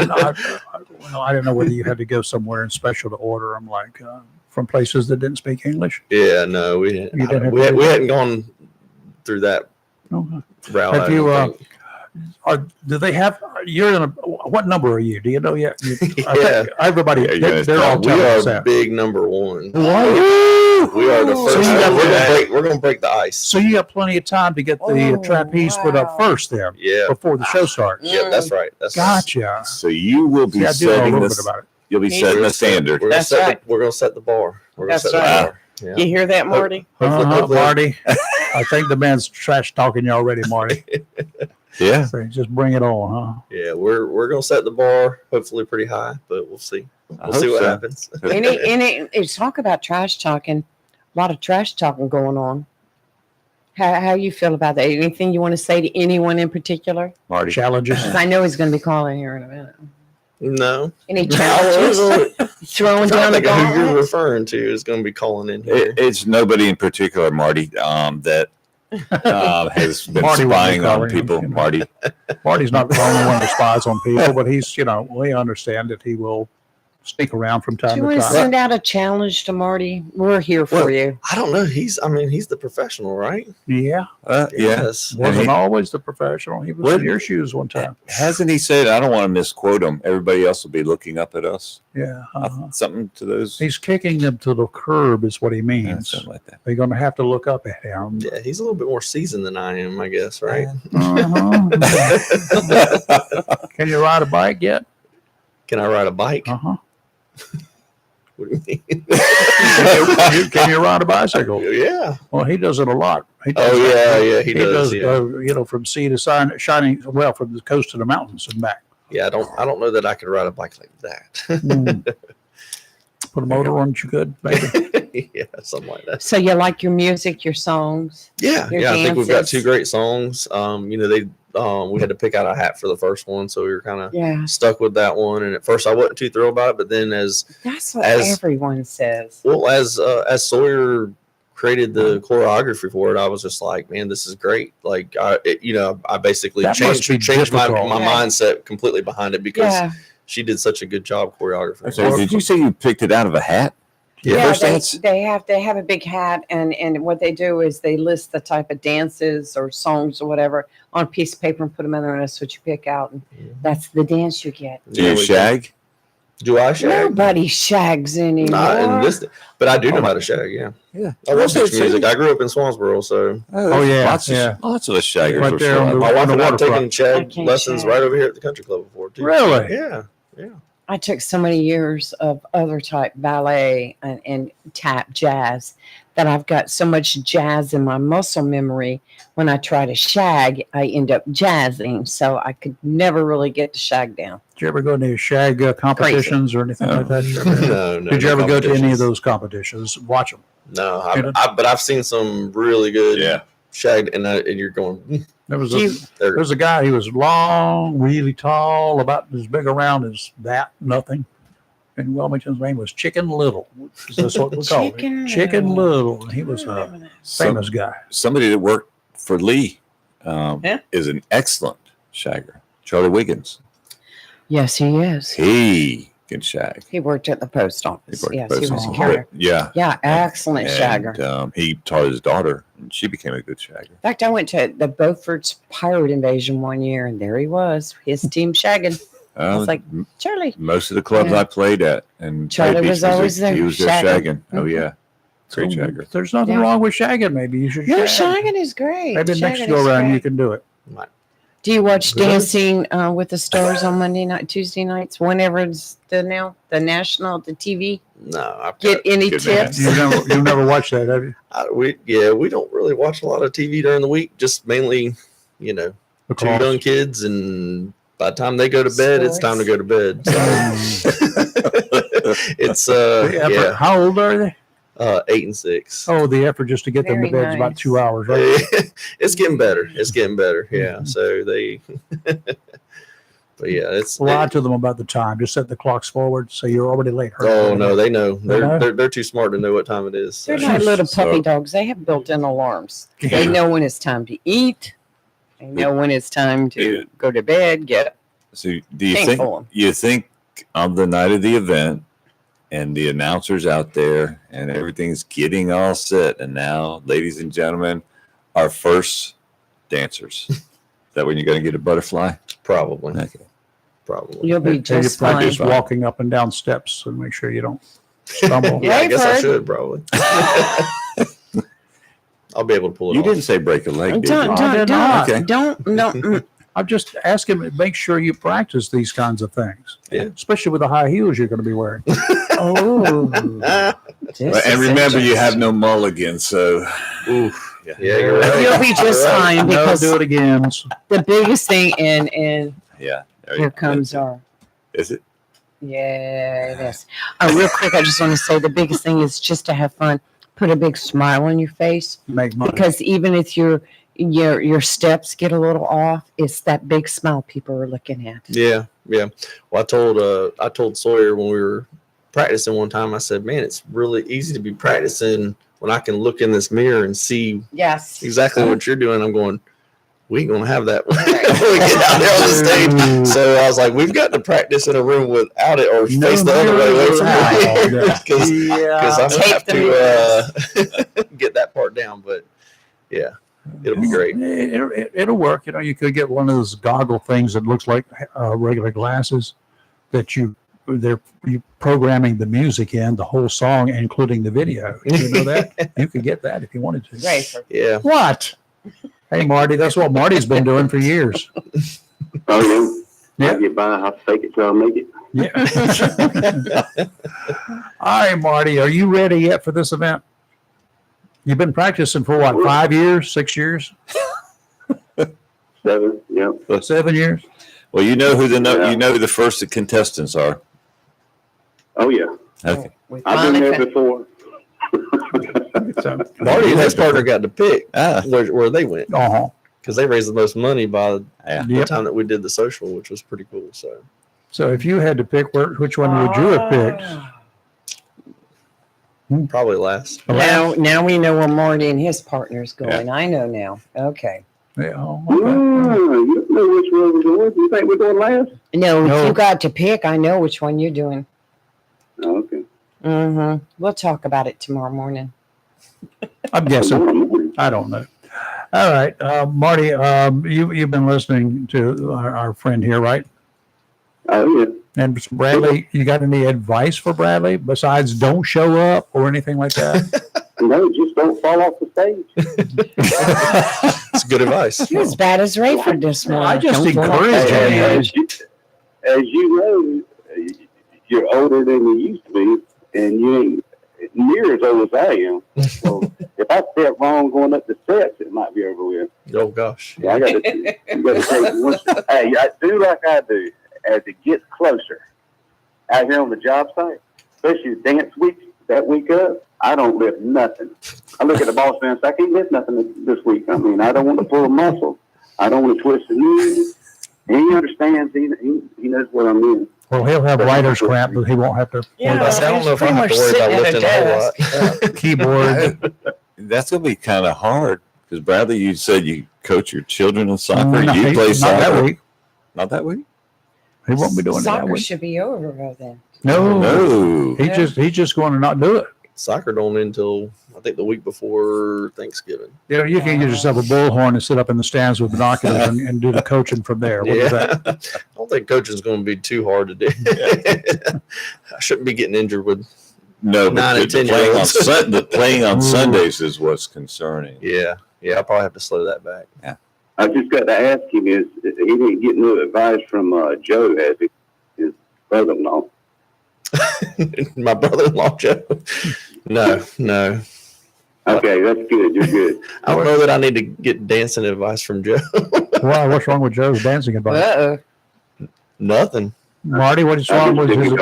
[SPEAKER 1] And I didn't know whether you had to go somewhere in special to order them, like from places that didn't speak English.
[SPEAKER 5] Yeah, no, we
[SPEAKER 1] You didn't have
[SPEAKER 5] we,
[SPEAKER 1] to
[SPEAKER 5] had,
[SPEAKER 1] do
[SPEAKER 5] we
[SPEAKER 1] that?
[SPEAKER 5] hadn't gone through that
[SPEAKER 1] No.
[SPEAKER 5] route.
[SPEAKER 1] Have
[SPEAKER 5] I
[SPEAKER 1] you,
[SPEAKER 5] don't think.
[SPEAKER 1] Do they have? You're in a. What number are you? Do you know yet? I
[SPEAKER 5] Yeah.
[SPEAKER 1] think everybody.
[SPEAKER 2] Yeah, you guys
[SPEAKER 1] They're all
[SPEAKER 2] don't.
[SPEAKER 5] We
[SPEAKER 1] telling us
[SPEAKER 5] are
[SPEAKER 1] that.
[SPEAKER 5] big number one.
[SPEAKER 1] Woo!
[SPEAKER 5] We are the
[SPEAKER 1] So
[SPEAKER 5] first.
[SPEAKER 1] you got-
[SPEAKER 5] We're gonna break the ice.
[SPEAKER 1] So you got plenty of time to get the
[SPEAKER 3] Oh,
[SPEAKER 1] trapeze put up
[SPEAKER 3] wow.
[SPEAKER 1] first, then
[SPEAKER 5] Yeah.
[SPEAKER 1] before the show starts.
[SPEAKER 5] Yeah, that's right. That's
[SPEAKER 1] Gotcha.
[SPEAKER 2] So you will be
[SPEAKER 1] See, I do know a
[SPEAKER 2] setting
[SPEAKER 1] little
[SPEAKER 2] this.
[SPEAKER 1] bit about it.
[SPEAKER 2] You'll be
[SPEAKER 3] He's-
[SPEAKER 2] setting
[SPEAKER 5] We're
[SPEAKER 2] the
[SPEAKER 5] gonna set-
[SPEAKER 2] standard.
[SPEAKER 5] We're gonna
[SPEAKER 3] That's
[SPEAKER 5] set
[SPEAKER 3] right.
[SPEAKER 5] we're gonna set the bar. We're gonna
[SPEAKER 3] That's
[SPEAKER 5] set
[SPEAKER 3] right.
[SPEAKER 5] the bar. Yeah.
[SPEAKER 3] You hear that, Marty?
[SPEAKER 5] Hopefully-
[SPEAKER 1] Marty. I think the man's trash talking you already, Marty.
[SPEAKER 2] Yeah.
[SPEAKER 1] So just bring it on, huh?
[SPEAKER 5] Yeah, we're gonna set the bar hopefully pretty high, but we'll see.
[SPEAKER 2] I
[SPEAKER 5] We'll see
[SPEAKER 2] hope
[SPEAKER 5] what
[SPEAKER 2] so.
[SPEAKER 5] happens.
[SPEAKER 3] Any talk about trash talking, a lot of trash talking going on. How you feel about that? Anything you want to say to anyone in particular?
[SPEAKER 2] Marty.
[SPEAKER 1] Challenges.
[SPEAKER 3] 'Cause I know he's going to be calling here in a minute.
[SPEAKER 5] No.
[SPEAKER 3] Any challenges? Throwing
[SPEAKER 5] I'm
[SPEAKER 3] down the
[SPEAKER 5] thinking who you're
[SPEAKER 3] gauntlet?
[SPEAKER 5] referring to is gonna be calling in here.
[SPEAKER 2] It's nobody in particular, Marty, that has been
[SPEAKER 1] Marty wouldn't be
[SPEAKER 2] spying on
[SPEAKER 1] calling him,
[SPEAKER 2] people.
[SPEAKER 1] you know.
[SPEAKER 2] Marty.
[SPEAKER 1] Marty's not the only one that spies on people, but he's, we understand that he will sneak around from
[SPEAKER 3] Do
[SPEAKER 1] time
[SPEAKER 3] you
[SPEAKER 1] to
[SPEAKER 3] want to
[SPEAKER 1] time.
[SPEAKER 3] send out a challenge to Marty? We're here for
[SPEAKER 5] Well,
[SPEAKER 3] you.
[SPEAKER 5] I don't know. He's the professional, right?
[SPEAKER 1] Yeah.
[SPEAKER 2] Yeah.
[SPEAKER 5] Yes.
[SPEAKER 1] Wasn't
[SPEAKER 2] he-
[SPEAKER 1] always the professional. He was
[SPEAKER 2] What-
[SPEAKER 1] in your shoes one time.
[SPEAKER 2] Hasn't he said, I don't want to misquote him. Everybody else will be looking up at us.
[SPEAKER 1] Yeah.
[SPEAKER 2] Something to those.
[SPEAKER 1] He's kicking them to the curb is what he
[SPEAKER 2] Yeah,
[SPEAKER 1] means.
[SPEAKER 2] something like that.
[SPEAKER 1] They're going to have to look up at him.
[SPEAKER 5] Yeah, he's a little bit more seasoned than I am, I guess, right?
[SPEAKER 1] Uh-huh. Can you ride a bike yet?
[SPEAKER 5] Can I ride a bike?
[SPEAKER 1] Uh-huh.
[SPEAKER 5] What do you mean?
[SPEAKER 1] Can you ride a bicycle?
[SPEAKER 5] Yeah.
[SPEAKER 1] Well, he does it a lot. He does
[SPEAKER 5] Oh
[SPEAKER 1] that.
[SPEAKER 5] yeah, he does. Yeah.
[SPEAKER 1] go, from sea to shining, well, from the coast to the mountains and back.
[SPEAKER 5] Yeah, I don't know that I could ride a bike like that.
[SPEAKER 1] Mm. Put a motor on it, you could, maybe.
[SPEAKER 5] Yeah, something like that.
[SPEAKER 3] So you like your music, your songs?
[SPEAKER 5] Yeah,
[SPEAKER 3] Your
[SPEAKER 5] yeah. I think we've got
[SPEAKER 3] dances.
[SPEAKER 5] 2 great songs. We had to pick out a hat for the first one, so we were kind of
[SPEAKER 3] Yeah,
[SPEAKER 5] stuck with that one. And at first, I wasn't too thrilled about it, but then as
[SPEAKER 3] that's what
[SPEAKER 5] As-
[SPEAKER 3] everyone says.
[SPEAKER 5] as Sawyer created the choreography for it, I was just like, man, this is great. Like, I basically
[SPEAKER 1] That must be
[SPEAKER 5] changed my
[SPEAKER 1] difficult.
[SPEAKER 5] my
[SPEAKER 3] Yeah.
[SPEAKER 5] mindset completely behind it because
[SPEAKER 3] Yeah,
[SPEAKER 5] she did such a good job choreographing.
[SPEAKER 2] So did you say you picked it out of a hat?
[SPEAKER 5] Yeah,
[SPEAKER 2] first dance?
[SPEAKER 3] they have a big hat, and what they do is they list the type of dances or songs or whatever on a piece of paper and put them in there, and that's what you pick out, and that's the dance you get.
[SPEAKER 2] Do you shag?
[SPEAKER 5] Do I shag?
[SPEAKER 3] Nobody shags anymore.
[SPEAKER 5] Not in this, but I do know how to shag. Yeah,
[SPEAKER 2] Yeah.
[SPEAKER 5] I love beach music. I grew up in Swansboro, so
[SPEAKER 1] Oh, yeah,
[SPEAKER 2] Lots of,
[SPEAKER 1] yeah.
[SPEAKER 2] lots of us shaggers.
[SPEAKER 1] Right
[SPEAKER 2] were
[SPEAKER 1] there on
[SPEAKER 2] still
[SPEAKER 1] the-
[SPEAKER 2] out.
[SPEAKER 5] my wife and I have
[SPEAKER 1] waterfront.
[SPEAKER 5] taken shag
[SPEAKER 3] I can't
[SPEAKER 5] lessons
[SPEAKER 3] shag.
[SPEAKER 5] right over here at the country club before too.
[SPEAKER 1] Really?
[SPEAKER 5] Yeah.
[SPEAKER 3] I took so many years of other type ballet and tap jazz that I've got so much jazz in my muscle memory. When I try to shag, I end up jazzing, so I could never really get the shag down.
[SPEAKER 1] Did you ever go to any shag competitions or anything like that?
[SPEAKER 5] No,
[SPEAKER 1] Did you ever go to any of
[SPEAKER 5] competitions.
[SPEAKER 1] those competitions? Watch them.
[SPEAKER 5] No,
[SPEAKER 1] You
[SPEAKER 5] but I've seen some really good
[SPEAKER 2] Yeah.
[SPEAKER 5] shag, and you're going.
[SPEAKER 1] There was
[SPEAKER 3] Do you-
[SPEAKER 1] there was a guy. He was long, really tall, about as big around as that, nothing. And Wilmington's name was Chicken Little. That's what we call
[SPEAKER 3] Chicken
[SPEAKER 1] it. Chicken
[SPEAKER 3] Little.
[SPEAKER 1] Little. And he was a
[SPEAKER 2] Some-
[SPEAKER 1] famous guy.
[SPEAKER 2] somebody that worked for Lee
[SPEAKER 3] Yeah.
[SPEAKER 2] is an excellent shagger. Charlie Wiggins.
[SPEAKER 3] Yes, he is.
[SPEAKER 2] He can shag.
[SPEAKER 3] He worked at the post
[SPEAKER 2] He
[SPEAKER 3] office.
[SPEAKER 2] worked
[SPEAKER 3] Yes,
[SPEAKER 2] both
[SPEAKER 3] he was a
[SPEAKER 2] sides.
[SPEAKER 3] carrier.
[SPEAKER 2] Yeah.
[SPEAKER 3] Yeah, excellent shagger.
[SPEAKER 2] And, he taught his daughter, and she became a good shagger.
[SPEAKER 3] In fact, I went to the Beaufort's pirate invasion one year, and there he was, his team shagging. I was like, Charlie.
[SPEAKER 2] most of the clubs
[SPEAKER 3] Yeah.
[SPEAKER 2] I played at, and
[SPEAKER 3] Charlie
[SPEAKER 2] played beach
[SPEAKER 3] was always
[SPEAKER 2] music,
[SPEAKER 3] there,
[SPEAKER 2] he was there
[SPEAKER 3] shagging.
[SPEAKER 2] shagging. Oh
[SPEAKER 3] Mhm.
[SPEAKER 2] yeah, great
[SPEAKER 1] So
[SPEAKER 2] shagger.
[SPEAKER 1] if there's nothing
[SPEAKER 3] Yeah.
[SPEAKER 1] wrong with shagging. Maybe you should
[SPEAKER 3] No,
[SPEAKER 1] shag.
[SPEAKER 3] shagging is great.
[SPEAKER 1] Maybe next
[SPEAKER 3] Shagging
[SPEAKER 1] go
[SPEAKER 3] is
[SPEAKER 1] around
[SPEAKER 3] great.
[SPEAKER 1] you can do it.
[SPEAKER 3] Do you watch
[SPEAKER 5] Really?
[SPEAKER 3] Dancing with the Stars on Monday night, Tuesday nights, whenever it's the national, the TV?
[SPEAKER 5] No, I've
[SPEAKER 3] Get any
[SPEAKER 2] Good man.
[SPEAKER 3] tips?
[SPEAKER 1] You've never watched that, have you?
[SPEAKER 5] we don't really watch a lot of TV during the week. Just mainly, two
[SPEAKER 1] Because-
[SPEAKER 5] young kids, and by the time they go to bed, it's time to go to bed. So it's
[SPEAKER 1] The effort-
[SPEAKER 5] yeah,
[SPEAKER 1] How old are they?
[SPEAKER 5] 8 and 6.
[SPEAKER 1] Oh, the effort just to get them to
[SPEAKER 3] Very
[SPEAKER 1] bed is about
[SPEAKER 3] nice.
[SPEAKER 1] 2 hours, right?
[SPEAKER 5] It's getting better. It's getting better. Yeah. So they, but yeah, it's.
[SPEAKER 1] Lie to them about the time. Just set the clocks forward so you're already late.
[SPEAKER 5] Oh no, they know.
[SPEAKER 1] They know?
[SPEAKER 5] They're too smart to know what time it is.
[SPEAKER 3] They're
[SPEAKER 5] So.
[SPEAKER 3] not little
[SPEAKER 2] So-
[SPEAKER 3] puppy dogs. They have built-in alarms. They know when it's time to eat. They know when it's time to go to bed. Get up.
[SPEAKER 2] So do you
[SPEAKER 3] Can't
[SPEAKER 2] think
[SPEAKER 3] fool 'em.
[SPEAKER 2] on the night of the event, and the announcers out there, and everything's getting all set, and now, ladies and gentlemen, our first dancers. Is that when you're going to get a butterfly?
[SPEAKER 5] Probably.
[SPEAKER 2] Okay.
[SPEAKER 5] Probably.
[SPEAKER 3] You'll be
[SPEAKER 1] And you
[SPEAKER 3] just fine.
[SPEAKER 1] practice walking up and down steps and make sure you don't stumble.
[SPEAKER 5] Yeah, I
[SPEAKER 3] They've
[SPEAKER 5] guess I
[SPEAKER 3] heard.
[SPEAKER 5] should probably. I'll be able to pull it
[SPEAKER 2] You
[SPEAKER 5] off.
[SPEAKER 2] didn't say break a leg, did
[SPEAKER 3] Don't,
[SPEAKER 2] you?
[SPEAKER 1] I
[SPEAKER 3] don't,
[SPEAKER 1] did
[SPEAKER 3] don't,
[SPEAKER 1] not.
[SPEAKER 2] Okay.
[SPEAKER 3] don't, no.
[SPEAKER 1] I'm just asking to make sure you practice these kinds of things,
[SPEAKER 5] Yeah.
[SPEAKER 1] especially with the high heels you're going to be wearing.
[SPEAKER 3] Oh, this
[SPEAKER 2] And
[SPEAKER 3] is
[SPEAKER 2] remember, you have
[SPEAKER 3] interesting.
[SPEAKER 2] no mulligan, so
[SPEAKER 5] Oof. Yeah, you're right.
[SPEAKER 3] You'll be just
[SPEAKER 5] You're right.
[SPEAKER 3] fine
[SPEAKER 1] No,
[SPEAKER 3] because
[SPEAKER 1] do it again.
[SPEAKER 3] the biggest thing, and
[SPEAKER 2] yeah.
[SPEAKER 3] here comes our.
[SPEAKER 2] Is it?
[SPEAKER 3] Yeah, it is. Real quick, I just want to say the biggest thing is just to have fun. Put a big smile on your face,
[SPEAKER 1] Make money.
[SPEAKER 3] because even if your steps get a little off, it's that big smile people are looking at.
[SPEAKER 5] Yeah, yeah. Well, I told Sawyer when we were practicing one time. I said, "Man, it's really easy to be practicing when I can look in this mirror and see
[SPEAKER 3] Yes.
[SPEAKER 5] exactly what you're doing." I'm going, "We ain't gonna have that when we get out there on the stage." So I was like, "We've got to practice in a room without it, or
[SPEAKER 1] No
[SPEAKER 5] face the other way away from the
[SPEAKER 1] mirror.
[SPEAKER 5] mirror, because
[SPEAKER 1] Yeah.
[SPEAKER 5] I'm gonna
[SPEAKER 3] Tape
[SPEAKER 5] have
[SPEAKER 3] the
[SPEAKER 5] to get that part down." But yeah, it'll be great.
[SPEAKER 1] It'll work. You could get one of those goggle things that looks like regular glasses that you programming the music in, the whole song, including the video. You know that? You could get that if you wanted to.
[SPEAKER 3] Right.
[SPEAKER 5] Yeah.
[SPEAKER 1] What? Hey, Marty, that's what Marty's been doing for years.
[SPEAKER 4] Oh, yeah.
[SPEAKER 1] Yeah.
[SPEAKER 4] I get by. I fake it till I make it.
[SPEAKER 1] Yeah. All right, Marty, are you ready yet for this event? You've been practicing for what, 5 years, 6 years,
[SPEAKER 4] 7. Yep.
[SPEAKER 1] 7 years?
[SPEAKER 2] Well, you know who
[SPEAKER 4] Yeah.
[SPEAKER 2] you know who the first contestants are.
[SPEAKER 4] Oh, yeah.
[SPEAKER 2] Okay.
[SPEAKER 3] We
[SPEAKER 4] I've been
[SPEAKER 3] finally
[SPEAKER 4] there before.
[SPEAKER 1] So,
[SPEAKER 5] Marty and his partner got to pick
[SPEAKER 2] Ah,
[SPEAKER 5] where they went,
[SPEAKER 1] uh-huh.
[SPEAKER 5] because they raised the most money by
[SPEAKER 2] yeah.
[SPEAKER 5] the
[SPEAKER 1] Yep.
[SPEAKER 5] time that we did the social, which was pretty cool. So
[SPEAKER 1] So if you had to pick, which one would you have picked?
[SPEAKER 5] probably last.
[SPEAKER 3] Now we know where Marty and his partner's going. I know now. Okay.
[SPEAKER 1] Yeah, oh,
[SPEAKER 4] Ah,
[SPEAKER 1] okay.
[SPEAKER 4] you know which one we're going. You think we're going last?
[SPEAKER 3] No,
[SPEAKER 1] No.
[SPEAKER 3] if you got to pick, I know which one you're doing.
[SPEAKER 4] Oh, okay.
[SPEAKER 3] Mm-hmm. We'll talk about it tomorrow morning.
[SPEAKER 1] I'm guessing. I don't know. All right, Marty, you've been listening to our friend here, right?
[SPEAKER 4] Oh, yeah.
[SPEAKER 1] And Bradley, you got any advice for Bradley besides don't show up or anything like that?
[SPEAKER 4] No, just don't fall off the stage.
[SPEAKER 5] It's good advice.
[SPEAKER 3] You're as bad as Rayford this morning.
[SPEAKER 1] I just
[SPEAKER 3] Don't fall off
[SPEAKER 1] encourage
[SPEAKER 3] the
[SPEAKER 1] him.
[SPEAKER 3] stage.
[SPEAKER 4] As you know, you're older than you used to be, and you ain't near as old as I am. So if I step wrong going up the steps, it might be over with.
[SPEAKER 5] Oh gosh.
[SPEAKER 4] Yeah, I got to take one. Hey, I do like I do. As it gets closer, out here on the job site, especially dance week, that week up, I don't lift nothing. I look at the boss man and say, I can't lift nothing this week. I mean, I don't want to pull a muscle. I don't want to twist the knee. He understands. He knows what I'm in.
[SPEAKER 1] Well, he'll have writer's cramp, but he won't have to
[SPEAKER 3] Yeah,
[SPEAKER 1] worry
[SPEAKER 5] I
[SPEAKER 1] about
[SPEAKER 5] don't know if I
[SPEAKER 3] pretty
[SPEAKER 5] have to
[SPEAKER 3] much
[SPEAKER 5] worry about
[SPEAKER 3] sitting at a
[SPEAKER 5] lifting a whole lot.
[SPEAKER 1] keyboard.
[SPEAKER 2] That's going to be kind of hard because Bradley, you said you coach your children in soccer.
[SPEAKER 1] No,
[SPEAKER 2] You play
[SPEAKER 1] not
[SPEAKER 2] soccer.
[SPEAKER 1] that week.
[SPEAKER 2] Not that week?
[SPEAKER 1] He won't be doing it that
[SPEAKER 3] Soccer
[SPEAKER 1] week.
[SPEAKER 3] should be over by then.
[SPEAKER 1] No,
[SPEAKER 2] No.
[SPEAKER 1] he's just going to not do it.
[SPEAKER 5] Soccer don't end until I think the week before Thanksgiving.
[SPEAKER 1] You know, you can get yourself a bullhorn and sit up in the stands with binoculars and do the coaching from there. What is that?
[SPEAKER 5] I don't think coaching's going to be too hard to do. I shouldn't be getting injured with.
[SPEAKER 2] No,
[SPEAKER 5] 9
[SPEAKER 2] but
[SPEAKER 5] and
[SPEAKER 2] the
[SPEAKER 5] 10-year-olds.
[SPEAKER 2] playing on
[SPEAKER 1] Ooh.
[SPEAKER 2] Sundays is what's concerning.
[SPEAKER 5] Yeah, I'll probably have to slow that back.
[SPEAKER 4] I just got to ask him: he didn't get no advice from Joe, has he? His brother-in-law.
[SPEAKER 5] My brother-in-law Joe. No.
[SPEAKER 4] Okay, that's good. You're good.
[SPEAKER 5] I don't know that I need to get dancing advice from Joe.
[SPEAKER 1] Why? What's wrong with Joe's dancing advice?
[SPEAKER 3] Uh-oh.
[SPEAKER 5] Nothing.
[SPEAKER 1] Marty, what's wrong with his?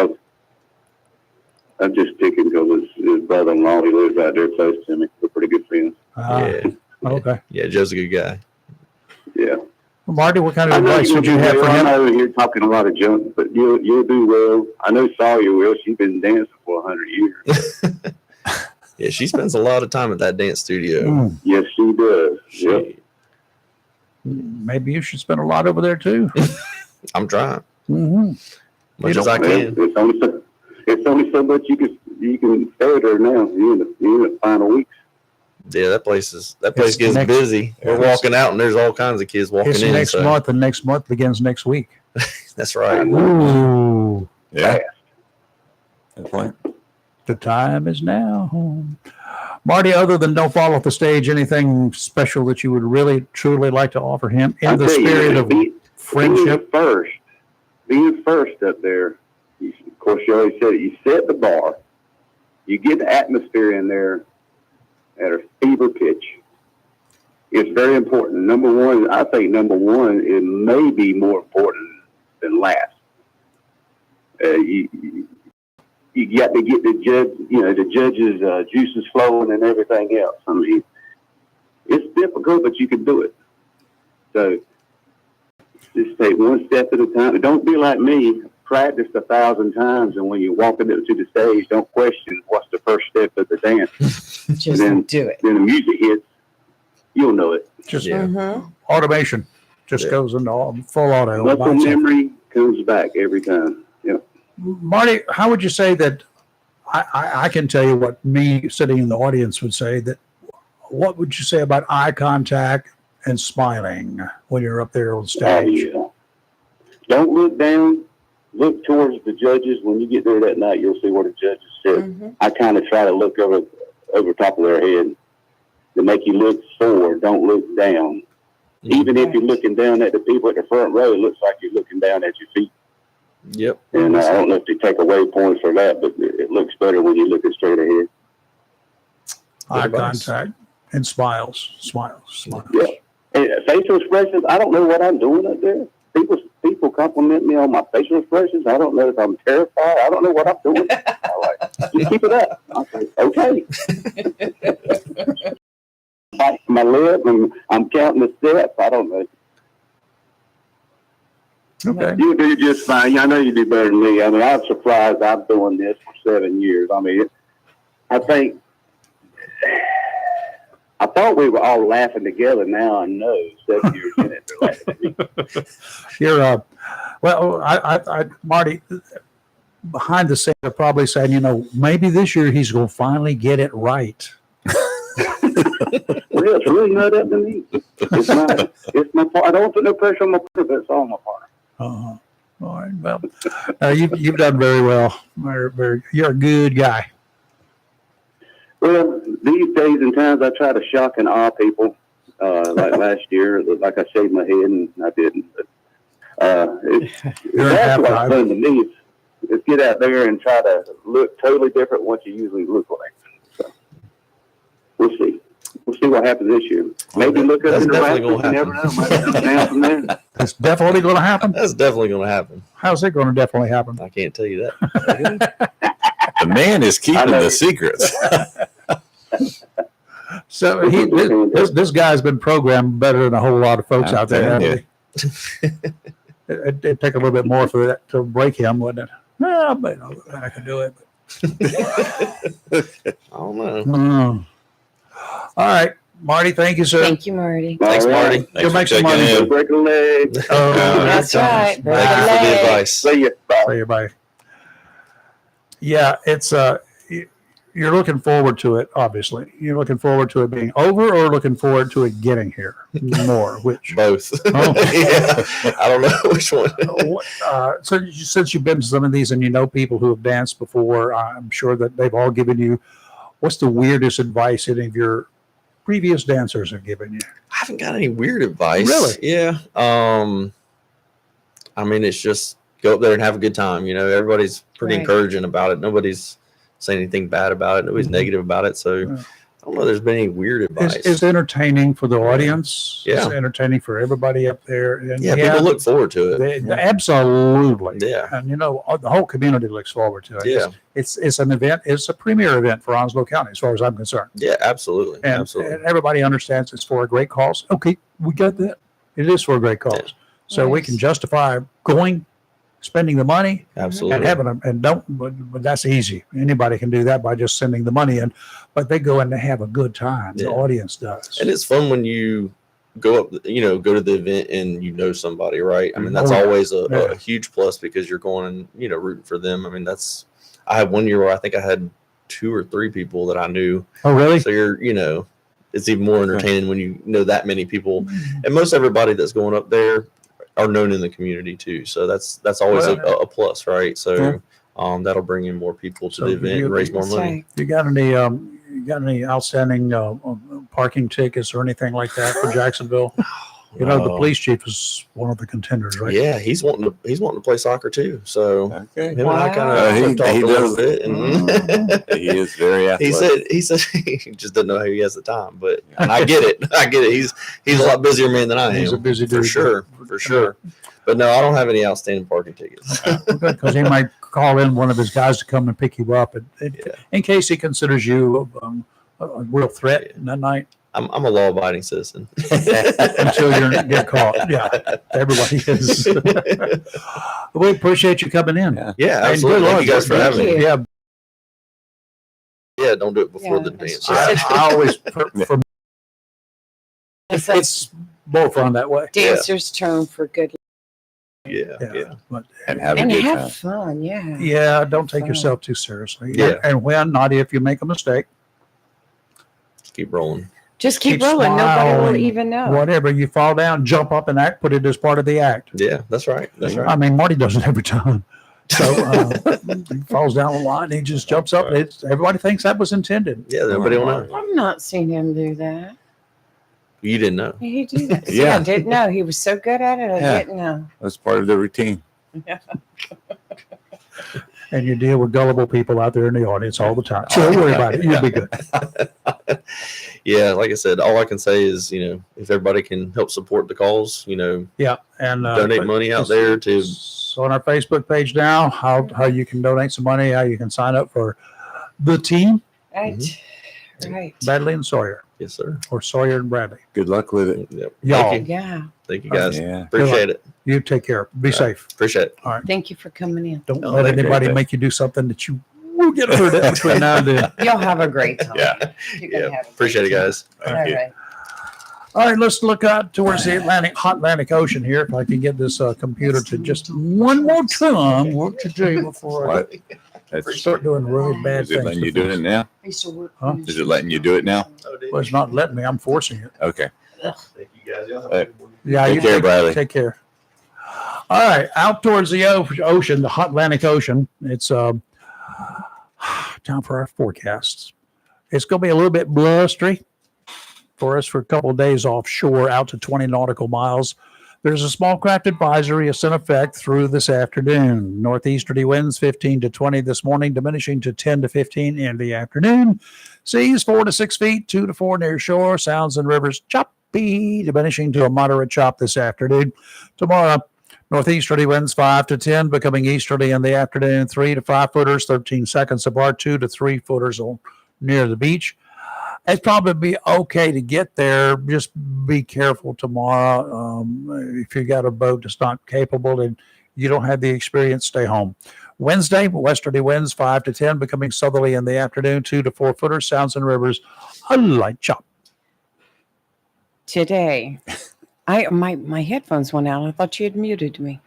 [SPEAKER 4] I'm just picking because his brother-in-law, he lives out there close to me. We're pretty good friends.
[SPEAKER 5] Yeah.
[SPEAKER 1] Okay.
[SPEAKER 5] Yeah, Joe's a good guy.
[SPEAKER 4] Yeah.
[SPEAKER 1] Marty, what kind
[SPEAKER 4] I
[SPEAKER 1] of
[SPEAKER 4] know
[SPEAKER 1] advice
[SPEAKER 4] you'll
[SPEAKER 1] would you
[SPEAKER 4] do
[SPEAKER 1] have
[SPEAKER 4] well.
[SPEAKER 1] for
[SPEAKER 4] I
[SPEAKER 1] him?
[SPEAKER 4] know you're talking a lot of junk, but you'll do well. I know Sawyer will. She's been dancing for 100 years.
[SPEAKER 5] Yeah, she spends a lot of time at that dance studio.
[SPEAKER 1] Mm,
[SPEAKER 4] Yes, she does. Yep.
[SPEAKER 1] maybe you should spend a lot over there too.
[SPEAKER 5] I'm trying
[SPEAKER 1] Mm-hmm.
[SPEAKER 5] much as I can.
[SPEAKER 4] It's only so much you can stay at her now. You're in the final weeks.
[SPEAKER 5] Yeah, that place
[SPEAKER 1] It's
[SPEAKER 5] gets
[SPEAKER 1] next-
[SPEAKER 5] busy. We're walking out and there's all kinds of kids walking
[SPEAKER 1] It's
[SPEAKER 5] in.
[SPEAKER 1] next
[SPEAKER 5] so
[SPEAKER 1] month, and next month begins next week.
[SPEAKER 5] that's right.
[SPEAKER 1] Ooh,
[SPEAKER 2] Yeah. Good point.
[SPEAKER 1] the time is now. Marty, other than don't fall off the stage, anything special that you would really, truly like to offer him in
[SPEAKER 4] I'll
[SPEAKER 1] the
[SPEAKER 4] tell you,
[SPEAKER 1] spirit of friendship?
[SPEAKER 4] Being first up there, of course, you always said it, you set the bar, you get the atmosphere in there at a fever pitch. It's very important. Number one, I think it may be more important than last. You got to get the judges' juices flowing and everything else. I mean, it's difficult, but you can do it. So just take one step at a time. Don't be like me. Practice 1,000 times, and when you're walking up to the stage, don't question what's the first step of the dance.
[SPEAKER 3] Just
[SPEAKER 4] Then-
[SPEAKER 3] do it.
[SPEAKER 4] Then the music hits, you'll know it.
[SPEAKER 1] Just
[SPEAKER 5] Yeah.
[SPEAKER 3] Mm-hmm.
[SPEAKER 1] automation just
[SPEAKER 5] Yeah.
[SPEAKER 1] goes into full auto. by
[SPEAKER 4] Muscle
[SPEAKER 1] itself.
[SPEAKER 4] memory comes back every time. Yep.
[SPEAKER 1] Marty, how would you say that? I can tell you what me sitting in the audience would say. That what would you say about eye contact and smiling when you're up there on stage?
[SPEAKER 4] Yeah. Don't look down. Look towards the judges. When you get there that night, you'll see what the judges said.
[SPEAKER 3] Mm-hmm.
[SPEAKER 4] I kind of try to look over top of their head to make you look forward. Don't look down. Even if you're looking down at the people at the front row, it looks like you're looking down at your feet.
[SPEAKER 5] Yep.
[SPEAKER 4] And I don't know if they take away points for that, but it looks better when you're looking straight ahead.
[SPEAKER 1] Eye
[SPEAKER 5] advice.
[SPEAKER 1] contact and smiles.
[SPEAKER 4] Yeah. And facial expressions, I don't know what I'm doing up there. People compliment me on my facial expressions. I don't know if I'm terrified. I don't know what I'm doing. I'm like, just keep it up. I say, okay. Bite my lip and I'm counting the steps. I don't know.
[SPEAKER 1] Okay.
[SPEAKER 4] You do just fine. I know you do better than me. I mean, I'm surprised I'm doing this for 7 years. I mean, I thought we were all laughing together. Now I know 7 years in it, they're laughing at me.
[SPEAKER 1] You're Marty, behind the scenes are probably saying, you know, maybe this year he's going to finally get it right.
[SPEAKER 6] Well, it's really not up to me. It's not. It's my part. I don't put no pressure on my part, but it's all my part.
[SPEAKER 1] Uh-huh. All right. Well, you've done very well. You're a good guy.
[SPEAKER 6] Well, these days and times, I try to shock and awe people. Like last year, like I shaved my head and I didn't. But that's what's fun to me. Is get out there and try to look totally different what you usually look like. So we'll see. We'll see what happens this year. Maybe look up
[SPEAKER 5] That's
[SPEAKER 6] in the
[SPEAKER 5] definitely
[SPEAKER 6] rafters. You
[SPEAKER 5] gonna
[SPEAKER 6] never know. Might come down from there.
[SPEAKER 1] That's definitely going to happen.
[SPEAKER 5] That's definitely going to happen.
[SPEAKER 1] How's it going to definitely happen?
[SPEAKER 5] I can't tell you that.
[SPEAKER 2] The man is keeping the secrets.
[SPEAKER 1] So this guy's been programmed better than a whole lot of folks out there.
[SPEAKER 2] telling
[SPEAKER 1] Haven't he? It'd take a little bit more for that to break him, wouldn't it? Well, but I could do it.
[SPEAKER 5] I don't know.
[SPEAKER 1] Mm. All right, Marty. Thank you, sir.
[SPEAKER 3] Thank you, Marty.
[SPEAKER 5] Thanks,
[SPEAKER 6] All
[SPEAKER 5] Marty.
[SPEAKER 6] right.
[SPEAKER 1] You'll
[SPEAKER 2] Thanks
[SPEAKER 1] make
[SPEAKER 2] for
[SPEAKER 1] some money.
[SPEAKER 2] checking in.
[SPEAKER 6] Break a leg.
[SPEAKER 1] Oh,
[SPEAKER 3] That's right. Break
[SPEAKER 5] Thank you
[SPEAKER 3] a
[SPEAKER 5] for the
[SPEAKER 3] leg.
[SPEAKER 5] advice.
[SPEAKER 6] See you. Bye.
[SPEAKER 1] Say bye. Yeah, it's you're looking forward to it. Obviously, you're looking forward to it being over, or looking forward to it getting here more. Which
[SPEAKER 5] Both.
[SPEAKER 1] Oh.
[SPEAKER 5] Yeah. I don't know which one.
[SPEAKER 1] Since you've been to some of these and you know people who have danced before, I'm sure that they've all given you. What's the weirdest advice any of your previous dancers have given you?
[SPEAKER 5] I haven't got any weird advice.
[SPEAKER 1] Really?
[SPEAKER 5] Yeah. I mean, it's just go up there and have a good time. You know, everybody's pretty
[SPEAKER 3] Right.
[SPEAKER 5] encouraging about it. Nobody's saying anything bad about it. Nobody's
[SPEAKER 1] Mhm.
[SPEAKER 5] negative about it. So
[SPEAKER 1] Yeah.
[SPEAKER 5] I don't know if there's been any weird advice.
[SPEAKER 1] It's entertaining for the audience.
[SPEAKER 5] Yeah.
[SPEAKER 1] It's entertaining for everybody up there. And
[SPEAKER 5] yeah, people look forward to it.
[SPEAKER 1] Absolutely.
[SPEAKER 5] Yeah.
[SPEAKER 1] And you know, the whole community looks forward to it.
[SPEAKER 5] Yeah.
[SPEAKER 1] It's an event. It's a premier event for Onslow County, as far as I'm concerned.
[SPEAKER 5] Yeah, absolutely.
[SPEAKER 1] And,
[SPEAKER 5] Absolutely.
[SPEAKER 1] and everybody understands it's for a great cause. Okay, we got that. It is for a great cause.
[SPEAKER 5] Yeah.
[SPEAKER 1] So we
[SPEAKER 3] Nice.
[SPEAKER 1] can justify going, spending the money,
[SPEAKER 5] Absolutely.
[SPEAKER 1] and having them. And but that's easy. Anybody can do that by just sending the money in. But they go in to have a good time. The
[SPEAKER 5] Yeah.
[SPEAKER 1] audience does.
[SPEAKER 5] And it's fun when you go up, go to the event and you know somebody, right? I mean, that's
[SPEAKER 1] Oh, yeah.
[SPEAKER 5] always
[SPEAKER 1] Yeah.
[SPEAKER 5] a huge plus because you're going and, rooting for them. I mean, I had one year where I think I had 2 or 3 people that I knew.
[SPEAKER 1] Oh, really?
[SPEAKER 5] So it's even more entertaining when you know that many people. And most everybody that's going up there are known in the community too. So that's always a plus, right? So that'll bring in more people to
[SPEAKER 1] So
[SPEAKER 5] the event and raise more
[SPEAKER 3] That's
[SPEAKER 5] money.
[SPEAKER 3] right.
[SPEAKER 1] You got any outstanding parking tickets or anything like that for Jacksonville? You know, the police chief is one of the contenders, right?
[SPEAKER 5] Yeah, he's wanting to play soccer too. So
[SPEAKER 2] Okay.
[SPEAKER 5] him and I kind
[SPEAKER 3] Wow.
[SPEAKER 5] of talked
[SPEAKER 2] he
[SPEAKER 5] a little
[SPEAKER 2] does.
[SPEAKER 5] bit, and
[SPEAKER 2] He is very athletic.
[SPEAKER 5] he said he just doesn't know how he has the time. But and I get it. He's a lot busier man than I am.
[SPEAKER 1] He's a busy
[SPEAKER 5] for
[SPEAKER 1] dude.
[SPEAKER 5] sure. But no, I don't have any outstanding parking tickets.
[SPEAKER 1] Because he might call in one of his guys to come and pick you up, in case he considers you a real threat that night
[SPEAKER 5] I'm a law-abiding citizen.
[SPEAKER 1] until you get caught. Yeah, everybody is. We appreciate you coming in.
[SPEAKER 2] Yeah.
[SPEAKER 5] Yeah,
[SPEAKER 1] And
[SPEAKER 5] absolutely.
[SPEAKER 1] good luck.
[SPEAKER 5] Thank you guys for
[SPEAKER 3] Thank
[SPEAKER 5] having me.
[SPEAKER 3] you.
[SPEAKER 1] Yeah,
[SPEAKER 5] Yeah, don't do it before
[SPEAKER 3] Yeah,
[SPEAKER 5] the
[SPEAKER 3] that's
[SPEAKER 5] dance.
[SPEAKER 1] I always for
[SPEAKER 3] It's like
[SPEAKER 1] it's more fun that way.
[SPEAKER 3] dancer's term for good.
[SPEAKER 5] Yeah.
[SPEAKER 1] But
[SPEAKER 2] And have a
[SPEAKER 3] And
[SPEAKER 2] good
[SPEAKER 3] have
[SPEAKER 2] time.
[SPEAKER 3] fun, yeah.
[SPEAKER 1] yeah, don't take
[SPEAKER 3] Fun.
[SPEAKER 1] yourself too seriously.
[SPEAKER 5] Yeah.
[SPEAKER 1] And when, not if, you make a mistake,
[SPEAKER 5] Keep rolling.
[SPEAKER 3] Just keep
[SPEAKER 1] Keep
[SPEAKER 3] rolling. Nobody will
[SPEAKER 1] smiling.
[SPEAKER 3] even know.
[SPEAKER 1] whatever, you fall down, jump up and act, put it as part of the act.
[SPEAKER 5] Yeah, that's right. That's right.
[SPEAKER 1] I mean, Marty does it every time. So he falls down the line, he just jumps up. And everybody thinks that was intended.
[SPEAKER 5] Yeah, nobody will know.
[SPEAKER 3] I've not seen him do that.
[SPEAKER 5] You didn't know.
[SPEAKER 3] He do that.
[SPEAKER 2] Yeah.
[SPEAKER 3] I didn't know. He was so good at it. I
[SPEAKER 2] Yeah.
[SPEAKER 3] didn't know.
[SPEAKER 2] That's part of the routine.
[SPEAKER 1] And you deal with gullible people out there in the audience all the time. So don't worry about it. You'll be good.
[SPEAKER 5] Yeah, like I said, all I can say is, if everybody can help support the cause,
[SPEAKER 1] Yeah. And
[SPEAKER 5] donate money out there to.
[SPEAKER 1] So on our Facebook page now, how you can donate some money, how you can sign up for the team,
[SPEAKER 3] Right. Right.
[SPEAKER 1] Bradley and Sawyer,
[SPEAKER 5] Yes, sir.
[SPEAKER 1] or Sawyer and Bradley.
[SPEAKER 2] Good luck with it.
[SPEAKER 5] Yep.
[SPEAKER 1] Y'all.
[SPEAKER 5] Thank you.
[SPEAKER 3] Yeah.
[SPEAKER 5] Thank you guys.
[SPEAKER 2] Yeah.
[SPEAKER 5] Appreciate it.
[SPEAKER 1] You take care. Be safe.
[SPEAKER 5] Appreciate it.
[SPEAKER 3] Thank you for coming in.
[SPEAKER 1] Don't
[SPEAKER 5] Oh,
[SPEAKER 1] let
[SPEAKER 5] thank you.
[SPEAKER 1] anybody make you do something that you will get hurt at between now and then.
[SPEAKER 3] Y'all have a great time.
[SPEAKER 2] Yeah.
[SPEAKER 3] You can
[SPEAKER 5] Yeah.
[SPEAKER 3] have a
[SPEAKER 5] Appreciate it,
[SPEAKER 3] great time.
[SPEAKER 5] guys.
[SPEAKER 3] All
[SPEAKER 2] Thank you.
[SPEAKER 3] right.
[SPEAKER 1] All right, let's look out towards the hot Atlantic Ocean here. If I can get this computer to just one more time work today before I
[SPEAKER 2] What? That's,
[SPEAKER 1] start doing really bad
[SPEAKER 2] is it
[SPEAKER 1] things.
[SPEAKER 2] letting
[SPEAKER 1] to
[SPEAKER 2] you do
[SPEAKER 1] things.
[SPEAKER 2] it now?
[SPEAKER 1] Huh?
[SPEAKER 2] Is it letting you do it now?
[SPEAKER 1] Well, it's not letting me. I'm forcing it.
[SPEAKER 2] Okay.
[SPEAKER 5] Thank you guys. Y'all have a good one.
[SPEAKER 1] Yeah,
[SPEAKER 2] Take
[SPEAKER 1] you
[SPEAKER 2] care, Bradley.
[SPEAKER 1] Take care. All right, out towards the ocean, the hot Atlantic Ocean. It's time for our forecasts. It's going to be a little bit blustery for us for a couple of days offshore, out to 20 nautical miles. There's a small craft advisory is in effect through this afternoon. Northeasterly winds 15 to 20 this morning, diminishing to 10 to 15 in the afternoon. Seas 4 to 6 feet, 2 to 4 near shore. Sounds and rivers choppy, diminishing to a moderate chop this afternoon. Tomorrow, northeasterly winds 5 to 10, becoming easterly in the afternoon, 3 to 5 footers, 13 seconds apart, 2 to 3 footers near the beach. It's probably be okay to get there. Just be careful tomorrow. If you got a boat that's not capable and you don't have the experience, stay home. Wednesday, westerly winds 5 to 10, becoming southerly in the afternoon, 2 to 4 footers, sounds and rivers, a light chop.
[SPEAKER 3] Today, my headphones went out. I thought you had muted me.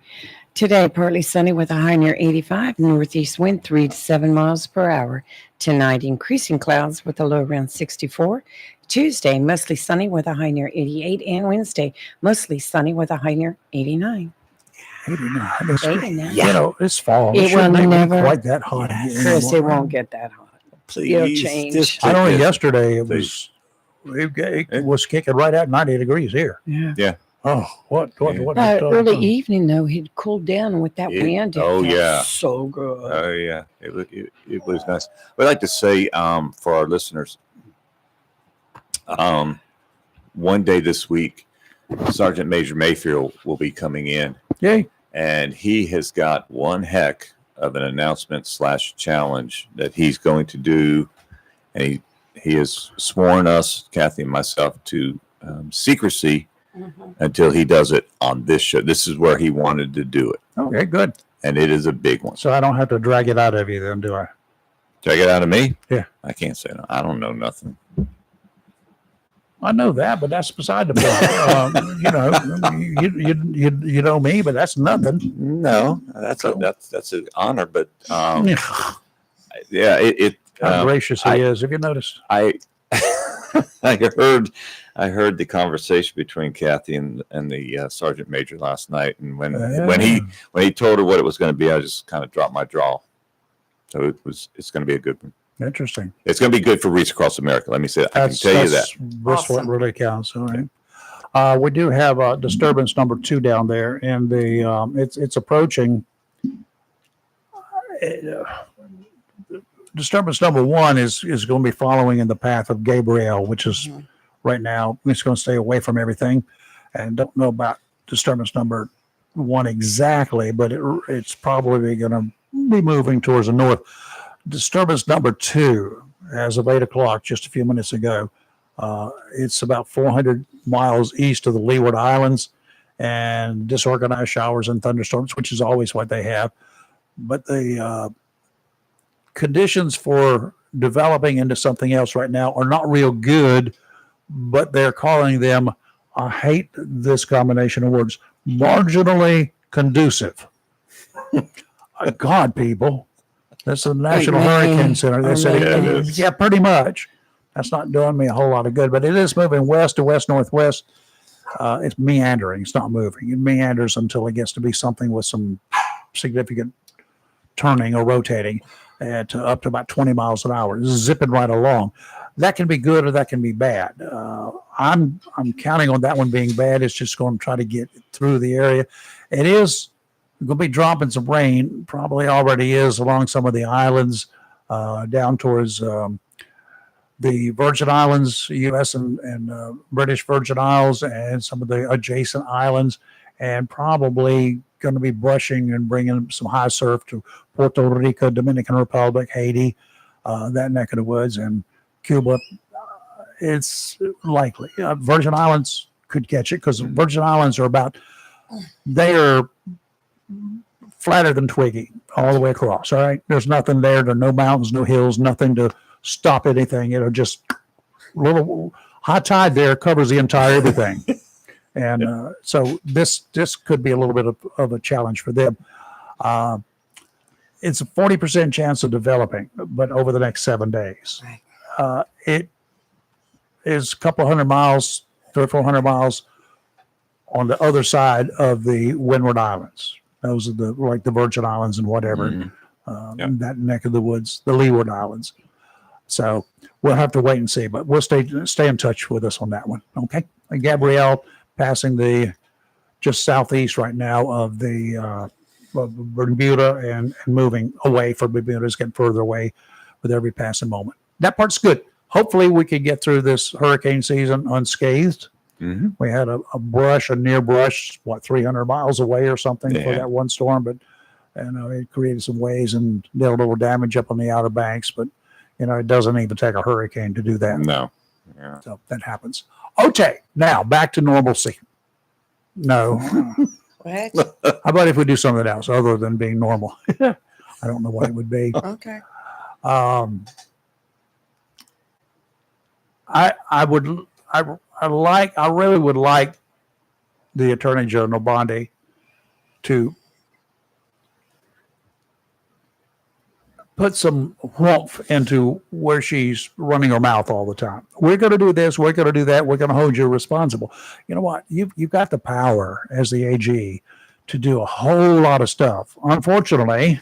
[SPEAKER 3] Today, partly sunny with a high near 85, northeast wind 3 to 7 miles per hour. Tonight, increasing clouds with a low around 64. Tuesday, mostly sunny with a high near 88, and Wednesday, mostly sunny with a high near 89.
[SPEAKER 1] 89. It's,
[SPEAKER 3] 89.
[SPEAKER 1] You know, it's fall.
[SPEAKER 3] It
[SPEAKER 1] It shouldn't
[SPEAKER 3] will
[SPEAKER 1] be
[SPEAKER 3] never-
[SPEAKER 1] quite that hot.
[SPEAKER 3] Chris, it won't get that hot. It'll
[SPEAKER 2] Please.
[SPEAKER 3] change.
[SPEAKER 2] Just
[SPEAKER 1] I know
[SPEAKER 2] take this.
[SPEAKER 1] yesterday it
[SPEAKER 2] Please.
[SPEAKER 1] it was kicking right at 90 degrees here.
[SPEAKER 3] Yeah.
[SPEAKER 1] Oh, what
[SPEAKER 3] Early evening, though, it cooled down with that
[SPEAKER 2] It-
[SPEAKER 3] wind. It
[SPEAKER 2] oh,
[SPEAKER 3] felt
[SPEAKER 2] yeah.
[SPEAKER 3] so good.
[SPEAKER 2] Oh yeah, it was nice. We'd like to say for our listeners, one day this week, Sergeant Major Mayfield will be coming in,
[SPEAKER 1] Yay.
[SPEAKER 2] and he has got one heck of an announcement / challenge that he's going to do, and he has sworn us, Kathy and myself, to secrecy until he does it on this show. This is where he wanted to do it,
[SPEAKER 1] Okay, good.
[SPEAKER 2] and it is a big one.
[SPEAKER 1] So I don't have to drag it out of you then, do I?
[SPEAKER 2] Check it out of me.
[SPEAKER 1] Yeah.
[SPEAKER 2] I can't say no. I don't know nothing.
[SPEAKER 1] I know that, but that's beside the point. You know me, but that's nothing.
[SPEAKER 2] No, that's an honor, but yeah,
[SPEAKER 1] How gracious he is. Have you noticed?
[SPEAKER 2] I I heard the conversation between Kathy and the sergeant major last night, and when he told her what it was going to be, I just kind of dropped my jaw. So it's going to be a good one.
[SPEAKER 1] Interesting.
[SPEAKER 2] It's going to be good for Reach Across America. Let me say that. I can tell you that.
[SPEAKER 1] That's what really counts. All right. We do have disturbance number 2 down there, and it's approaching. Disturbance number 1 is going to be following in the path of Gabriel, which is right now it's going to stay away from everything, and don't know about disturbance number 1 exactly, but it's probably going to be moving towards the north. Disturbance number 2, as of 8 o'clock, just a few minutes ago, it's about 400 miles east of the Leeward Islands, and disorganized showers and thunderstorms, which is always what they have. But the conditions for developing into something else right now are not real good, but they're calling them, I hate this combination of words, marginally conducive. God, people. That's the National Hurricane Center. They said, yeah, pretty much. That's not doing me a whole lot of good, but it is moving west to west-northwest. It's meandering. It's not moving. It meanders until it gets to be something with some significant turning or rotating at up to about 20 miles an hour, zipping right along. That can be good or that can be bad. I'm counting on that one being bad. It's just going to try to get through the area. It is going to be dropping some rain, probably already is along some of the islands down towards the Virgin Islands, U.S. and British Virgin Isles, and some of the adjacent islands, and probably going to be brushing and bringing some high surf to Puerto Rico, Dominican Republic, Haiti, that neck of the woods, and Cuba. It's likely. Virgin Islands could catch it because Virgin Islands they are flatter than Twiggy all the way across. All right. There's nothing there. There are no mountains, no hills, nothing to stop anything. It'll just high tide there covers the entire everything. And so this could be a little bit of a challenge for them. It's a 40% chance of developing, but over the next 7 days. It is a couple hundred miles, 300 or 400 miles on the other side of the Windward Islands. Those are like the Virgin Islands and whatever, that neck of the woods, the Leeward Islands. So we'll have to wait and see, but we'll stay in touch with us on that one. Okay. And Gabrielle passing the just southeast right now of the Bermuda and moving away from Bermuda, is getting further away with every passing moment. That part's good. Hopefully we can get through this hurricane season unscathed. Mm-hmm. We had a near brush, 300 miles away or something for that one storm, but it created some waves and did a little damage up on the Outer Banks, but it doesn't even take a hurricane to do that.
[SPEAKER 2] No. Yeah.
[SPEAKER 1] So that happens. Okay, now back to normalcy. No.
[SPEAKER 3] What?
[SPEAKER 1] How about if we do something else other than being normal? I don't know what it would be.
[SPEAKER 3] Okay.
[SPEAKER 1] I really would like the Attorney General Bondi to put some warmth into where she's running her mouth all the time. We're going to do this. We're going to do that. We're going to hold you responsible. You know what? You've got the power as the AG to do a whole lot of stuff. Unfortunately,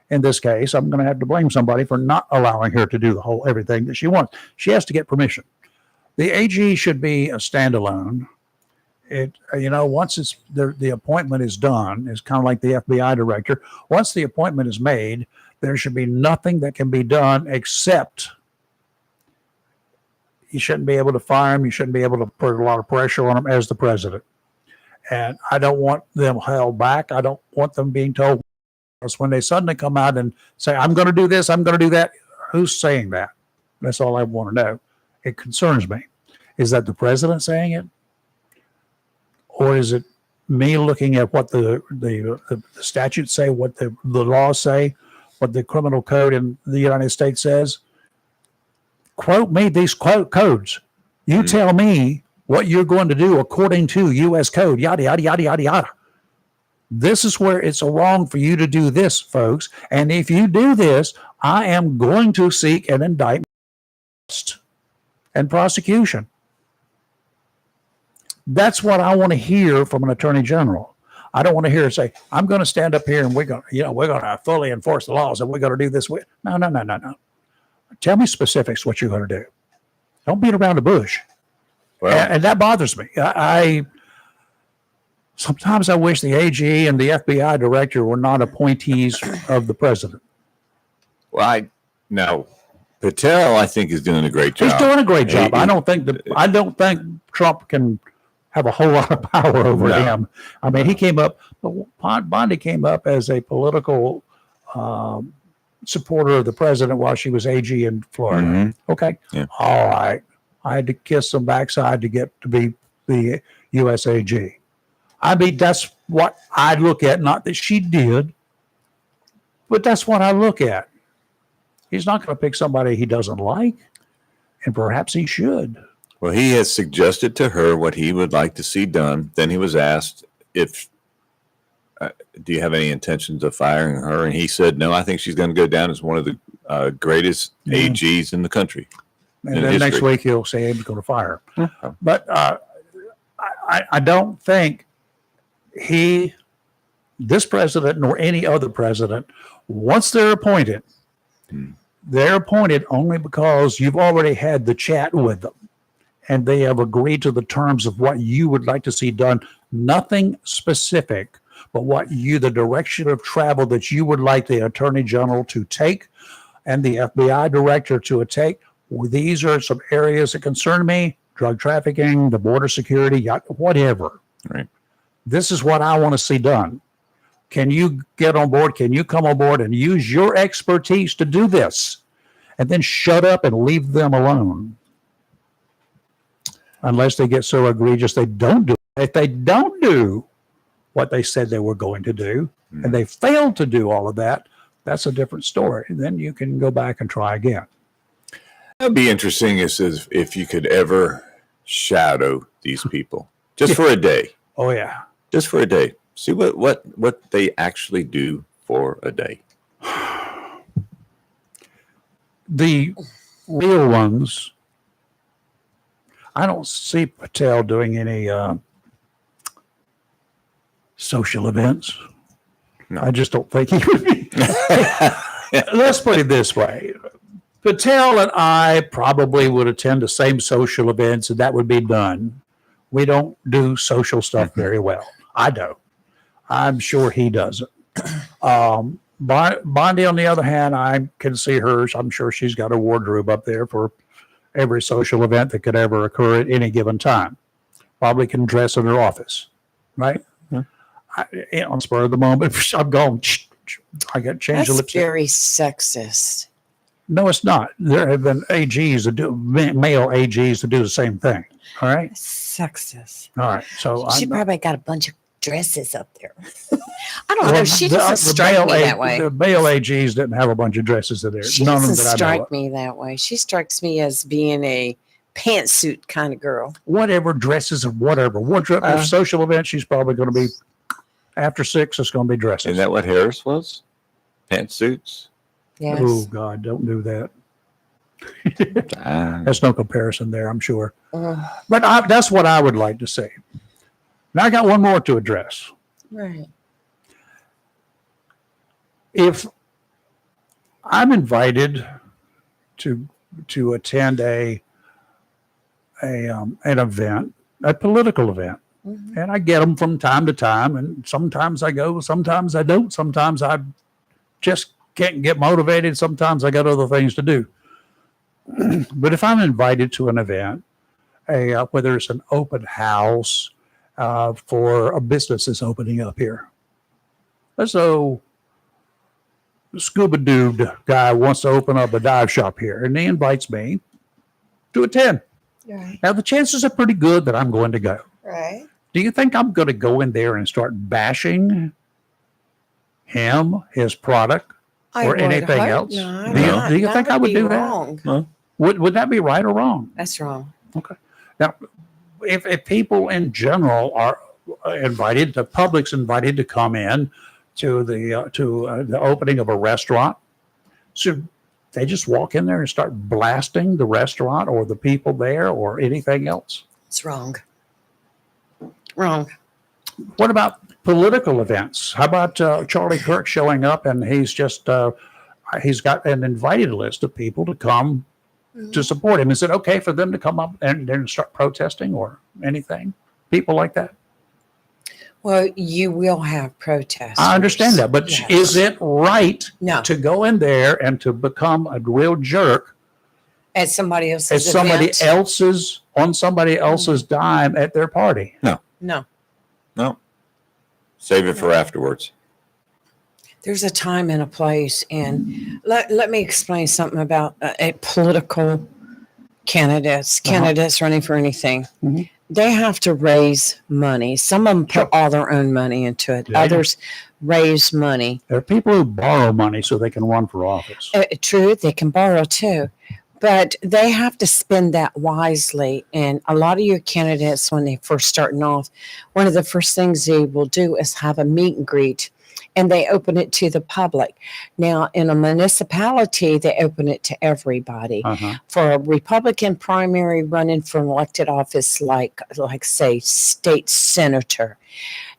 [SPEAKER 1] in this case, I'm going to have to blame somebody for not allowing her to do everything that she wants. She has to get permission. The AG should be a standalone. Once the appointment is done, it's kind of like the FBI director. Once the appointment is made, there should be nothing that can be done except you shouldn't be able to fire him. You shouldn't be able to put a lot of pressure on him as the president. And I don't want them held back. I don't want them being told. Because when they suddenly come out and say, I'm going to do this, I'm going to do that, who's saying that? That's all I want to know. It concerns me. Is that the president saying it? Or is it me looking at what the statutes say, what the laws say, what the criminal code in the United States says? Quote me these codes. You tell me what you're going to do according to U.S. code, yada, yada, yada, yada, yada. This is where it's wrong for you to do this, folks. And if you do this, I am going to seek an indictment and prosecution. That's what I want to hear from an attorney general. I don't want to hear her say, I'm going to stand up here and we're going to fully enforce the laws and we're going to do this. No. Tell me specifics what you're going to do. Don't beat around the bush. Well, and that bothers me. Sometimes I wish the AG and the FBI director were not appointees of the president.
[SPEAKER 2] Well, Patel, I think, is doing a great job.
[SPEAKER 1] He's doing a great job. I don't think Trump can have a whole lot of power over him. I mean, Bondi came up as a political supporter of the president while she was AG in Florida. Mm-hmm. Okay. Yeah. All right. I had to kiss some backside to get to be the US AG. I mean, that's what I look at. Not that she did, but that's what I look at. He's not going to pick somebody he doesn't like, and perhaps he should.
[SPEAKER 2] Well, he has suggested to her what he would like to see done. Then he was asked if, do you have any intentions of firing her? And he said, no, I think she's going to go down as one of the greatest AGs in the country.
[SPEAKER 1] And then next week he'll say he's going to fire her. Mm-hmm. But I don't think this president nor any other president, once they're appointed, they're appointed only because you've already had the chat with them and they have agreed to the terms of what you would like to see done. Nothing specific, but the direction of travel that you would like the Attorney General to take and the FBI director to take. These are some areas that concern me: drug trafficking, the border security, whatever.
[SPEAKER 2] Right.
[SPEAKER 1] This is what I want to see done. Can you get on board? Can you come on board and use your expertise to do this? And then shut up and leave them alone. Unless they get so egregious they don't do it. If they don't do what they said they were going to do, and they failed to do all of that, that's a different story. Then you can go back and try again.
[SPEAKER 2] That'd be interesting if you could ever shadow these people just for a day.
[SPEAKER 1] Oh yeah.
[SPEAKER 2] Just for a day. See what they actually do for a day.
[SPEAKER 1] The real ones, I don't see Patel doing any social events.
[SPEAKER 2] No.
[SPEAKER 1] I just don't think he would be. Let's put it this way. Patel and I probably would attend the same social events, and that would be done. We don't do social stuff very well. I don't. I'm sure he doesn't. Bondi, on the other hand, I can see hers. I'm sure she's got a wardrobe up there for every social event that could ever occur at any given time. Probably can dress in her office, right? On spur of the moment, I'm going. I got changed the
[SPEAKER 3] That's
[SPEAKER 1] lipstick.
[SPEAKER 3] very sexist.
[SPEAKER 1] No, it's not. There have been AGs that do male AGs to do the same thing. All right.
[SPEAKER 3] Sexist.
[SPEAKER 1] All right. So
[SPEAKER 3] She
[SPEAKER 1] I'm,
[SPEAKER 3] probably got a bunch of dresses up there. I don't know. She doesn't
[SPEAKER 1] the
[SPEAKER 3] strike
[SPEAKER 1] male
[SPEAKER 3] me that way.
[SPEAKER 1] The male AGs didn't have a bunch of dresses in there.
[SPEAKER 3] She
[SPEAKER 1] None of them
[SPEAKER 3] doesn't
[SPEAKER 1] that I know
[SPEAKER 3] strike
[SPEAKER 1] of.
[SPEAKER 3] me that way. She strikes me as being a pantsuit kind of girl.
[SPEAKER 1] Whatever dresses and whatever. Social event, she's probably going to be after 6. It's going to be dresses.
[SPEAKER 2] Isn't that what Harris was? Pantsuits.
[SPEAKER 3] Yes.
[SPEAKER 1] Oh God, don't do that.
[SPEAKER 2] Ah.
[SPEAKER 1] There's no comparison there, I'm sure.
[SPEAKER 3] Ugh.
[SPEAKER 1] But that's what I would like to see. Now I got one more to address.
[SPEAKER 3] Right.
[SPEAKER 1] If I'm invited to attend an event, a political event,
[SPEAKER 3] Mhm.
[SPEAKER 1] and I get them from time to time, and sometimes I go, sometimes I don't, sometimes I just can't get motivated, sometimes I got other things to do. But if I'm invited to an event, whether it's an open house for a business that's opening up here, so Scuba Dude guy wants to open up a dive shop here, and he invites me to attend.
[SPEAKER 3] Right.
[SPEAKER 1] Now the chances are pretty good that I'm going to go.
[SPEAKER 3] Right.
[SPEAKER 1] Do you think I'm going to go in there and start bashing him, his product, or anything else?
[SPEAKER 3] No,
[SPEAKER 1] Do you think I would
[SPEAKER 3] be
[SPEAKER 1] do that?
[SPEAKER 3] wrong.
[SPEAKER 1] Would that be right or wrong?
[SPEAKER 3] That's wrong.
[SPEAKER 1] Okay. Now, if people in general are invited, the public's invited to come in to the opening of a restaurant, should they just walk in there and start blasting the restaurant or the people there or anything else?
[SPEAKER 3] It's wrong. Wrong.
[SPEAKER 1] What about political events? How about Charlie Kirk showing up and he's got an invited list of people to come to support him? Is it okay for them to come up and start protesting or anything? People like that?
[SPEAKER 3] Well, you will have protests.
[SPEAKER 1] I understand that, but
[SPEAKER 3] Yes.
[SPEAKER 1] is it right
[SPEAKER 3] No.
[SPEAKER 1] to go in there and to become a real jerk
[SPEAKER 3] At somebody else's
[SPEAKER 1] at somebody
[SPEAKER 3] event?
[SPEAKER 1] else's on somebody else's dime at their party?
[SPEAKER 3] No.
[SPEAKER 2] No. Save it for afterwards.
[SPEAKER 3] There's a time and a place. And let me explain something about political candidates running for anything.
[SPEAKER 1] Mhm.
[SPEAKER 3] They have to raise money. Some of them put all their own money into it.
[SPEAKER 1] Yeah.
[SPEAKER 3] Others raise money.
[SPEAKER 1] There are people who borrow money so they can run for office.
[SPEAKER 3] True, they can borrow too, but they have to spend that wisely. And a lot of your candidates, when they first starting off, one of the first things they will do is have a meet and greet, and they open it to the public. Now, in a municipality, they open it to everybody.
[SPEAKER 1] Uh-huh.
[SPEAKER 3] For a Republican primary running for an elected office, like say state senator,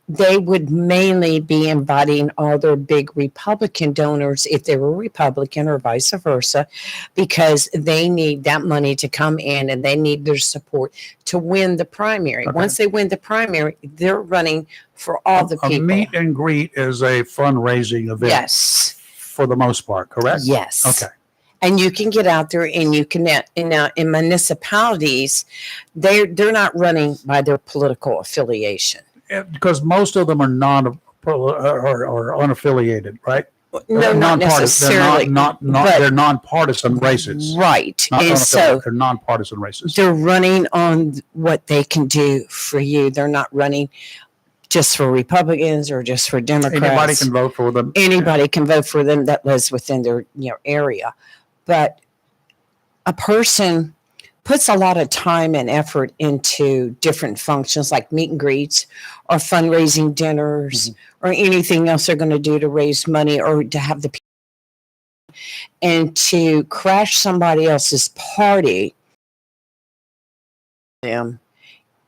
[SPEAKER 3] they would mainly be inviting all their big Republican donors if they were Republican or vice versa, because they need that money to come in and they need their support to win the primary.
[SPEAKER 1] Okay.
[SPEAKER 3] Once they win the primary, they're running for all the
[SPEAKER 1] A
[SPEAKER 3] people.
[SPEAKER 1] meet and greet is a fundraising event
[SPEAKER 3] Yes.
[SPEAKER 1] for the most part, correct?
[SPEAKER 3] Yes.
[SPEAKER 1] Okay.
[SPEAKER 3] And you can get out there and you can, in municipalities, they're not running by their political affiliation.
[SPEAKER 1] Because most of them are or unaffiliated, right?
[SPEAKER 3] No, not necessarily.
[SPEAKER 1] They're nonpartisan races.
[SPEAKER 3] Right.
[SPEAKER 1] Not
[SPEAKER 3] And so
[SPEAKER 1] they're nonpartisan races.
[SPEAKER 3] they're running on what they can do for you. They're not running just for Republicans or just for Democrats.
[SPEAKER 1] Anybody can vote for them.
[SPEAKER 3] Anybody can vote for them that lives within their area. But a person puts a lot of time and effort into different functions like meet and greets or fundraising dinners or anything else they're going to do to raise money or to have the people. And to crash somebody else's party them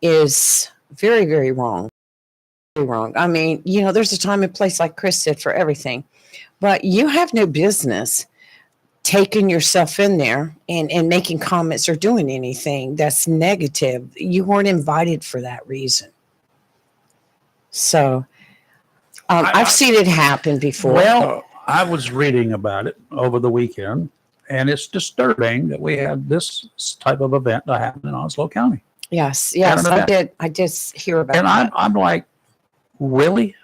[SPEAKER 3] is very, very wrong. Very wrong. I mean, there's a time and place, like Chris said, for everything. But you have no business taking yourself in there and making comments or doing anything that's negative. You weren't invited for that reason. So I've seen it happen before.
[SPEAKER 1] Well, I was reading about it over the weekend, and it's disturbing that we had this type of event that happened in Onslow County.
[SPEAKER 3] Yes, I did hear about
[SPEAKER 1] And
[SPEAKER 3] that.
[SPEAKER 1] I'm like, really?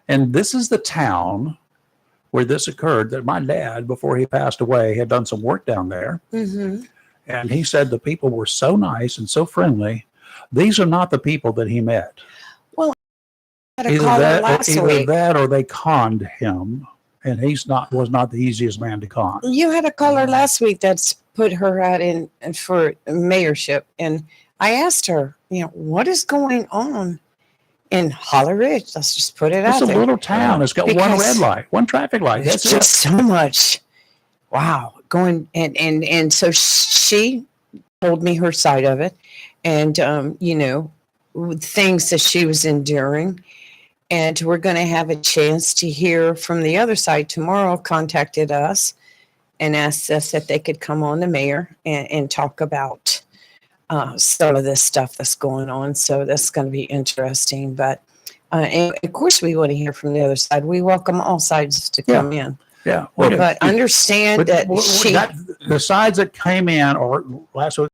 [SPEAKER 1] And this is the town where this occurred, that my dad, before he passed away, had done some work down there.
[SPEAKER 3] Mm-hmm.
[SPEAKER 1] And he said the people were so nice and so friendly. These are not the people that he met.
[SPEAKER 3] I had a
[SPEAKER 1] Either
[SPEAKER 3] caller
[SPEAKER 1] that,
[SPEAKER 3] last
[SPEAKER 1] either
[SPEAKER 3] week.
[SPEAKER 1] that or they conned him, and was not the easiest man to con.
[SPEAKER 3] You had a caller last week that's put her out in for mayorship, and I asked her, what is going on in Holly Ridge? Let's just put it
[SPEAKER 1] It's
[SPEAKER 3] out
[SPEAKER 1] a
[SPEAKER 3] there.
[SPEAKER 1] little town. It's got one
[SPEAKER 3] Because
[SPEAKER 1] red light, one traffic light.
[SPEAKER 3] There's
[SPEAKER 1] That's
[SPEAKER 3] just
[SPEAKER 1] it.
[SPEAKER 3] so much. Wow, going and so she told me her side of it, and things that she was enduring. And we're going to have a chance to hear from the other side tomorrow. Contacted us and asked us if they could come on the mayor and talk about some of this stuff that's going on. So that's going to be interesting. But and of course, we want to hear from the other side. We welcome all sides to come in.
[SPEAKER 1] Yeah.
[SPEAKER 3] But understand that she.
[SPEAKER 1] The sides that came in, or last week,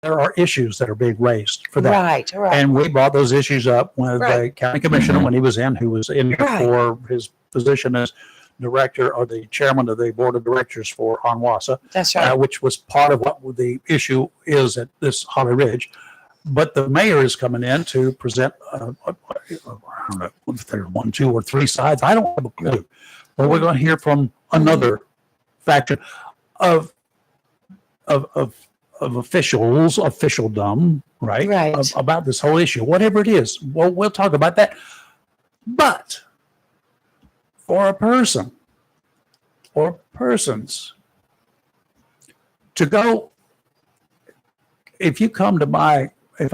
[SPEAKER 1] there are issues that are being raised for that.
[SPEAKER 3] Right.
[SPEAKER 1] And we brought those issues up with the county commissioner when he was in, who was in here for his position as director or the chairman of the board of directors for Onwassa.
[SPEAKER 3] That's right.
[SPEAKER 1] Which was part of what the issue is at this Holly Ridge. But the mayor is coming in to present, I don't know if there's 1, 2, or 3 sides. I don't have a clue. But we're going to hear from another faction of officialdom, right?
[SPEAKER 3] Right.
[SPEAKER 1] About this whole issue, whatever it is. Well, we'll talk about that. But for a person or persons to go, if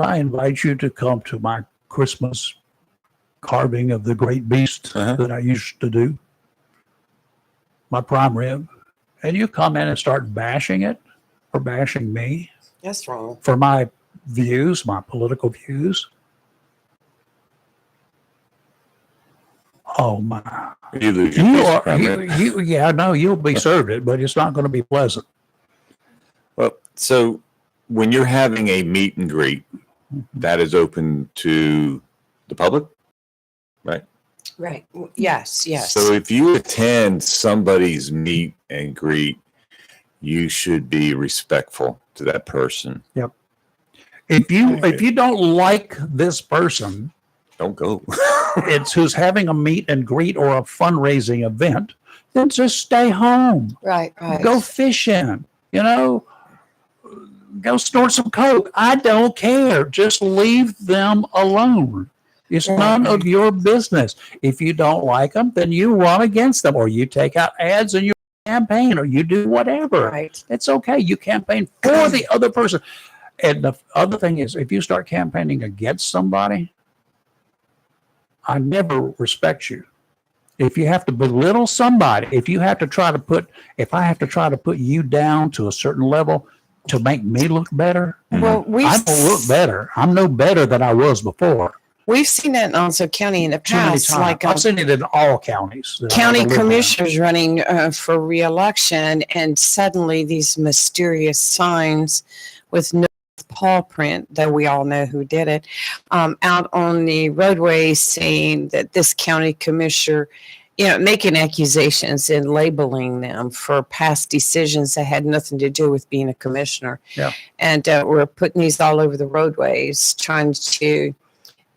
[SPEAKER 1] I invite you to come to my Christmas carving of the great beast that I used to do, my prime rib, and you come in and start bashing it or bashing me
[SPEAKER 3] That's wrong.
[SPEAKER 1] for my views, my political views. Oh my!
[SPEAKER 2] You lose your piece of prime rib.
[SPEAKER 1] You'll be served it, but it's not going to be pleasant.
[SPEAKER 2] Well, so when you're having a meet and greet, that is open to the public, right?
[SPEAKER 3] Right. Yes.
[SPEAKER 2] So if you attend somebody's meet and greet, you should be respectful to that person.
[SPEAKER 1] Yep. If you don't like this person,
[SPEAKER 2] Don't go.
[SPEAKER 1] it's who's having a meet and greet or a fundraising event, then just stay home.
[SPEAKER 3] Right.
[SPEAKER 1] Go fishing. Go snort some coke. I don't care. Just leave them alone. It's none of your business. If you don't like them, then you run against them, or you take out ads in your campaign, or you do whatever.
[SPEAKER 3] Right.
[SPEAKER 1] It's okay. You campaign for the other person. And the other thing is, if you start campaigning against somebody, I never respect you. If you have to belittle somebody, if I have to try to put you down to a certain level to make me look better,
[SPEAKER 3] Well,
[SPEAKER 1] I don't look better. I'm no better than I was before.
[SPEAKER 3] We've seen that in Onslow County in the
[SPEAKER 1] Too many
[SPEAKER 3] past,
[SPEAKER 1] times.
[SPEAKER 3] like
[SPEAKER 1] I've seen it in all counties. that
[SPEAKER 3] county
[SPEAKER 1] I've lived in.
[SPEAKER 3] commissioners running for reelection, and suddenly these mysterious signs with no paw print, though we all know who did it, out on the roadway saying that this county commissioner, making accusations and labeling them for past decisions that had nothing to do with being a commissioner.
[SPEAKER 1] Yeah.
[SPEAKER 3] And we're putting these all over the roadways, trying to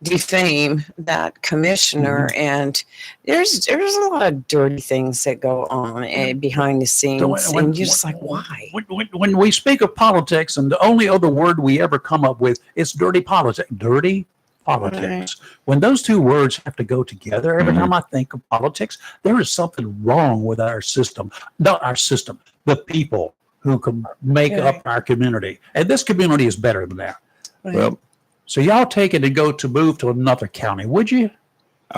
[SPEAKER 3] defame that commissioner. And there's a lot of dirty things that go on behind the scenes, and you're just like, why?
[SPEAKER 1] When we speak of politics, and the only other word we ever come up with is dirty politics. Dirty politics.
[SPEAKER 3] Right.
[SPEAKER 1] When those two words have to go together, every time I think of politics, there is something wrong with our system. Not our system, the people who can make up our community. And this community is better than that.
[SPEAKER 3] Right.
[SPEAKER 2] Well,
[SPEAKER 1] So y'all take it and go to move to another county, would you?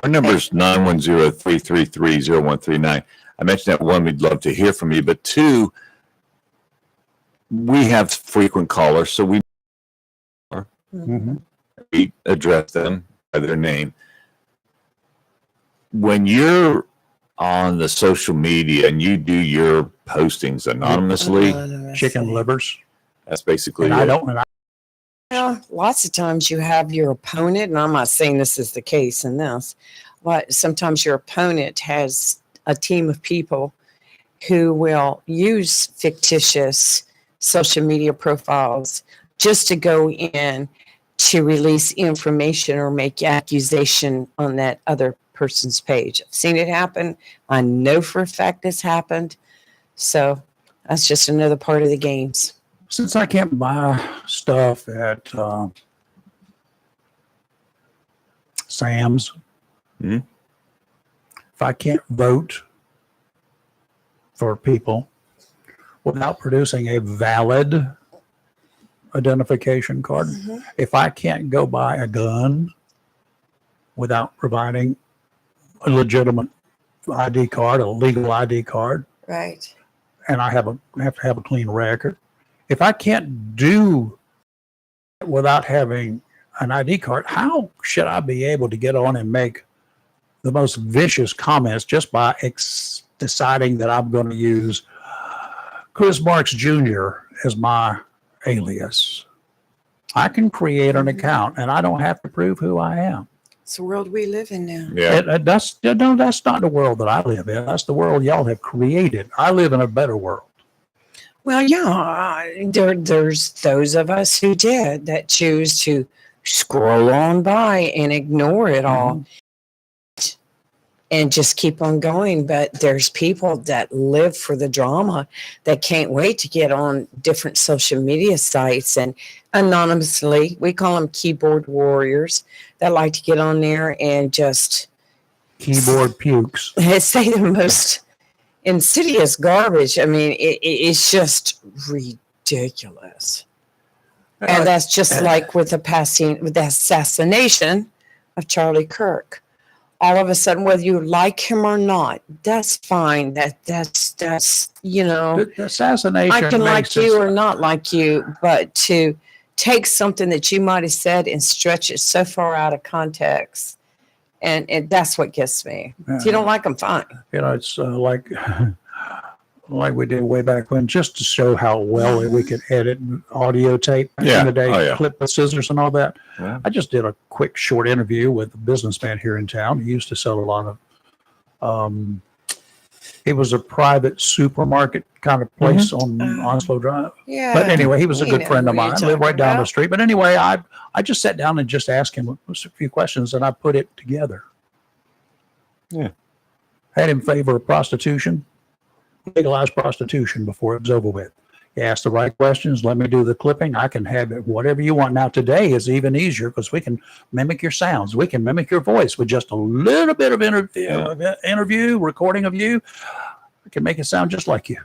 [SPEAKER 2] our number is 910-333-0139. I mentioned that, one, we'd love to hear from you, but two, we have frequent callers, so we address them by their name. When you're on the social media and you do your postings anonymously,
[SPEAKER 1] Chicken livers.
[SPEAKER 2] that's basically
[SPEAKER 1] And
[SPEAKER 2] it.
[SPEAKER 1] I don't, and I,
[SPEAKER 3] Well, lots of times you have your opponent, and I'm not saying this is the case in this, but sometimes your opponent has a team of people who will use fictitious social media profiles just to go in to release information or make accusation on that other person's page. I've seen it happen. I know for a fact this happened. So that's just another part of the games.
[SPEAKER 1] since I can't buy stuff at Sam's,
[SPEAKER 2] Mhm.
[SPEAKER 1] if I can't vote for people without producing a valid identification card, if I can't go buy a gun without providing a legitimate ID card, a legal ID card,
[SPEAKER 3] Right.
[SPEAKER 1] and I have to have a clean record. If I can't do it without having an ID card, how should I be able to get on and make the most vicious comments just by deciding that I'm going to use Chris Marks Jr. as my alias? I can create an account and I don't have to prove who I am.
[SPEAKER 3] It's the world we live in now.
[SPEAKER 2] Yeah.
[SPEAKER 1] That's not the world that I live in. That's the world y'all have created. I live in a better world.
[SPEAKER 3] Well, yeah, there's those of us who did that choose to scroll on by and ignore it all and just keep on going. But there's people that live for the drama that can't wait to get on different social media sites and anonymously, we call them keyboard warriors, that like to get on there and just
[SPEAKER 1] Keyboard pukes.
[SPEAKER 3] say the most insidious garbage. I mean, it's just ridiculous. And that's just like with the assassination of Charlie Kirk. All of a sudden, whether you like him or not, that's fine. That's you know,
[SPEAKER 1] The assassination.
[SPEAKER 3] I can like
[SPEAKER 1] makes
[SPEAKER 3] you
[SPEAKER 1] it-
[SPEAKER 3] or not like you, but to take something that you might have said and stretch it so far out of context, and that's what gets me. If you don't like them, fine.
[SPEAKER 1] You know, it's like we did way back when, just to show how well we could edit audio tape back
[SPEAKER 2] Yeah.
[SPEAKER 1] in the day,
[SPEAKER 2] Oh, yeah.
[SPEAKER 1] clip with scissors and all that.
[SPEAKER 2] Yeah.
[SPEAKER 1] I just did a quick short interview with a businessman here in town. He used to sell a lot of, it was a private supermarket kind of place on Onslow Drive.
[SPEAKER 3] Yeah.
[SPEAKER 1] But anyway, he was a
[SPEAKER 3] we
[SPEAKER 1] good
[SPEAKER 3] know
[SPEAKER 1] friend of
[SPEAKER 3] who you're
[SPEAKER 1] mine. I lived right
[SPEAKER 3] talking
[SPEAKER 1] down the
[SPEAKER 3] about.
[SPEAKER 1] street. But anyway, I just sat down and just asked him a few questions and I put it together.
[SPEAKER 2] Yeah.
[SPEAKER 1] Had him favor prostitution, legalize prostitution before it was over with. You ask the right questions, let me do the clipping. I can have it whatever you want. Now today is even easier because we can mimic your sounds. We can mimic your voice with just a little bit of interview, recording of you. We can make it sound just like you.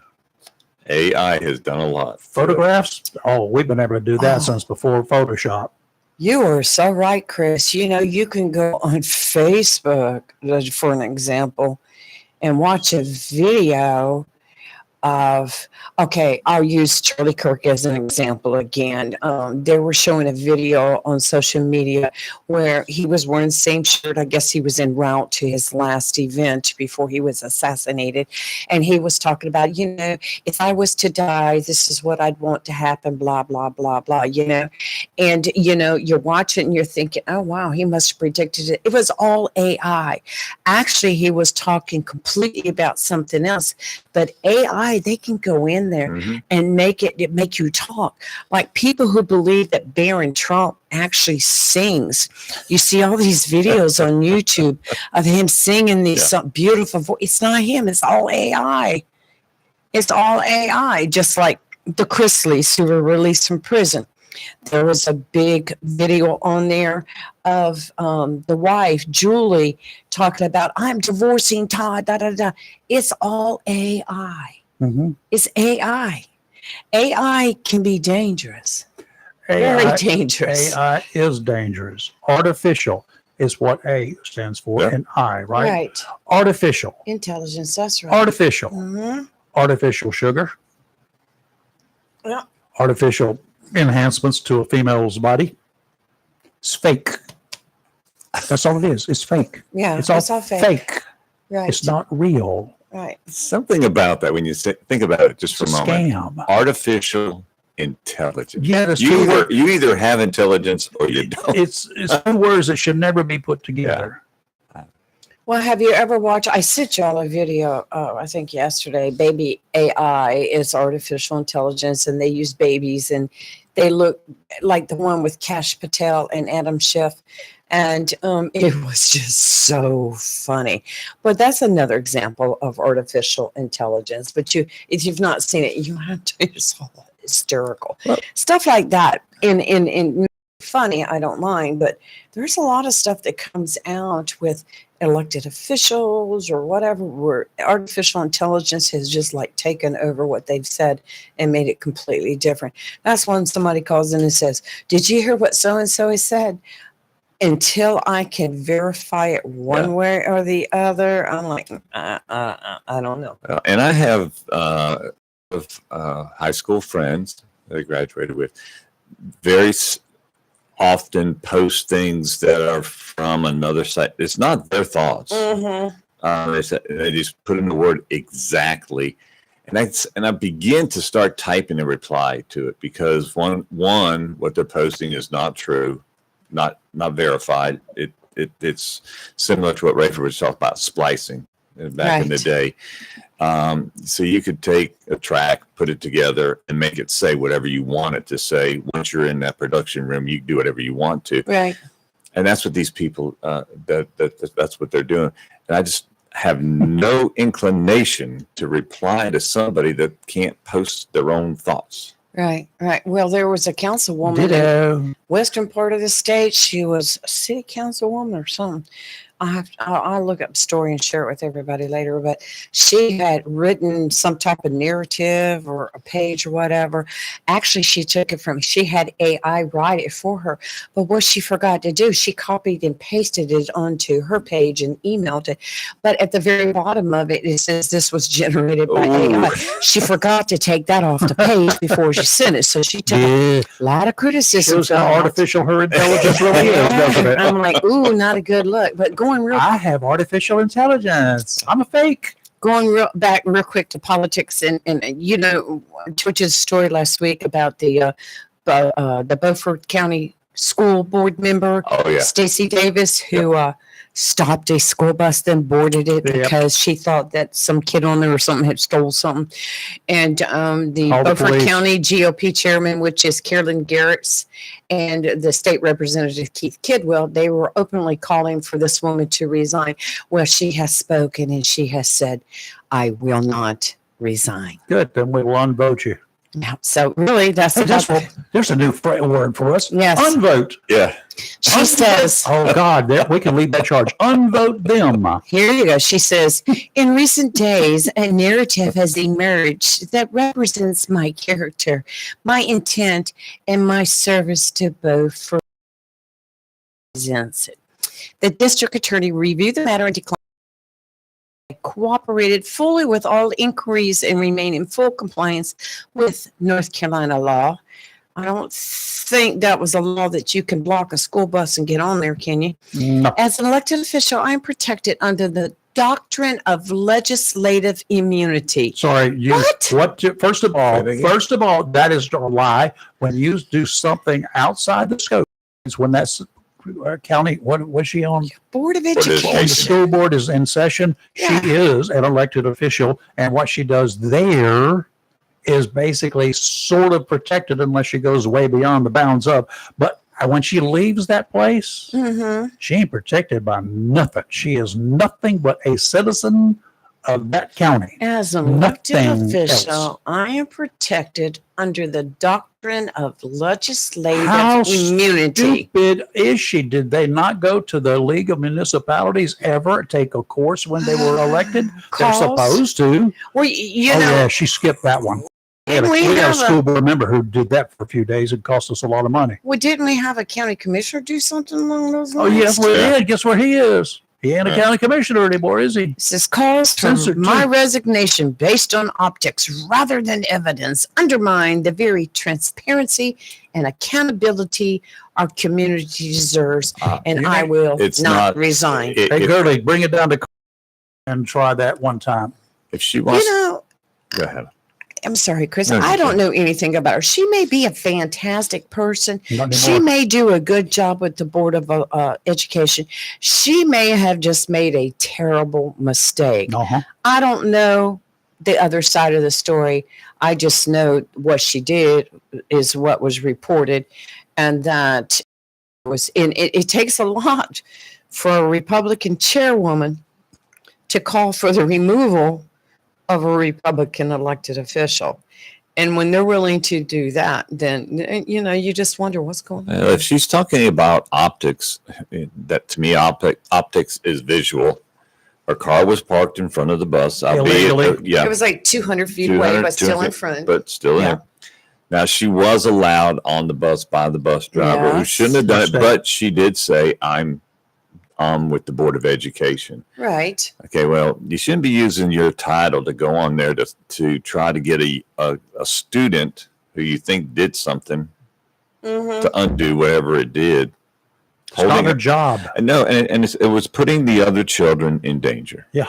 [SPEAKER 2] AI has done a lot.
[SPEAKER 1] Photographs, oh, we've been able to do that
[SPEAKER 3] Oh.
[SPEAKER 1] since before Photoshop.
[SPEAKER 3] You are so right, Chris. You know, you can go on Facebook, for an example, and watch a video of, okay, I'll use Charlie Kirk as an example again. They were showing a video on social media where he was wearing the same shirt. I guess he was en route to his last event before he was assassinated. And he was talking about, you know, if I was to die, this is what I'd want to happen, blah, blah, blah, blah, you know. And, you know, you're watching and you're thinking, oh, wow, he must have predicted it. It was all AI. Actually, he was talking completely about something else, but AI AI, they can go in there
[SPEAKER 2] Mhm.
[SPEAKER 3] and make you talk. Like people who believe that Barron Trump actually sings. You see all these videos on YouTube of him singing these some beautiful voice. It's not him. It's all AI. It's all AI. Just like the Chrisleys who were released from prison. There was a big video on there of the wife, Julie, talking about, I'm divorcing Todd, da, da, da. It's all AI.
[SPEAKER 1] Mhm.
[SPEAKER 3] It's AI. AI can be dangerous.
[SPEAKER 1] AI,
[SPEAKER 3] Very dangerous.
[SPEAKER 1] AI is dangerous. Artificial is what A stands for,
[SPEAKER 2] Yeah.
[SPEAKER 1] and I, right?
[SPEAKER 3] Right.
[SPEAKER 1] Artificial.
[SPEAKER 3] Intelligence, that's right.
[SPEAKER 1] Artificial.
[SPEAKER 3] Mhm.
[SPEAKER 1] Artificial sugar.
[SPEAKER 3] Yeah.
[SPEAKER 1] Artificial enhancements to a female's body. It's fake. That's all it is. It's fake.
[SPEAKER 3] Yeah,
[SPEAKER 1] It's all,
[SPEAKER 3] it's all fake.
[SPEAKER 1] fake.
[SPEAKER 3] Right.
[SPEAKER 1] It's not real.
[SPEAKER 3] Right.
[SPEAKER 2] Something about that when you think about it just
[SPEAKER 1] It's
[SPEAKER 2] for
[SPEAKER 1] a
[SPEAKER 2] a moment.
[SPEAKER 1] scam.
[SPEAKER 2] Artificial intelligence.
[SPEAKER 1] Yeah, that's
[SPEAKER 2] You
[SPEAKER 1] true.
[SPEAKER 2] you either have intelligence or you don't.
[SPEAKER 1] It's two words that should never be put together.
[SPEAKER 3] Well, have you ever watched? I sent y'all a video, I think yesterday. Baby AI is artificial intelligence, and they use babies, and they look like the one with Kash Patel and Adam Schiff. And it was just so funny. But that's another example of artificial intelligence. But if you've not seen it, you have to. It's all hysterical stuff like that. In funny, I don't mind, but there's a lot of stuff that comes out with elected officials or whatever, where artificial intelligence has just like taken over what they've said and made it completely different. That's when somebody calls in and says, did you hear what so-and-so has said? Until I can verify it one way or the other, I'm like, I don't know.
[SPEAKER 2] And I have high school friends that I graduated with, very often post things that are from another site. It's not their thoughts.
[SPEAKER 3] Mm-hmm.
[SPEAKER 2] They just put in the word exactly. And I begin to start typing a reply to it because one, what they're posting is not true, not verified. It's similar to what Rayford was talking about, splicing back in the day. So you could take a track, put it together, and make it say whatever you want it to say. Once you're in that production room, you can do whatever you want to.
[SPEAKER 3] Right.
[SPEAKER 2] And that's what these people, that's what they're doing. And I just have no inclination to reply to somebody that can't post their own thoughts.
[SPEAKER 3] Right. Well, there was a councilwoman in
[SPEAKER 1] Ditto.
[SPEAKER 3] western part of the state. She was a city councilwoman or something. I'll look up the story and share it with everybody later. But she had written some type of narrative or a page or whatever. Actually, she took it she had AI write it for her. But what she forgot to do, she copied and pasted it onto her page and emailed it. But at the very bottom of it, it says this was generated by AI. She forgot to take that off the page before she sent it. So she took a lot of criticism.
[SPEAKER 1] Shows how artificial her intelligence really is, doesn't it?
[SPEAKER 3] I'm like, ooh, not a good look. But going
[SPEAKER 1] I have artificial intelligence. I'm a fake.
[SPEAKER 3] back real quick to politics, and you know, Twitch's story last week about the Beaufort County School Board member,
[SPEAKER 2] Oh, yeah.
[SPEAKER 3] Stacey Davis, who stopped a school bus, then boarded it
[SPEAKER 1] Yep.
[SPEAKER 3] because she thought that some kid on there or something had stole something. And the
[SPEAKER 1] Call the
[SPEAKER 3] Beaufort
[SPEAKER 1] police.
[SPEAKER 3] County GOP chairman, which is Carolyn Garrett's, and the state representative Keith Kidwell, they were openly calling for this woman to resign. Well, she has spoken and she has said, I will not resign.
[SPEAKER 1] Good. Then we will unvote you.
[SPEAKER 3] Yeah, so really, that's
[SPEAKER 1] Hey, there's a new word for us.
[SPEAKER 3] Yes.
[SPEAKER 1] Unvote.
[SPEAKER 2] Yeah.
[SPEAKER 3] she says.
[SPEAKER 1] Oh, God. We can leave that charge. Unvote them.
[SPEAKER 3] Here you go. She says, in recent days, a narrative has emerged that represents my character, my intent, and my service to both for presents it. The district attorney reviewed the matter and declined. Cooperated fully with all inquiries and remain in full compliance with North Carolina law. I don't think that was a law that you can block a school bus and get on there, can you?
[SPEAKER 1] No.
[SPEAKER 3] As an elected official, I'm protected under the doctrine of legislative immunity.
[SPEAKER 1] Sorry. First of all, that is a lie. When you do something outside the scope, is when that's county, what was she on?
[SPEAKER 3] Board of
[SPEAKER 2] of
[SPEAKER 1] When the
[SPEAKER 3] Education.
[SPEAKER 1] school board is in session,
[SPEAKER 3] Yeah.
[SPEAKER 1] she is an elected official, and what she does there is basically sort of protected unless she goes way beyond the bounds of. But when she leaves that place,
[SPEAKER 3] Mm-hmm.
[SPEAKER 1] she ain't protected by nothing. She is nothing but a citizen of that county.
[SPEAKER 3] As an elected
[SPEAKER 1] Nothing
[SPEAKER 3] official,
[SPEAKER 1] else.
[SPEAKER 3] I am protected under the doctrine of legislative
[SPEAKER 1] How
[SPEAKER 3] immunity.
[SPEAKER 1] stupid is she? Did they not go to the League of Municipalities ever take a course when they were elected? They're
[SPEAKER 3] Calls.
[SPEAKER 1] supposed to.
[SPEAKER 3] Well, you
[SPEAKER 1] Oh
[SPEAKER 3] know,
[SPEAKER 1] yeah, she skipped that one. We had a,
[SPEAKER 3] didn't we
[SPEAKER 1] we had a
[SPEAKER 3] have
[SPEAKER 1] school
[SPEAKER 3] a,
[SPEAKER 1] board member who did that for a few days. It cost us a lot of money.
[SPEAKER 3] well, didn't we have a county commissioner do something along those
[SPEAKER 1] Oh
[SPEAKER 3] lines?
[SPEAKER 1] yes, we
[SPEAKER 2] Yeah.
[SPEAKER 1] did. Guess where he is? He ain't a
[SPEAKER 2] Yeah.
[SPEAKER 1] county commissioner anymore, is he?
[SPEAKER 3] It says calls for
[SPEAKER 1] Censored,
[SPEAKER 3] my
[SPEAKER 1] too.
[SPEAKER 3] resignation based on optics rather than evidence undermine the very transparency and accountability our community deserves, and
[SPEAKER 1] you
[SPEAKER 3] I
[SPEAKER 1] know,
[SPEAKER 3] will
[SPEAKER 2] it's
[SPEAKER 3] not
[SPEAKER 2] not-
[SPEAKER 3] resign.
[SPEAKER 2] If,
[SPEAKER 1] Hey, Gurley, bring it down to and try that one time.
[SPEAKER 2] if she wants,
[SPEAKER 3] You know,
[SPEAKER 2] go ahead.
[SPEAKER 3] I'm sorry, Chris.
[SPEAKER 2] No, you
[SPEAKER 3] I don't
[SPEAKER 2] can't.
[SPEAKER 3] know anything about her. She may be a fantastic person.
[SPEAKER 1] Not
[SPEAKER 3] She
[SPEAKER 1] anymore.
[SPEAKER 3] may do a good job with the Board of Education. She may have just made a terrible mistake.
[SPEAKER 1] Uh-huh.
[SPEAKER 3] I don't know the other side of the story. I just know what she did is what was reported, and that was in it. It takes a lot for a Republican chairwoman to call for the removal of a Republican elected official. And when they're willing to do that, then, you know, you just wonder what's going on.
[SPEAKER 2] If she's talking about optics, that to me, optics is visual. Her car was parked in front of the bus.
[SPEAKER 1] Illegally.
[SPEAKER 2] Yeah,
[SPEAKER 3] It was like 200 feet away,
[SPEAKER 2] 200,
[SPEAKER 3] but still in
[SPEAKER 2] 200,
[SPEAKER 3] front.
[SPEAKER 2] but still
[SPEAKER 3] Yeah.
[SPEAKER 2] in. Now she was allowed on the bus by the bus driver who
[SPEAKER 3] Yes.
[SPEAKER 2] shouldn't have done it,
[SPEAKER 1] Mistake.
[SPEAKER 2] but she did say, "I'm with the Board of Education."
[SPEAKER 3] Right.
[SPEAKER 2] Okay, well, you shouldn't be using your title to go on there to try to get a student who you think did something
[SPEAKER 3] Mm-hmm.
[SPEAKER 2] to undo whatever it did.
[SPEAKER 1] It's not her job.
[SPEAKER 2] No, and it was putting the other children in danger.
[SPEAKER 1] Yeah.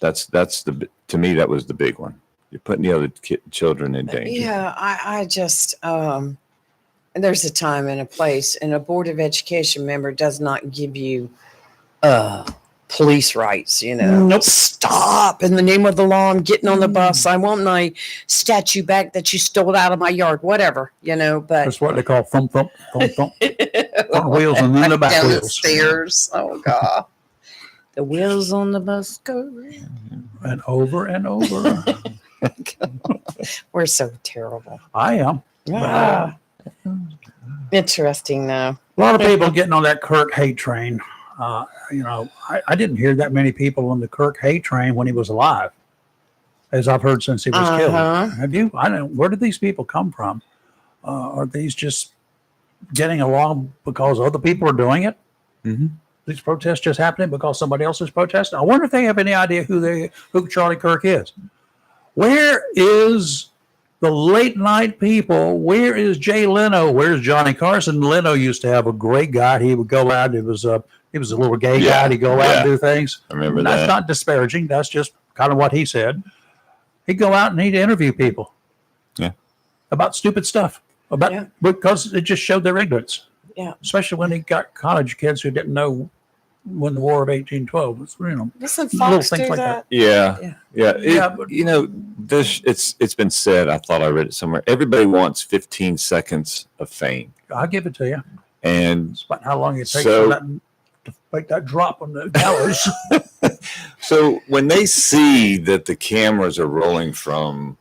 [SPEAKER 2] That's to me that was the big one. You're putting the other children in danger.
[SPEAKER 3] Yeah, I just, there's a time and a place, and a Board of Education member does not give you police rights, you know.
[SPEAKER 1] Nope.
[SPEAKER 3] Stop in the name of the law. I'm getting on the bus. I want my statue back that you stole out of my yard, whatever, you know, but
[SPEAKER 1] That's what they call thump, thump, thump, thump. Front wheels and then the back
[SPEAKER 3] down the
[SPEAKER 1] wheels.
[SPEAKER 3] stairs. Oh God. The wheels on the bus go round.
[SPEAKER 1] And over and over.
[SPEAKER 3] We're so terrible.
[SPEAKER 1] I am.
[SPEAKER 3] Ah. Interesting though.
[SPEAKER 1] A lot of people getting on that Kirk hate train. You know, I didn't hear that many people on the Kirk hate train when he was alive, as I've heard since he was
[SPEAKER 3] Uh-huh.
[SPEAKER 1] killed. Have you? I don't. Where did these people come from? Are these just getting along because other people are doing it?
[SPEAKER 2] Mm-hmm.
[SPEAKER 1] These protests just happening because somebody else is protesting? I wonder if they have any idea who Charlie Kirk is. Where is the late night people? Where is Jay Leno? Where's Johnny Carson? Leno used to have a great guy. He would go out. He was a little gay
[SPEAKER 2] Yeah,
[SPEAKER 1] guy. He'd go out
[SPEAKER 2] yeah.
[SPEAKER 1] and do things.
[SPEAKER 2] I remember
[SPEAKER 1] That's
[SPEAKER 2] that.
[SPEAKER 1] not disparaging. That's just kind of what he said. He'd go out and he'd interview people.
[SPEAKER 2] Yeah.
[SPEAKER 1] About stupid stuff. Because it just showed their ignorance.
[SPEAKER 3] Yeah.
[SPEAKER 1] Especially when he got college kids who didn't know when the War of 1812 was, you know.
[SPEAKER 3] Doesn't
[SPEAKER 1] Little
[SPEAKER 3] Fox
[SPEAKER 1] things
[SPEAKER 3] do
[SPEAKER 1] like
[SPEAKER 3] that?
[SPEAKER 2] Yeah.
[SPEAKER 3] Yeah.
[SPEAKER 2] Yeah.
[SPEAKER 1] Yeah, but-
[SPEAKER 2] You know, it's been said, I thought I read it somewhere. Everybody wants 15 seconds of fame.
[SPEAKER 1] I'll give it to you.
[SPEAKER 2] And
[SPEAKER 1] It's about how long it takes
[SPEAKER 2] So-
[SPEAKER 1] for that to make that drop on the gallows.
[SPEAKER 2] so when they see that the cameras are rolling from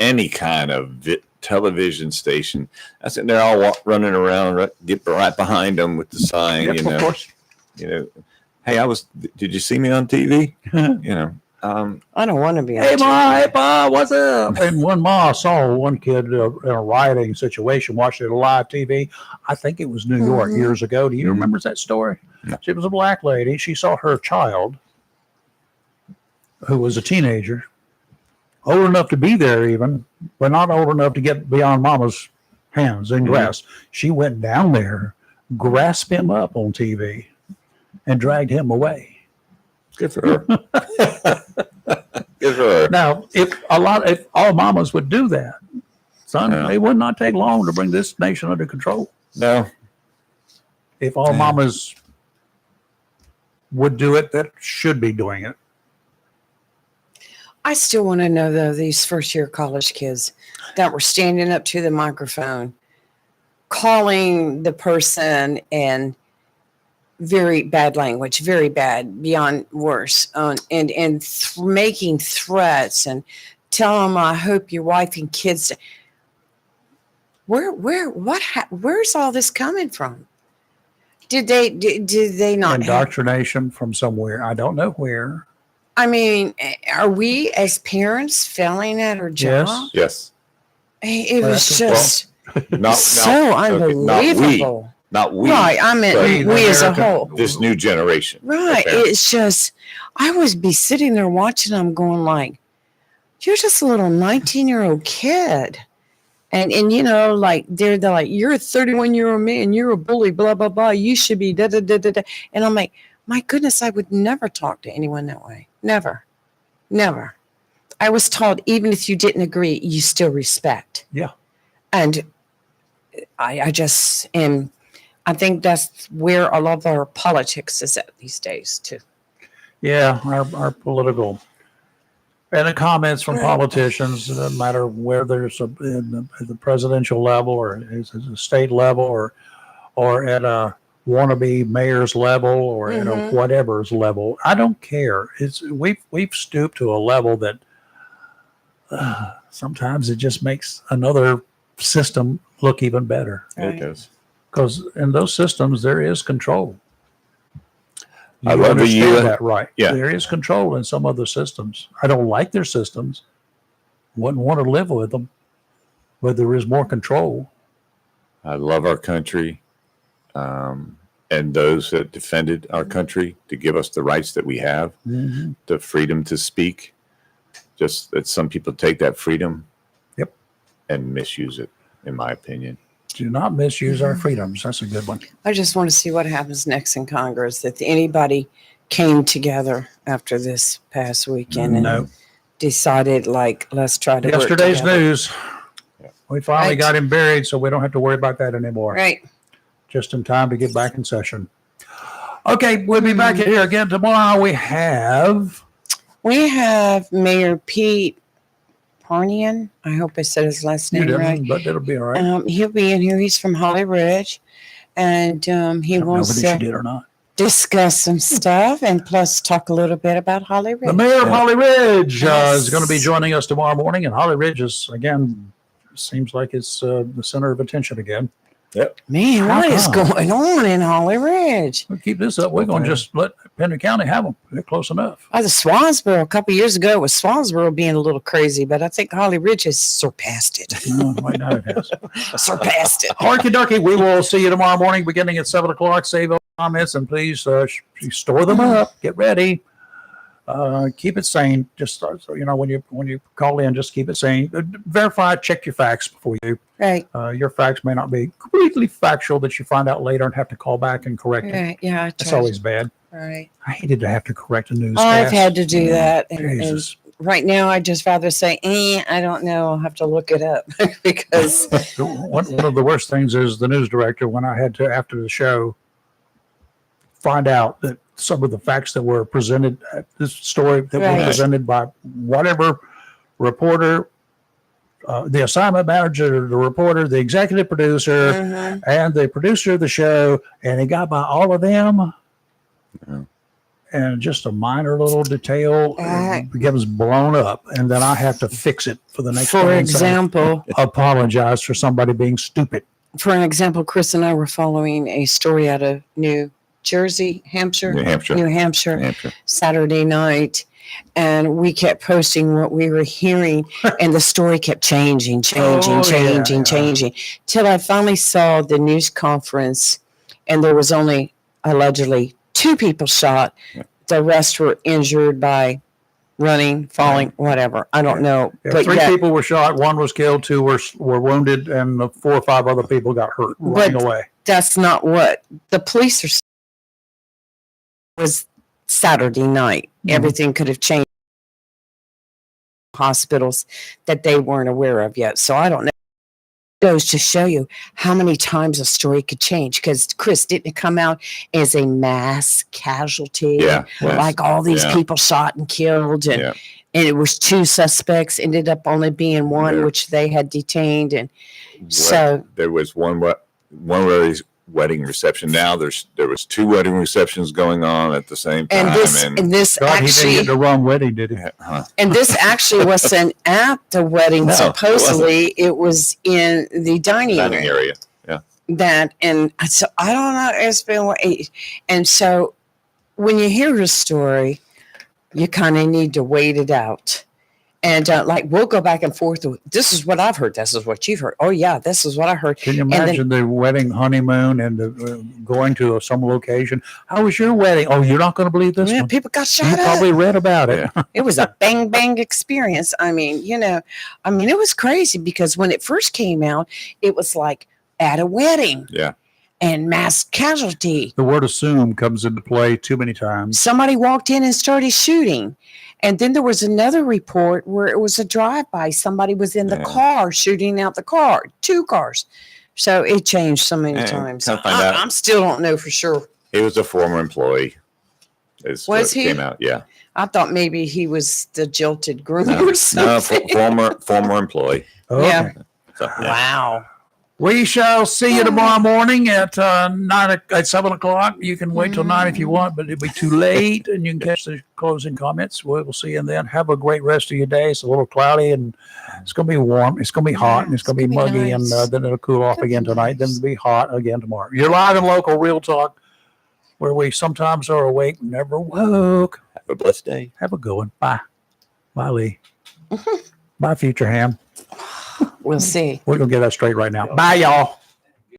[SPEAKER 2] any kind of television station, I said they're all running around, get right behind them with the sign,
[SPEAKER 1] Yep,
[SPEAKER 2] you
[SPEAKER 1] of
[SPEAKER 2] know.
[SPEAKER 1] course.
[SPEAKER 2] You know, hey, did you see me on TV? You know,
[SPEAKER 3] I don't want to be on
[SPEAKER 1] Hey,
[SPEAKER 3] TV.
[SPEAKER 1] Ma, hey, Pa, what's up? And when Ma saw one kid in a rioting situation, watched it on live TV, I think it was New York
[SPEAKER 3] Mhm.
[SPEAKER 1] years ago. Do you remember that story?
[SPEAKER 2] No.
[SPEAKER 1] She was a black lady. She saw her child, who was a teenager, old enough to be there even, but not old enough to get beyond Mama's hands and grasp. She went down there, grasped him up on TV, and dragged him away.
[SPEAKER 2] good for her. Good for her.
[SPEAKER 1] Now, if all mamas would do that, son,
[SPEAKER 2] Yeah.
[SPEAKER 1] it would not take long to bring this nation under control.
[SPEAKER 2] No.
[SPEAKER 1] If all
[SPEAKER 2] Yeah.
[SPEAKER 1] mamas would do it, that should be doing it.
[SPEAKER 3] I still want to know though, these first year college kids that were standing up to the microphone, calling the person and very bad language, very bad, beyond worse, making threats and telling them, "I hope your wife and kids." Where's all this coming from? Did they not have?
[SPEAKER 1] Indoctrination from somewhere. I don't know where.
[SPEAKER 3] I mean, are we as parents failing at our job?
[SPEAKER 2] Yes.
[SPEAKER 3] It
[SPEAKER 1] Well,
[SPEAKER 3] was
[SPEAKER 1] that's-
[SPEAKER 3] just
[SPEAKER 2] okay,
[SPEAKER 3] so unbelievable.
[SPEAKER 2] not we.
[SPEAKER 3] Right, I meant
[SPEAKER 2] but
[SPEAKER 3] we as a
[SPEAKER 1] American-
[SPEAKER 3] whole.
[SPEAKER 2] this new generation.
[SPEAKER 3] Right,
[SPEAKER 2] apparently.
[SPEAKER 3] it's just I would be sitting there watching them, going like, "You're just a little 19-year-old kid," and you know, like they're like, "You're a 31-year-old man, you're a bully, blah blah blah. You should be da da da da da," and I'm like, my goodness, I would never talk to anyone that way. Never. I was taught even if you didn't agree, you still respect.
[SPEAKER 1] Yeah.
[SPEAKER 3] And I just am, I think that's where a lot of our politics is at these days too.
[SPEAKER 1] Yeah, our political and the comments from politicians, no matter where there's at the presidential level or at the state level or at a wannabe mayor's level or at a whatever's level. I don't care. We've stooped to a level that sometimes it just makes another system look even better.
[SPEAKER 2] It does.
[SPEAKER 1] Because in those systems there is control.
[SPEAKER 2] I
[SPEAKER 1] You
[SPEAKER 2] love the
[SPEAKER 1] understand
[SPEAKER 2] UN.
[SPEAKER 1] that, right?
[SPEAKER 2] Yeah.
[SPEAKER 1] There is control in some other systems. I don't like their systems. Wouldn't want to live with them, but there is more control.
[SPEAKER 2] I love our country, and those that defended our country to give us the rights that we have, the freedom to speak. Just that some people take that freedom,
[SPEAKER 1] Yep,
[SPEAKER 2] and misuse it, in my opinion.
[SPEAKER 1] do not misuse our freedoms. That's a good one.
[SPEAKER 3] I just want to see what happens next in Congress, that anybody came together after this past weekend and
[SPEAKER 1] No.
[SPEAKER 3] decided, like, let's try to
[SPEAKER 1] Yesterday's
[SPEAKER 3] work together.
[SPEAKER 1] news. We finally
[SPEAKER 3] Right.
[SPEAKER 1] got him buried, so we don't have to worry about that anymore.
[SPEAKER 3] Right.
[SPEAKER 1] Just in time to get back in session. Okay, we'll be back here again tomorrow. We have
[SPEAKER 3] Mayor Pete Parnian. I hope I said his last
[SPEAKER 1] you
[SPEAKER 3] name
[SPEAKER 1] didn't,
[SPEAKER 3] right.
[SPEAKER 1] but it'll be all right.
[SPEAKER 3] He'll be in here. He's from Holly Ridge, and he
[SPEAKER 1] I don't know
[SPEAKER 3] wants
[SPEAKER 1] whether she
[SPEAKER 3] to
[SPEAKER 1] did or not.
[SPEAKER 3] discuss some stuff and plus talk a little bit about Holly Ridge.
[SPEAKER 1] The mayor of Holly Ridge
[SPEAKER 3] Yes.
[SPEAKER 1] is going to be joining us tomorrow morning, and Holly Ridge is again seems like it's the center of attention again.
[SPEAKER 3] Man,
[SPEAKER 1] How
[SPEAKER 3] what is
[SPEAKER 1] come?
[SPEAKER 3] going on in Holly Ridge?
[SPEAKER 1] We'll keep this up. We're going to just let Pender County have them. They're close enough.
[SPEAKER 3] The Swansboro, a couple years ago, it was Swansboro being a little crazy, but I think Holly Ridge has surpassed it.
[SPEAKER 1] No, right now it has.
[SPEAKER 3] Surpassed it.
[SPEAKER 1] Harky Ducky, we will see you tomorrow morning beginning at 7 o'clock. Save those comments and please store them up. Get ready. Keep it sane. Just so when you call in, just keep it sane. Verify, check your facts before you.
[SPEAKER 3] Right.
[SPEAKER 1] Your facts may not be completely factual that you find out later and have to call back and correct it.
[SPEAKER 3] Right. Yeah.
[SPEAKER 1] That's always bad.
[SPEAKER 3] right.
[SPEAKER 1] I hated to have to correct a newscast.
[SPEAKER 3] I've had to do that. And
[SPEAKER 1] Jesus.
[SPEAKER 3] right now, I'd just rather say, I don't know. I'll have to look it up because.
[SPEAKER 1] One of the worst things is the news director, when I had to, after the show, find out that some of the facts that were presented, this story that
[SPEAKER 3] Right.
[SPEAKER 1] were presented by whatever reporter, the assignment manager, the reporter, the executive producer,
[SPEAKER 3] Mhm.
[SPEAKER 1] and the producer of the show, and it got by all of them.
[SPEAKER 2] Yeah.
[SPEAKER 1] And just a minor little detail
[SPEAKER 3] Right.
[SPEAKER 1] becomes blown up, and then I have to fix it for the next
[SPEAKER 3] For
[SPEAKER 1] time. So
[SPEAKER 3] example,
[SPEAKER 1] apologize for somebody being stupid.
[SPEAKER 3] Chris and I were following a story out of New Hampshire,
[SPEAKER 2] New Hampshire.
[SPEAKER 3] Saturday night. And we kept posting what we were hearing, and the story kept changing
[SPEAKER 1] Oh, yeah.
[SPEAKER 3] till I finally saw the news conference, and there was only allegedly 2 people shot.
[SPEAKER 2] Yeah.
[SPEAKER 3] The rest were injured by running, falling, whatever. I don't know.
[SPEAKER 1] Yeah,
[SPEAKER 3] But
[SPEAKER 1] 3
[SPEAKER 3] yet,
[SPEAKER 1] people were shot, 1 was killed, 2 were wounded, and 4 or 5 other people got hurt running away.
[SPEAKER 3] that's not what the police are saying. Was Saturday night.
[SPEAKER 1] Mhm.
[SPEAKER 3] Everything could have changed. Hospitals that they weren't aware of yet. So I don't know. goes to show you how many times a story could change. Because Chris, didn't it come out as a mass casualty?
[SPEAKER 2] Yeah.
[SPEAKER 3] Like all these
[SPEAKER 2] Yeah.
[SPEAKER 3] people shot and killed, and
[SPEAKER 2] Yeah.
[SPEAKER 3] and it was 2 suspects, ended up only being one,
[SPEAKER 2] There-
[SPEAKER 3] which they had detained. And so
[SPEAKER 2] There was one wedding reception. Now there was 2 wedding receptions going on at the same time.
[SPEAKER 3] and this
[SPEAKER 1] God, he didn't
[SPEAKER 3] actually
[SPEAKER 1] get the wrong wedding, did he?
[SPEAKER 2] Huh.
[SPEAKER 3] and this actually wasn't at the wedding.
[SPEAKER 2] No, it
[SPEAKER 3] Supposedly, it was in the dining
[SPEAKER 2] Dining
[SPEAKER 3] room.
[SPEAKER 2] area.
[SPEAKER 3] That, and so I don't know. It's been and so when you hear a story, you kind of need to wait it out. And like we'll go back and forth. This is what I've heard. This is what you've heard. Oh yeah, this is what I heard.
[SPEAKER 1] Can you
[SPEAKER 3] then-
[SPEAKER 1] imagine the wedding honeymoon and the, going to some location? How was your wedding? Oh, you're not going to believe this
[SPEAKER 3] Yeah,
[SPEAKER 1] one.
[SPEAKER 3] people got
[SPEAKER 1] You
[SPEAKER 3] shot up.
[SPEAKER 1] probably read about it.
[SPEAKER 3] It was a bang bang experience. I mean, it was crazy because when it first came out, it was like at a wedding.
[SPEAKER 2] Yeah.
[SPEAKER 3] And mass casualty.
[SPEAKER 1] The word assume comes into play too many times.
[SPEAKER 3] Somebody walked in and started shooting. And then there was another report where it was a drive-by. Somebody was in the
[SPEAKER 2] Yeah.
[SPEAKER 3] car shooting out the car, 2 cars. So it changed so many
[SPEAKER 2] And
[SPEAKER 3] times.
[SPEAKER 2] come to find out-
[SPEAKER 3] I'm still don't know for sure.
[SPEAKER 2] He was a former employee. Is
[SPEAKER 3] Was
[SPEAKER 2] what
[SPEAKER 3] he?
[SPEAKER 2] Came out. Yeah.
[SPEAKER 3] I thought maybe he was the jilted groom
[SPEAKER 2] No,
[SPEAKER 3] or
[SPEAKER 2] no,
[SPEAKER 3] something.
[SPEAKER 2] former employee.
[SPEAKER 1] Okay.
[SPEAKER 3] Yeah.
[SPEAKER 2] So, yeah.
[SPEAKER 3] Wow.
[SPEAKER 1] We shall see you tomorrow morning at 7 o'clock. You can wait till 9 if you want, but it'll be too late, and you can catch the closing comments. We'll see you then. Have a great rest of your day. It's a little cloudy, and it's going to be warm. It's going to be hot, and it's going to be
[SPEAKER 3] gonna be
[SPEAKER 1] muggy,
[SPEAKER 3] nice.
[SPEAKER 1] and then it'll cool off
[SPEAKER 3] Gonna be
[SPEAKER 1] again tonight. Then
[SPEAKER 3] nice.
[SPEAKER 1] it'll be hot again tomorrow. You're live and local, real talk, where we sometimes are awake, never woke.
[SPEAKER 2] Have a blessed day.
[SPEAKER 1] Have a good one. Bye. Bye, Lee. Bye, Future Ham.
[SPEAKER 3] We'll see.
[SPEAKER 1] We're going to get that straight right now. Bye, y'all.